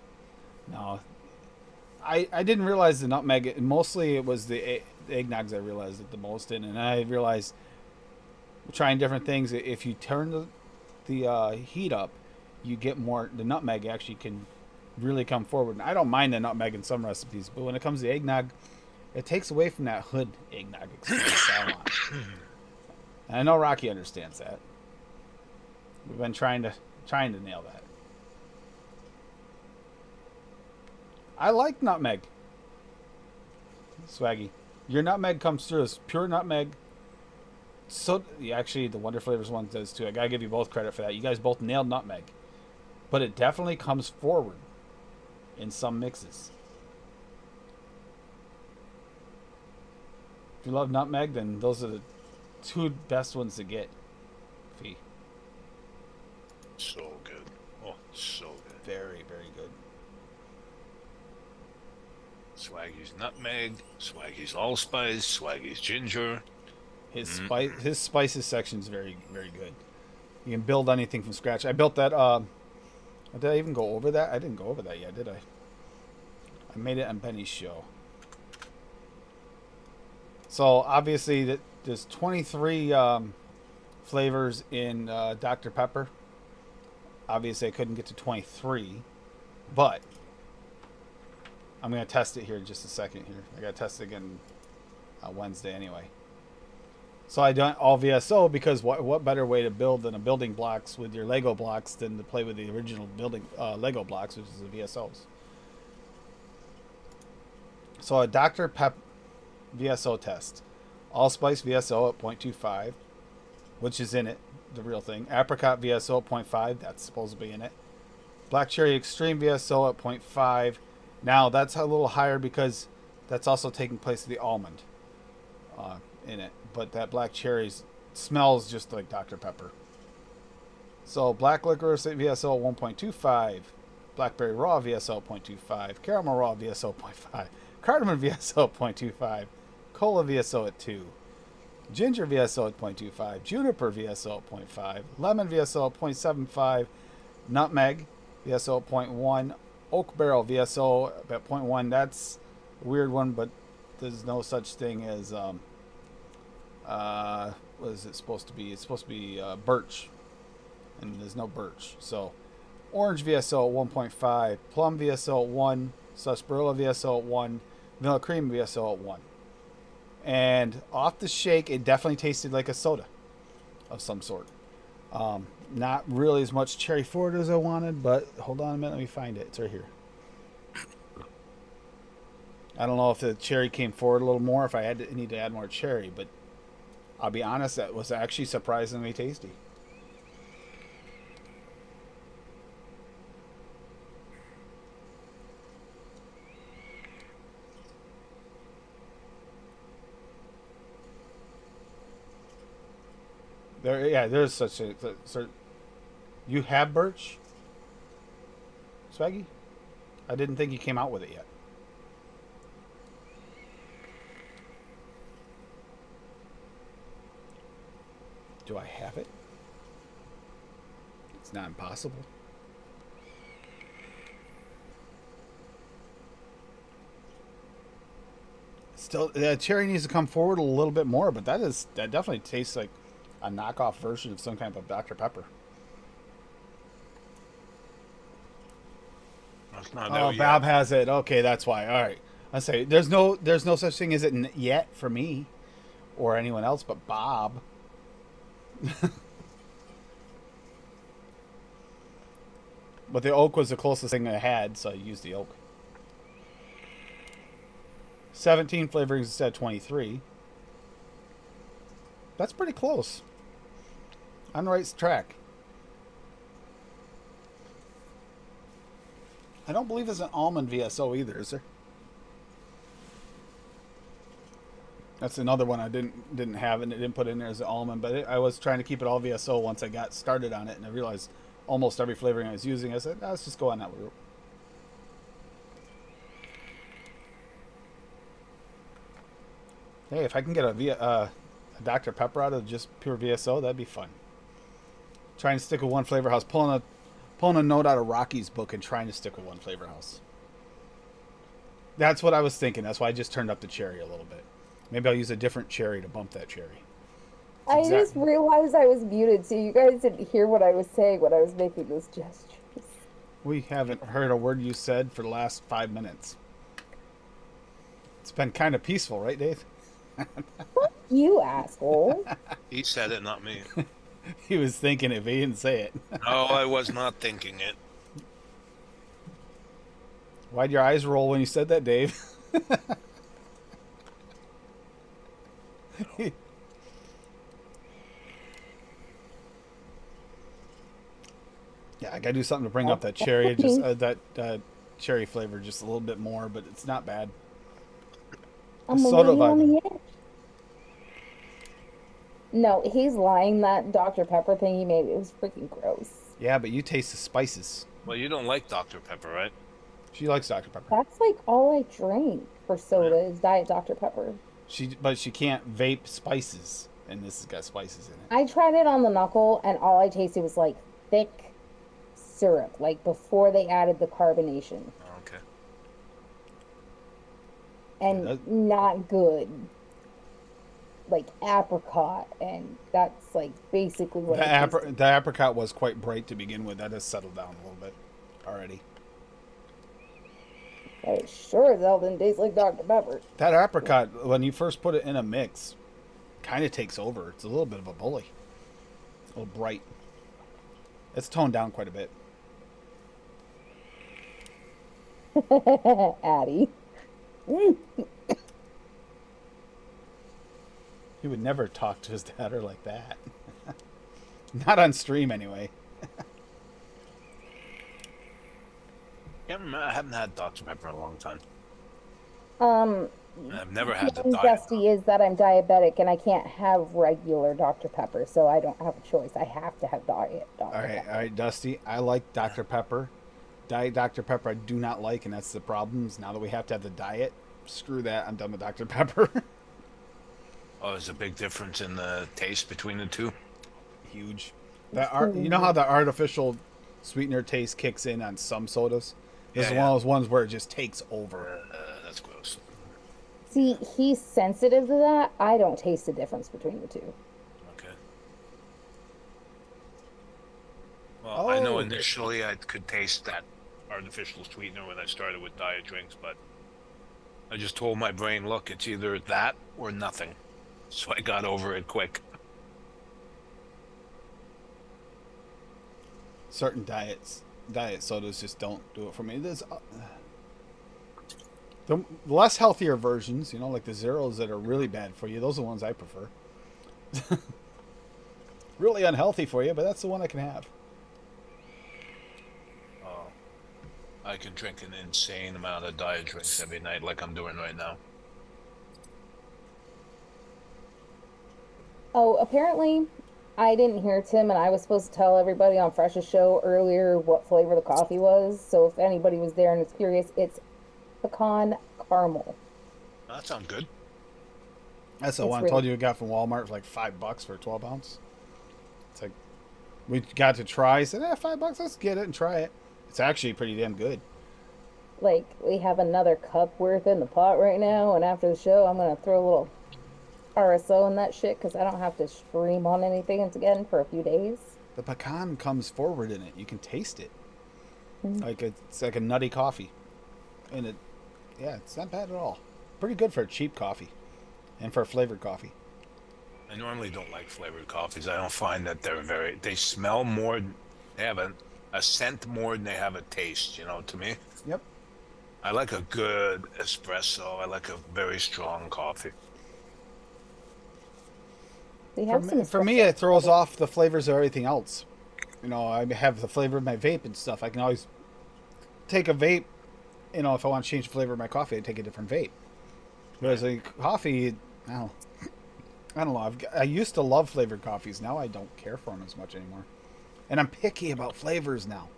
No, I didn't realize the nutmeg. Mostly it was the eggnogs I realized it the most in, and I realized trying different things. If you turn the heat up, you get more. The nutmeg actually can really come forward. And I don't mind the nutmeg in some recipes, but when it comes to eggnog, it takes away from that hood eggnog experience I want. And I know Rocky understands that. We've been trying to nail that. I like nutmeg. Swaggy. Your nutmeg comes through as pure nutmeg. So actually the Wonder Flavors one does too. I gotta give you both credit for that. You guys both nailed nutmeg. But it definitely comes forward in some mixes. If you love nutmeg, then those are the 2 best ones to get. Fee. So good. Oh, so good. Very, very good. Swaggy's nutmeg, Swaggy's allspice, Swaggy's ginger. His spices section is very, very good. You can build anything from scratch. I built that. Did I even go over that? I didn't go over that yet, did I? I made it on Benny's show. So obviously, there's 23 flavors in Dr. Pepper. Obviously, I couldn't get to 23, but I'm going to test it here in just a second. Here, I got to test it again Wednesday anyway. So I done all VSO because what better way to build than a building blocks with your Lego blocks than to play with the original building Lego blocks, which is the VSOs. So a Dr. Pep VSO test. Allspice VSO at 0.25, which is in it, the real thing. Apricot VSO at 0.5, that's supposed to be in it. Black Cherry Extreme VSO at 0.5. Now that's a little higher because that's also taking place of the almond in it. But that black cherry smells just like Dr. Pepper. So black licorice at VSO at 1.25. Blackberry raw VSO at 0.25. Caramel raw VSO at 0.5. Cardamom VSO at 0.25. Cola VSO at 2. Ginger VSO at 0.25. Juniper VSO at 0.5. Lemon VSO at 0.75. Nutmeg VSO at 0.1. Oak Barrel VSO at 0.1. That's a weird one, but there's no such thing as what is it supposed to be? It's supposed to be birch, and there's no birch. So orange VSO at 1.5, plum VSO at 1, sarsaparilla VSO at 1, vanilla cream VSO at 1. And off the shake, it definitely tasted like a soda of some sort. Not really as much cherry forward as I wanted, but hold on a minute, let me find it. It's right here. I don't know if the cherry came forward a little more, if I need to add more cherry, but I'll be honest, that was actually surprisingly tasty. There's such a. You have birch, Swaggy? I didn't think you came out with it yet. Do I have it? It's not impossible. Still, the cherry needs to come forward a little bit more, but that definitely tastes like a knockoff version of some kind of Dr. Pepper. That's not Oh, out Bob yet. has it. Okay, that's why. All right. I say there's no such thing as it yet for me or anyone else but Bob. But the oak was the closest thing I had, so I used the oak. 17 flavorings instead of 23. That's pretty close. On the right track. I don't believe there's an almond VSO either, is there? That's another one I didn't have and it didn't put in there as an almond, but I was trying to keep it all VSO once I got started on it, and I realized almost every flavoring I was using, I said, let's just go on that route. Hey, if I can get a Dr. Pepper out of just pure VSO, that'd be fun. Trying to stick with one flavor house, pulling a note out of Rocky's book and trying to stick with one flavor house. That's what I was thinking. That's why I just turned up the cherry a little bit. Maybe I'll use a different cherry to bump that cherry. I just realized I was muted, so you guys didn't hear what I was saying when I was making those gestures. We haven't heard a word you said for the last 5 minutes. It's been kind of peaceful, right, Dave? You asshole. He said it, not me. He was thinking if he didn't say it. No, I was not thinking it. Why'd your eyes roll when you said that, Dave? Yeah, I gotta do something to bring up that cherry, just that cherry flavor just a little bit more, but it's not bad. I'm soda waiting on vibe. the edge. No, he's lying. That Dr. Pepper thing he made, it was freaking gross. Yeah, but you taste the spices. Well, you don't like Dr. Pepper, right? She likes Dr. Pepper. That's like all I drink for soda is Diet Dr. Pepper. But she can't vape spices, and this has got spices in it. I tried it on the knuckle, and all I tasted was like thick syrup, like before they added the carbonation, Oh, okay. and not good. Like apricot, and that's like basically what it tasted. The apricot was quite bright to begin with. That has settled down a little bit already. It sure as hell didn't taste like Dr. Pepper. That apricot, when you first put it in a mix, kind of takes over. It's a little bit of a bully. A little bright. It's toned down quite a bit. Addie. He would never talk to his daughter like that. Not on stream, anyway. I haven't had Dr. Pepper in a long time. I've never The had the thing, diet. Dusty, is that I'm diabetic and I can't have regular Dr. Pepper, so I don't have a choice. I have to have Diet Dr. Pepper. All right, Dusty. I like Dr. Pepper. Diet Dr. Pepper I do not like, and that's the problem. Is now that we have to have the diet, screw that. I'm done with Dr. Pepper. Oh, there's a big difference in the taste between the two. Huge. It's really You know how weird. the artificial sweetener taste kicks in on some sodas? This Yeah, is one yeah. of those ones where it just takes over. That's gross. See, he's sensitive to that. I don't taste the difference between the two. Okay. Well, I know Oh, initially I could taste that artificial sweetener when I started with diet drinks, but I just told my brain, look, it's either that or nothing. So I got over it quick. certain diet sodas just don't do it for me. There's the less healthier versions, like the zeros that are really bad for you. Those are the ones I prefer. Really unhealthy for you, but that's the one I can have. Oh, I can drink an insane amount of diet drinks every night, like I'm doing right now. Oh, apparently, I didn't hear Tim, and I was supposed to tell everybody on Fresh's show earlier what flavor the coffee was. So if anybody was there and is curious, it's pecan caramel. That sounds good. That's the It's one I told really you we got from Walmart for like $5 for a 12 ounce. It's like we got to try. Said, $5. Let's get it and try it. It's actually pretty damn good. like we have another cup worth in the pot right now, and after the show, I'm gonna throw a little RSO in that shit because I don't have to stream on anything again for a few days. The pecan comes forward in it. You can taste it. Mm. It's like a nutty coffee, and it's not bad at all. Pretty good for a cheap coffee, and for a flavored coffee. I normally don't like flavored coffees. I don't find that they smell more, they have a scent more than they have a taste, to me. Yep. I like a good espresso. I like a very strong coffee. We For have me, some for me, it throws off the flavors of everything else. I have the flavor of my vape and stuff. I can always take a vape. If I want to change the flavor of my coffee, I take a different vape. Whereas like coffee, I don't know. I used to love flavored coffees. Now I don't care for them as much anymore. And I'm picky about flavors now.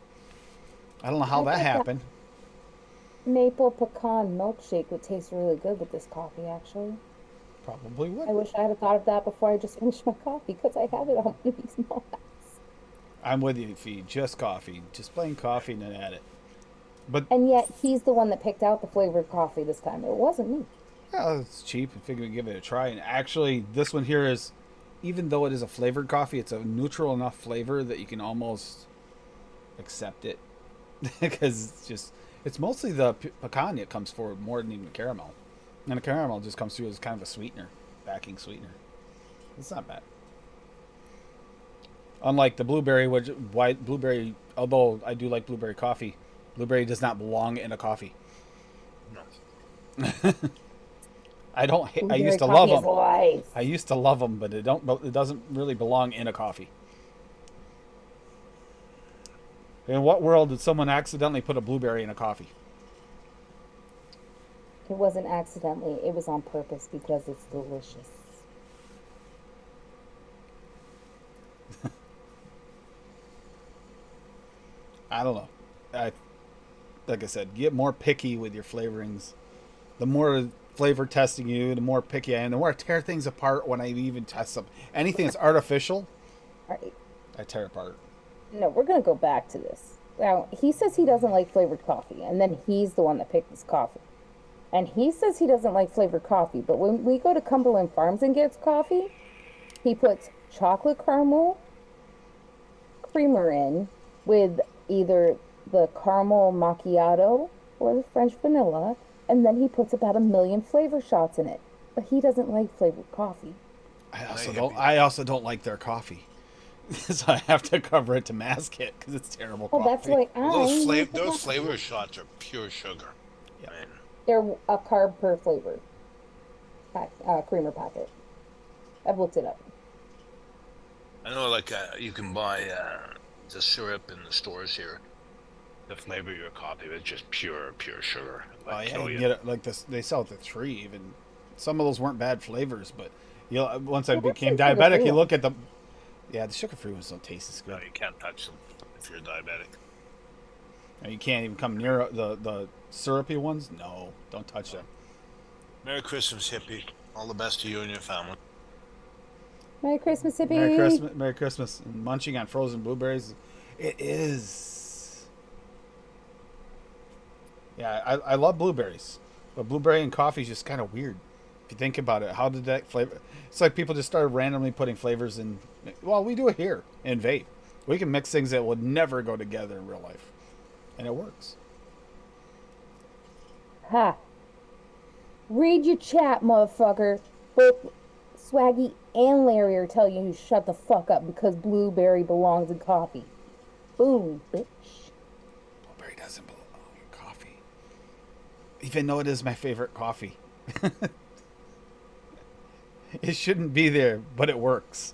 I don't know how I that think happened. maple pecan milkshake would taste really good with this coffee, actually. Probably I would. wish I had thought of that before I just finished my coffee because I have it on one of these mugs. I'm with you, Fee. Just coffee. Just plain coffee and then add it. But And yet he's the one that picked out the flavored coffee this time. It wasn't me. it's cheap. I figured we'd give it a try. And actually, this one here is, even though it is a flavored coffee, it's a neutral enough flavor that you can almost accept it. Because it's mostly the pecan that comes forward more than even the caramel. And the caramel just comes through as kind of a sweetener, backing sweetener. It's not bad. Unlike the blueberry, blueberry, although I do like blueberry coffee, blueberry does not belong in a coffee. No. I don't. I Blueberry used to coffee love is them. life. I used to love them, but it doesn't really belong in a coffee. In what world did someone accidentally put a blueberry in a coffee? It wasn't accidentally, it was on purpose because it's delicious. I don't know. Like I said, get more picky with your flavorings. The more flavor testing the more picky I am. The more I tear things apart when I even test them. Anything that's artificial, All right. I tear apart. No, we're going to go back to this. Now, he says he doesn't like flavored coffee, and then he's the one that picked this coffee. And he says he doesn't like flavored coffee, but when we go to Cumberland Farms and gets coffee, he puts chocolate caramel creamer in with either the caramel macchiato or the French vanilla, and then he puts about 1 million flavor shots in it. But he doesn't like flavored coffee. I also don't like their coffee. So I have to cover it to mask it because it's terrible Well, coffee. that's why Those flavor shots are pure sugar. Yeah. Man. they're a carb per flavor creamer packet. I've looked it up. I know, like you can buy the syrup in the stores here to flavor your coffee. It's just pure sugar. Oh Like, yeah, kill you you. can get it like this. They sell it at the tree. Even some of those weren't bad flavors, but once I Well, that's became like sugar-free diabetic, you ones. look at the the sugar-free ones don't taste as No, good. you can't touch them if you're diabetic. And you can't even come near the syrupy ones. No, don't touch them. Merry Christmas, hippie. All the best to you and your family. Merry Christmas, Hippie. Merry Christmas, Merry Christmas. And munching on frozen blueberries. It is. Yeah, I love blueberries. But blueberry and coffee is just kind of weird. If you think about it, how did that flavor? It's like people just started randomly putting flavors in. Well, we do it here in vape. We can mix things that would never go together in real life. And it works. Ha. Read your chat, motherfucker. Both Swaggy and Larry are telling you to shut the fuck up because blueberry belongs in coffee. Boom, bitch. Blueberry doesn't belong in coffee. Even though it is my favorite coffee. It shouldn't be there, but it works.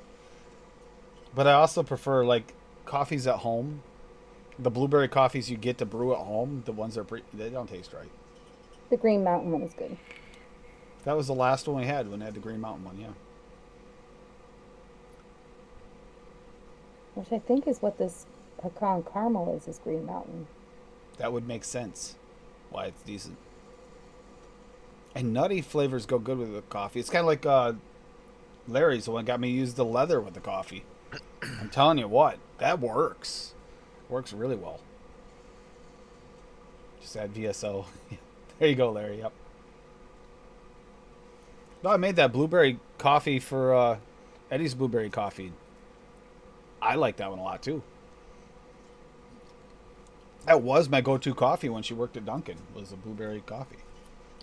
But I also prefer, like, coffees at home. The blueberry coffees you get to brew at home, the ones that they don't taste right. The Green Mountain one is good. That was the last one we had when I had the Green Mountain one, yeah. Which I think is what this pecan caramel is Green Mountain. That would make sense why it's decent. And nutty flavors go good with the coffee. It's kind of like Larry's the one that got me to use the leather with the coffee. I'm telling you what, that works. Works really well. Just add VSO. There you go, Larry. Yep. No, I made that blueberry coffee for Eddie's blueberry coffee. I like that one a lot too. That was my go-to coffee when she worked at Dunkin', was a blueberry coffee,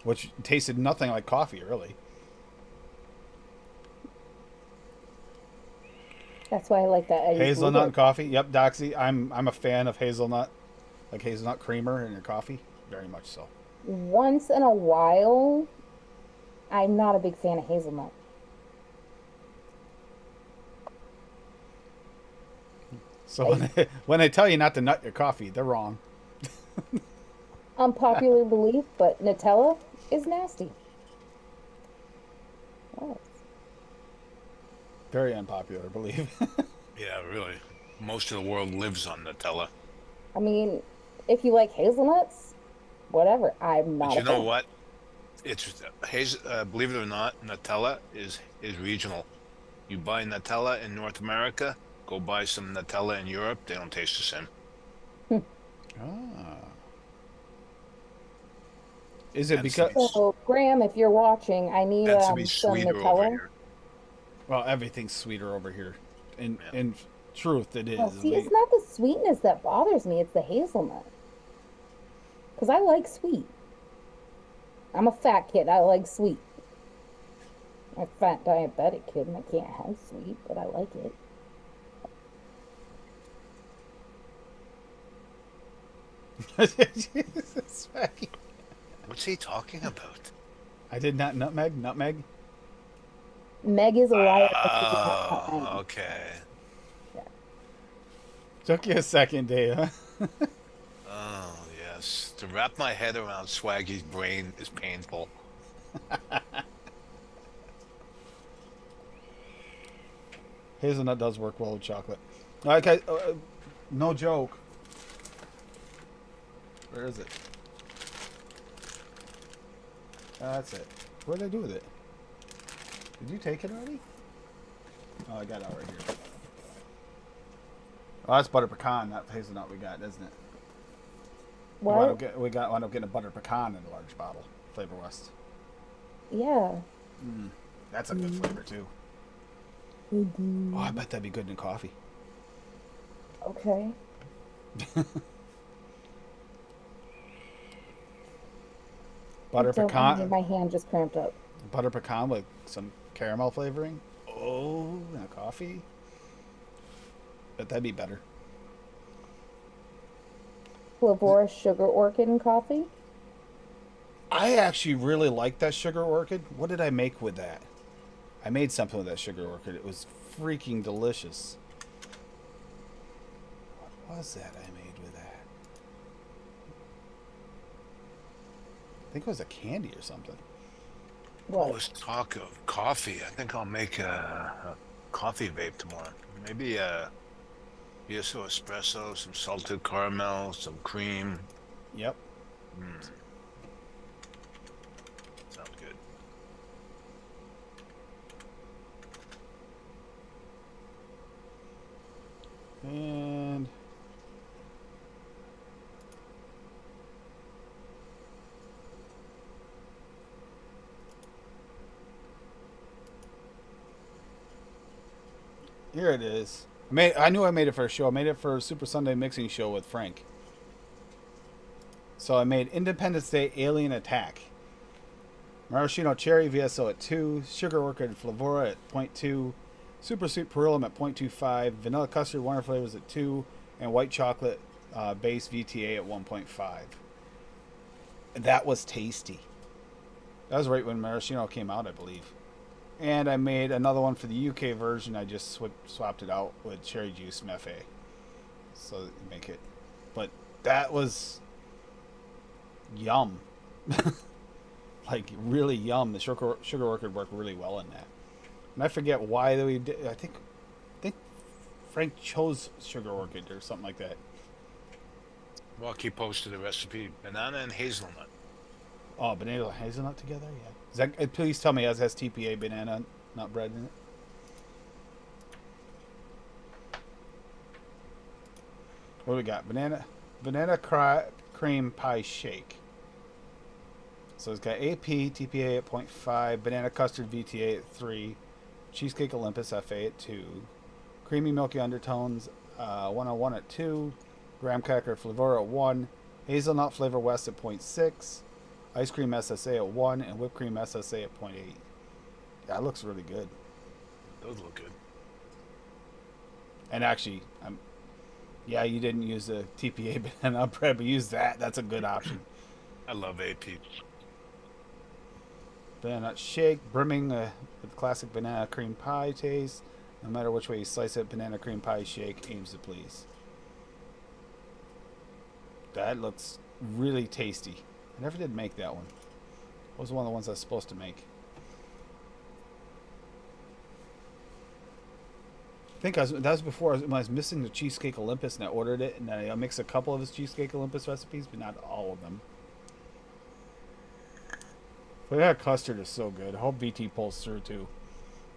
which tasted nothing like coffee, really. That's why I like that Eddie's Hazelnut blueberry. and coffee. Yep, Doxy. I'm a fan of hazelnut, like hazelnut creamer in your coffee. Very much so. Once in a while, I'm not a big fan of hazelnut. So when they tell you not to nut your coffee, they're wrong. Unpopular belief, but Nutella is nasty. Yes. Very unpopular, I believe. Yeah, really. Most of the world lives on Nutella. I mean, if you like hazelnuts, whatever. I'm not But a you know fan. what? It's believe it or not, Nutella is regional. You buy Nutella in North America, go buy some Nutella in Europe. They don't taste the same. Ah. Is it because... So, Graham, if you're watching, I need Tends to be some sweeter over Nutella. here. Well, everything's sweeter over here. In Yeah. in truth, it is. Well, see, it's not the sweetness that bothers me, it's the hazelnut. Because I like sweet. I'm a fat kid, I like sweet. I'm a fat diabetic kid and I can't have sweet, but I like it. Jesus, Maggie. What's he talking about? I did not nutmeg. Nutmeg. Meg is a liar. Oh, okay. Took you a second, Dave. Huh? Oh, yes. To wrap my head around Swaggy's brain is painful. Hazelnut does work well with chocolate. Okay, no joke. Where is it? That's it. What did I do with it? Did you take it already? Oh, I got it right here. Oh, that's butter pecan, not hazelnut we got, isn't it? We wound up getting a butter pecan in a large bottle. Flavor West. Yeah. That's a good flavor too. Oh, I bet that'd be good in coffee. Okay. Butter Don't pecan. mind, my hand just cramped up. Butter pecan with some caramel flavoring. Oh, and a coffee. Bet that'd be better. Flavora sugar orchid and coffee. I actually really like that sugar orchid. What did I make with that? I made something with that sugar orchid. It was freaking delicious. What was that I made with that? I think it was a candy or something. What? Let's talk of coffee. I think I'll make a coffee vape tomorrow. Maybe a BSO espresso, some salted caramel, some cream. Yep. Sounds good. Here it is. I knew I made it for a show. I made it for a Super Sunday mixing show with Frank. So I made Independence Day Alien Attack. Maraschino Cherry VSO at 2. Sugar Orchid Flavora at 0.2. Super Sweet Perulum at 0.25. Vanilla Custard Wonder Flavors at 2. And White Chocolate Base VTA at 1.5. That was tasty. That was right when Maraschino came out, I believe. And I made another one for the UK version. I just swapped it out with cherry juice mefe. So you make it. But that was yum. Like really yum. The sugar orchid worked really well in that. And I forget why we did. I think Frank chose sugar orchid or something like that. Rocky posted a recipe: banana and hazelnut. Oh, banana and hazelnut together? Yeah. Is that, please tell me it has TPA banana nut bread in it. What do we got? Banana cream pie shake. So it's got AP, TPA at 0.5, banana custard VTA at 3, cheesecake Olympus FA at 2, creamy milky undertones 101 at 2, graham cracker flavor at 1, hazelnut flavor west at 0.6, ice cream SSA at 1, and whipped cream SSA at 0.8. That looks really good. Those look good. And actually, yeah, you didn't use the TPA banana bread, but use that. That's a good option. I love AP. Banana shake, brimming with classic banana cream pie taste. No matter which way you slice it, banana cream pie shake aims to please. That looks really tasty. I never did make that one. It was one of the ones I was supposed to make. I think that was before when I was missing the Cheesecake Olympus, and I ordered it, and I mixed a couple of his Cheesecake Olympus recipes, but not all of them. But that custard is so good. I hope VT pulls through too.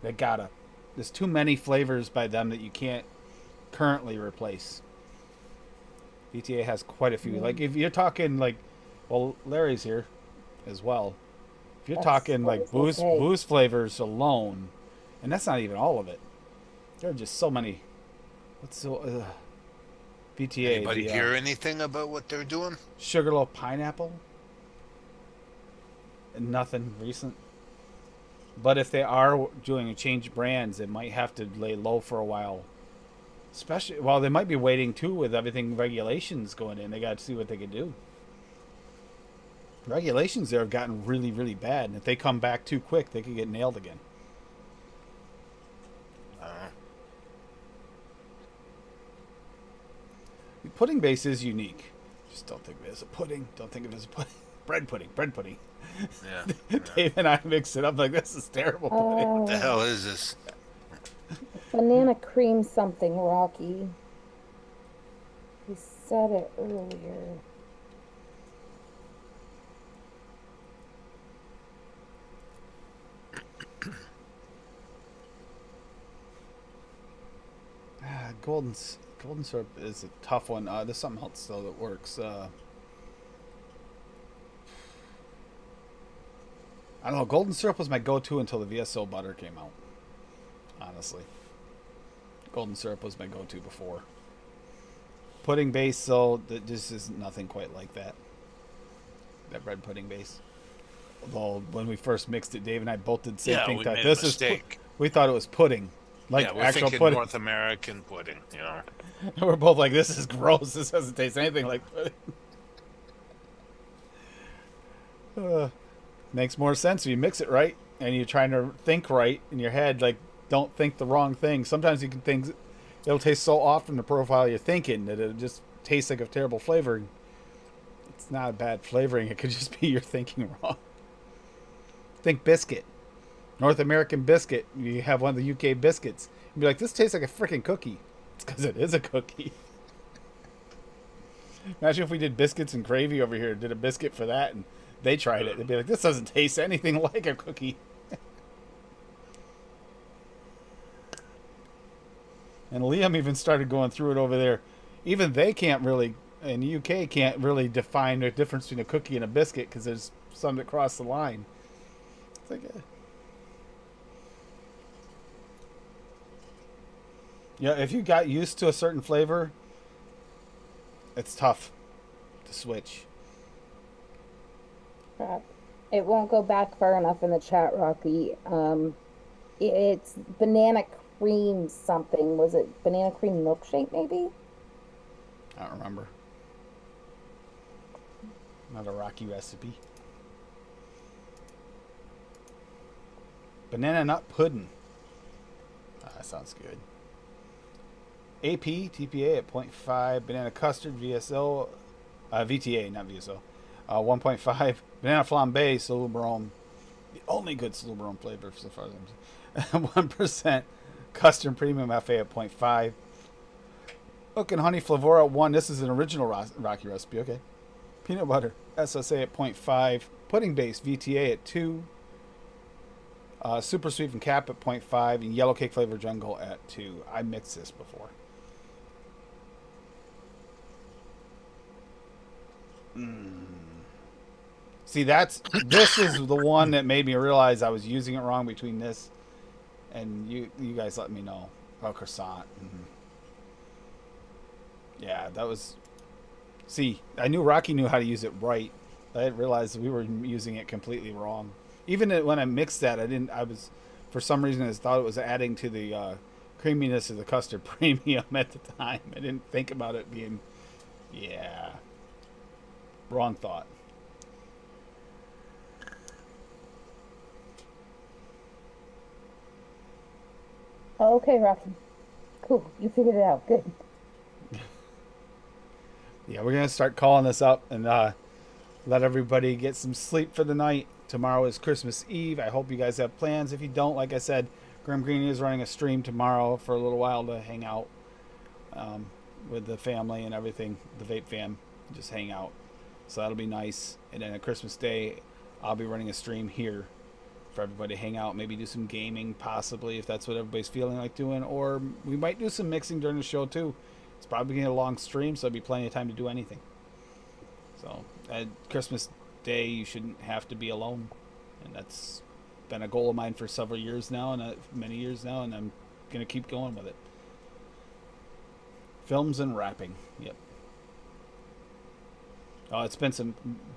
There's too many flavors by them that you can't currently replace. VTA has quite a few. Like if you're talking like, well, Larry's here as well. If you're talking like booze flavors alone, and that's not even all of it. There are just so many. VTA? Anybody hear anything about what they're doing? Sugarloaf pineapple. Nothing recent. But if they are doing a change brands, it might have to lay low for a while. Especially, well, they might be waiting too with everything regulations going in. They got to see what they can do. Regulations there have gotten really, really bad, and if they come back too quick, they could get nailed again. The pudding base is unique. Just don't think of it as a pudding. Don't think of it as a pudding. Bread pudding. Yeah. Dave and I mix it up like this is terrible pudding. What the hell is this? Banana cream something, Rocky. You said it earlier. Golden syrup is a tough one. There's something else though that works. I don't know. Golden syrup was my go-to until the VSO butter came out. Honestly, golden syrup was my go-to before. Pudding base, though, this is nothing quite like that. That bread pudding base. Although when we first mixed it, Dave and I both did the same thing. We Thought made this a is mistake. we thought it was pudding, like We're actual thinking pudding. North American pudding, you know. We're both like, this is gross. This doesn't taste anything like pudding. Makes more sense if you mix it right and you're trying to think right in your head. Like, don't think the wrong thing. Sometimes you can think it'll taste so off from the profile you're thinking that it'll just taste like a terrible flavoring. It's not a bad flavoring. It could just be you're thinking wrong. Think biscuit. North American biscuit. You have one of the UK biscuits. You'd be like, this tastes like a freaking cookie. It's because it is a cookie. Imagine if we did biscuits and gravy over here, did a biscuit for that, and they tried it. They'd be like, this doesn't taste anything like a cookie. And Liam even started going through it over there. Even they can't really, in the UK, can't really define the difference between a cookie and a biscuit because there's some that cross the line. It's like, Yeah, if you got used to a certain flavor, it's tough to switch. Crap. It won't go back far enough in the chat, Rocky. It's banana cream something. Was it banana cream milkshake, maybe? I don't remember. Not a Rocky recipe. Banana nut pudding. That sounds good. AP, TPA at 0.5. Banana custard, VSO. VTA, not VSO. 1.5. Banana flambe, Solubrome. The only good Solubrome flavor so far. 1%. Custard premium FA at 0.5. Oak and honey flavora at 1. This is an original Rocky recipe. Okay. Peanut butter, SSA at 0.5. Pudding base, VTA at 2. Super sweet from Cap at 0.5. And yellow cake flavor jungle at 2. I mixed this before. See, this is the one that made me realize I was using it wrong between this and you guys let me know. Oh, croissant. Yeah, that was... See, I knew Rocky knew how to use it right. I didn't realize we were using it completely wrong. Even when I mixed that, for some reason, I thought it was adding to the creaminess of the custard premium at the time. I didn't think about it being... Yeah. Wrong thought. Oh, okay, Rocky. Cool. You figured it out. Good. Yeah, we're going to start calling this up and let everybody get some sleep for the night. Tomorrow is Christmas Eve. I hope you guys have plans. If you don't, like I said, Grim Green is running a stream tomorrow for a little while to hang out with the family and everything, the vape fam, just hang out. So that'll be nice. And then on Christmas Day, I'll be running a stream here for everybody to hang out, maybe do some gaming, possibly, if that's what everybody's feeling like doing. Or we might do some mixing during the show, too. It's probably going to be a long stream, so there'll be plenty of time to do anything. So at Christmas Day, you shouldn't have to be alone. And that's been a goal of mine for several years now, and many years now, and I'm going to keep going with it. Films and rapping. Yep. Oh, it's been some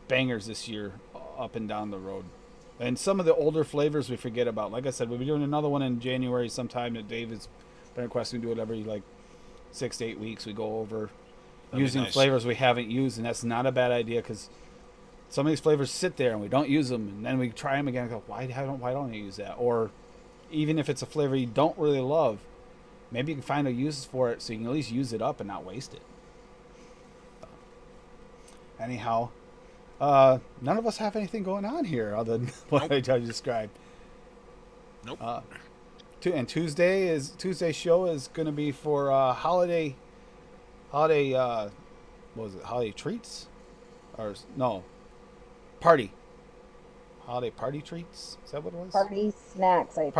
bangers this year up and down the road. And some of the older flavors we forget about. Like I said, we'll be doing another one in January sometime that Dave has been requesting to do it every 6 to 8 weeks. We go over using flavors we haven't used, and that's not a bad idea because some of these flavors sit there and we don't use them, and then we try them again and go, why don't I use that? Or even if it's a flavor you don't really love, maybe you can find a use for it so you can at least use it up and not waste it. Anyhow, none of us have anything going on here other than what I just described. Nope. And Tuesday's show is going to be for holiday what was it? Holiday treats? Or no. Party. Holiday party treats? Is that what it was? Party snacks, I think.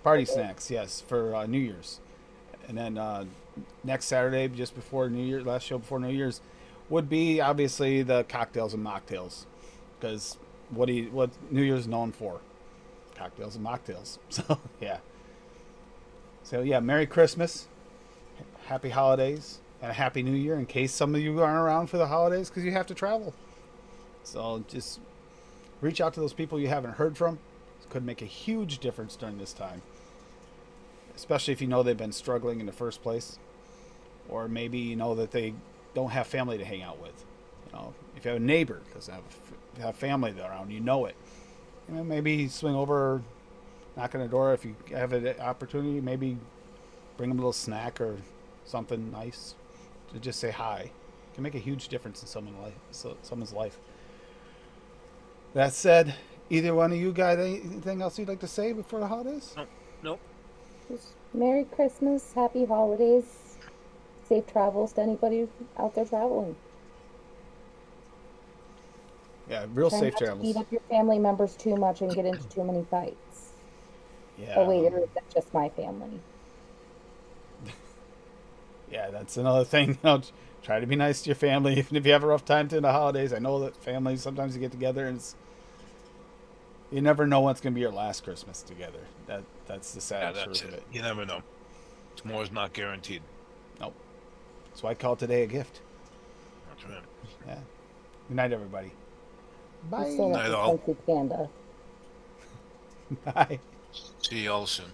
Party snacks, yes, for New Year's. And then next Saturday, just before New Year's, last show before New Year's, would be obviously the cocktails and mocktails, because what New Year's is known for, cocktails and mocktails. So yeah, Merry Christmas, Happy Holidays, and a Happy New Year in case some of you aren't around for the holidays because you have to travel. So just reach out to those people you haven't heard from. It could make a huge difference during this time, especially if you know they've been struggling in the first place, or maybe you know that they don't have family to hang out with. If you have a neighbor that doesn't have family around, you know it. Maybe swing over, knock on the door if you have an opportunity. Maybe bring them a little snack or something nice to just say hi. It can make a huge difference in someone's life. That said, either one of you got anything else you'd like to say before the holidays? Nope. Just Merry Christmas, Happy Holidays, safe travels to anybody out there traveling. Yeah, real Try safe not to travels. beat up your family members too much and get into too many fights. Yeah. Oh wait, that's just my family. Yeah, that's another thing. Try to be nice to your family, even if you have a rough time during the holidays. I know that families sometimes you get together and you never know what's going to be your last Christmas together. That's the sad truth of it. You never know. Tomorrow's not guaranteed. Nope. So I call today a gift. That's right. Yeah. Good night, everybody. You still Bye. have Night the all. Country Panda. Bye. See you all soon.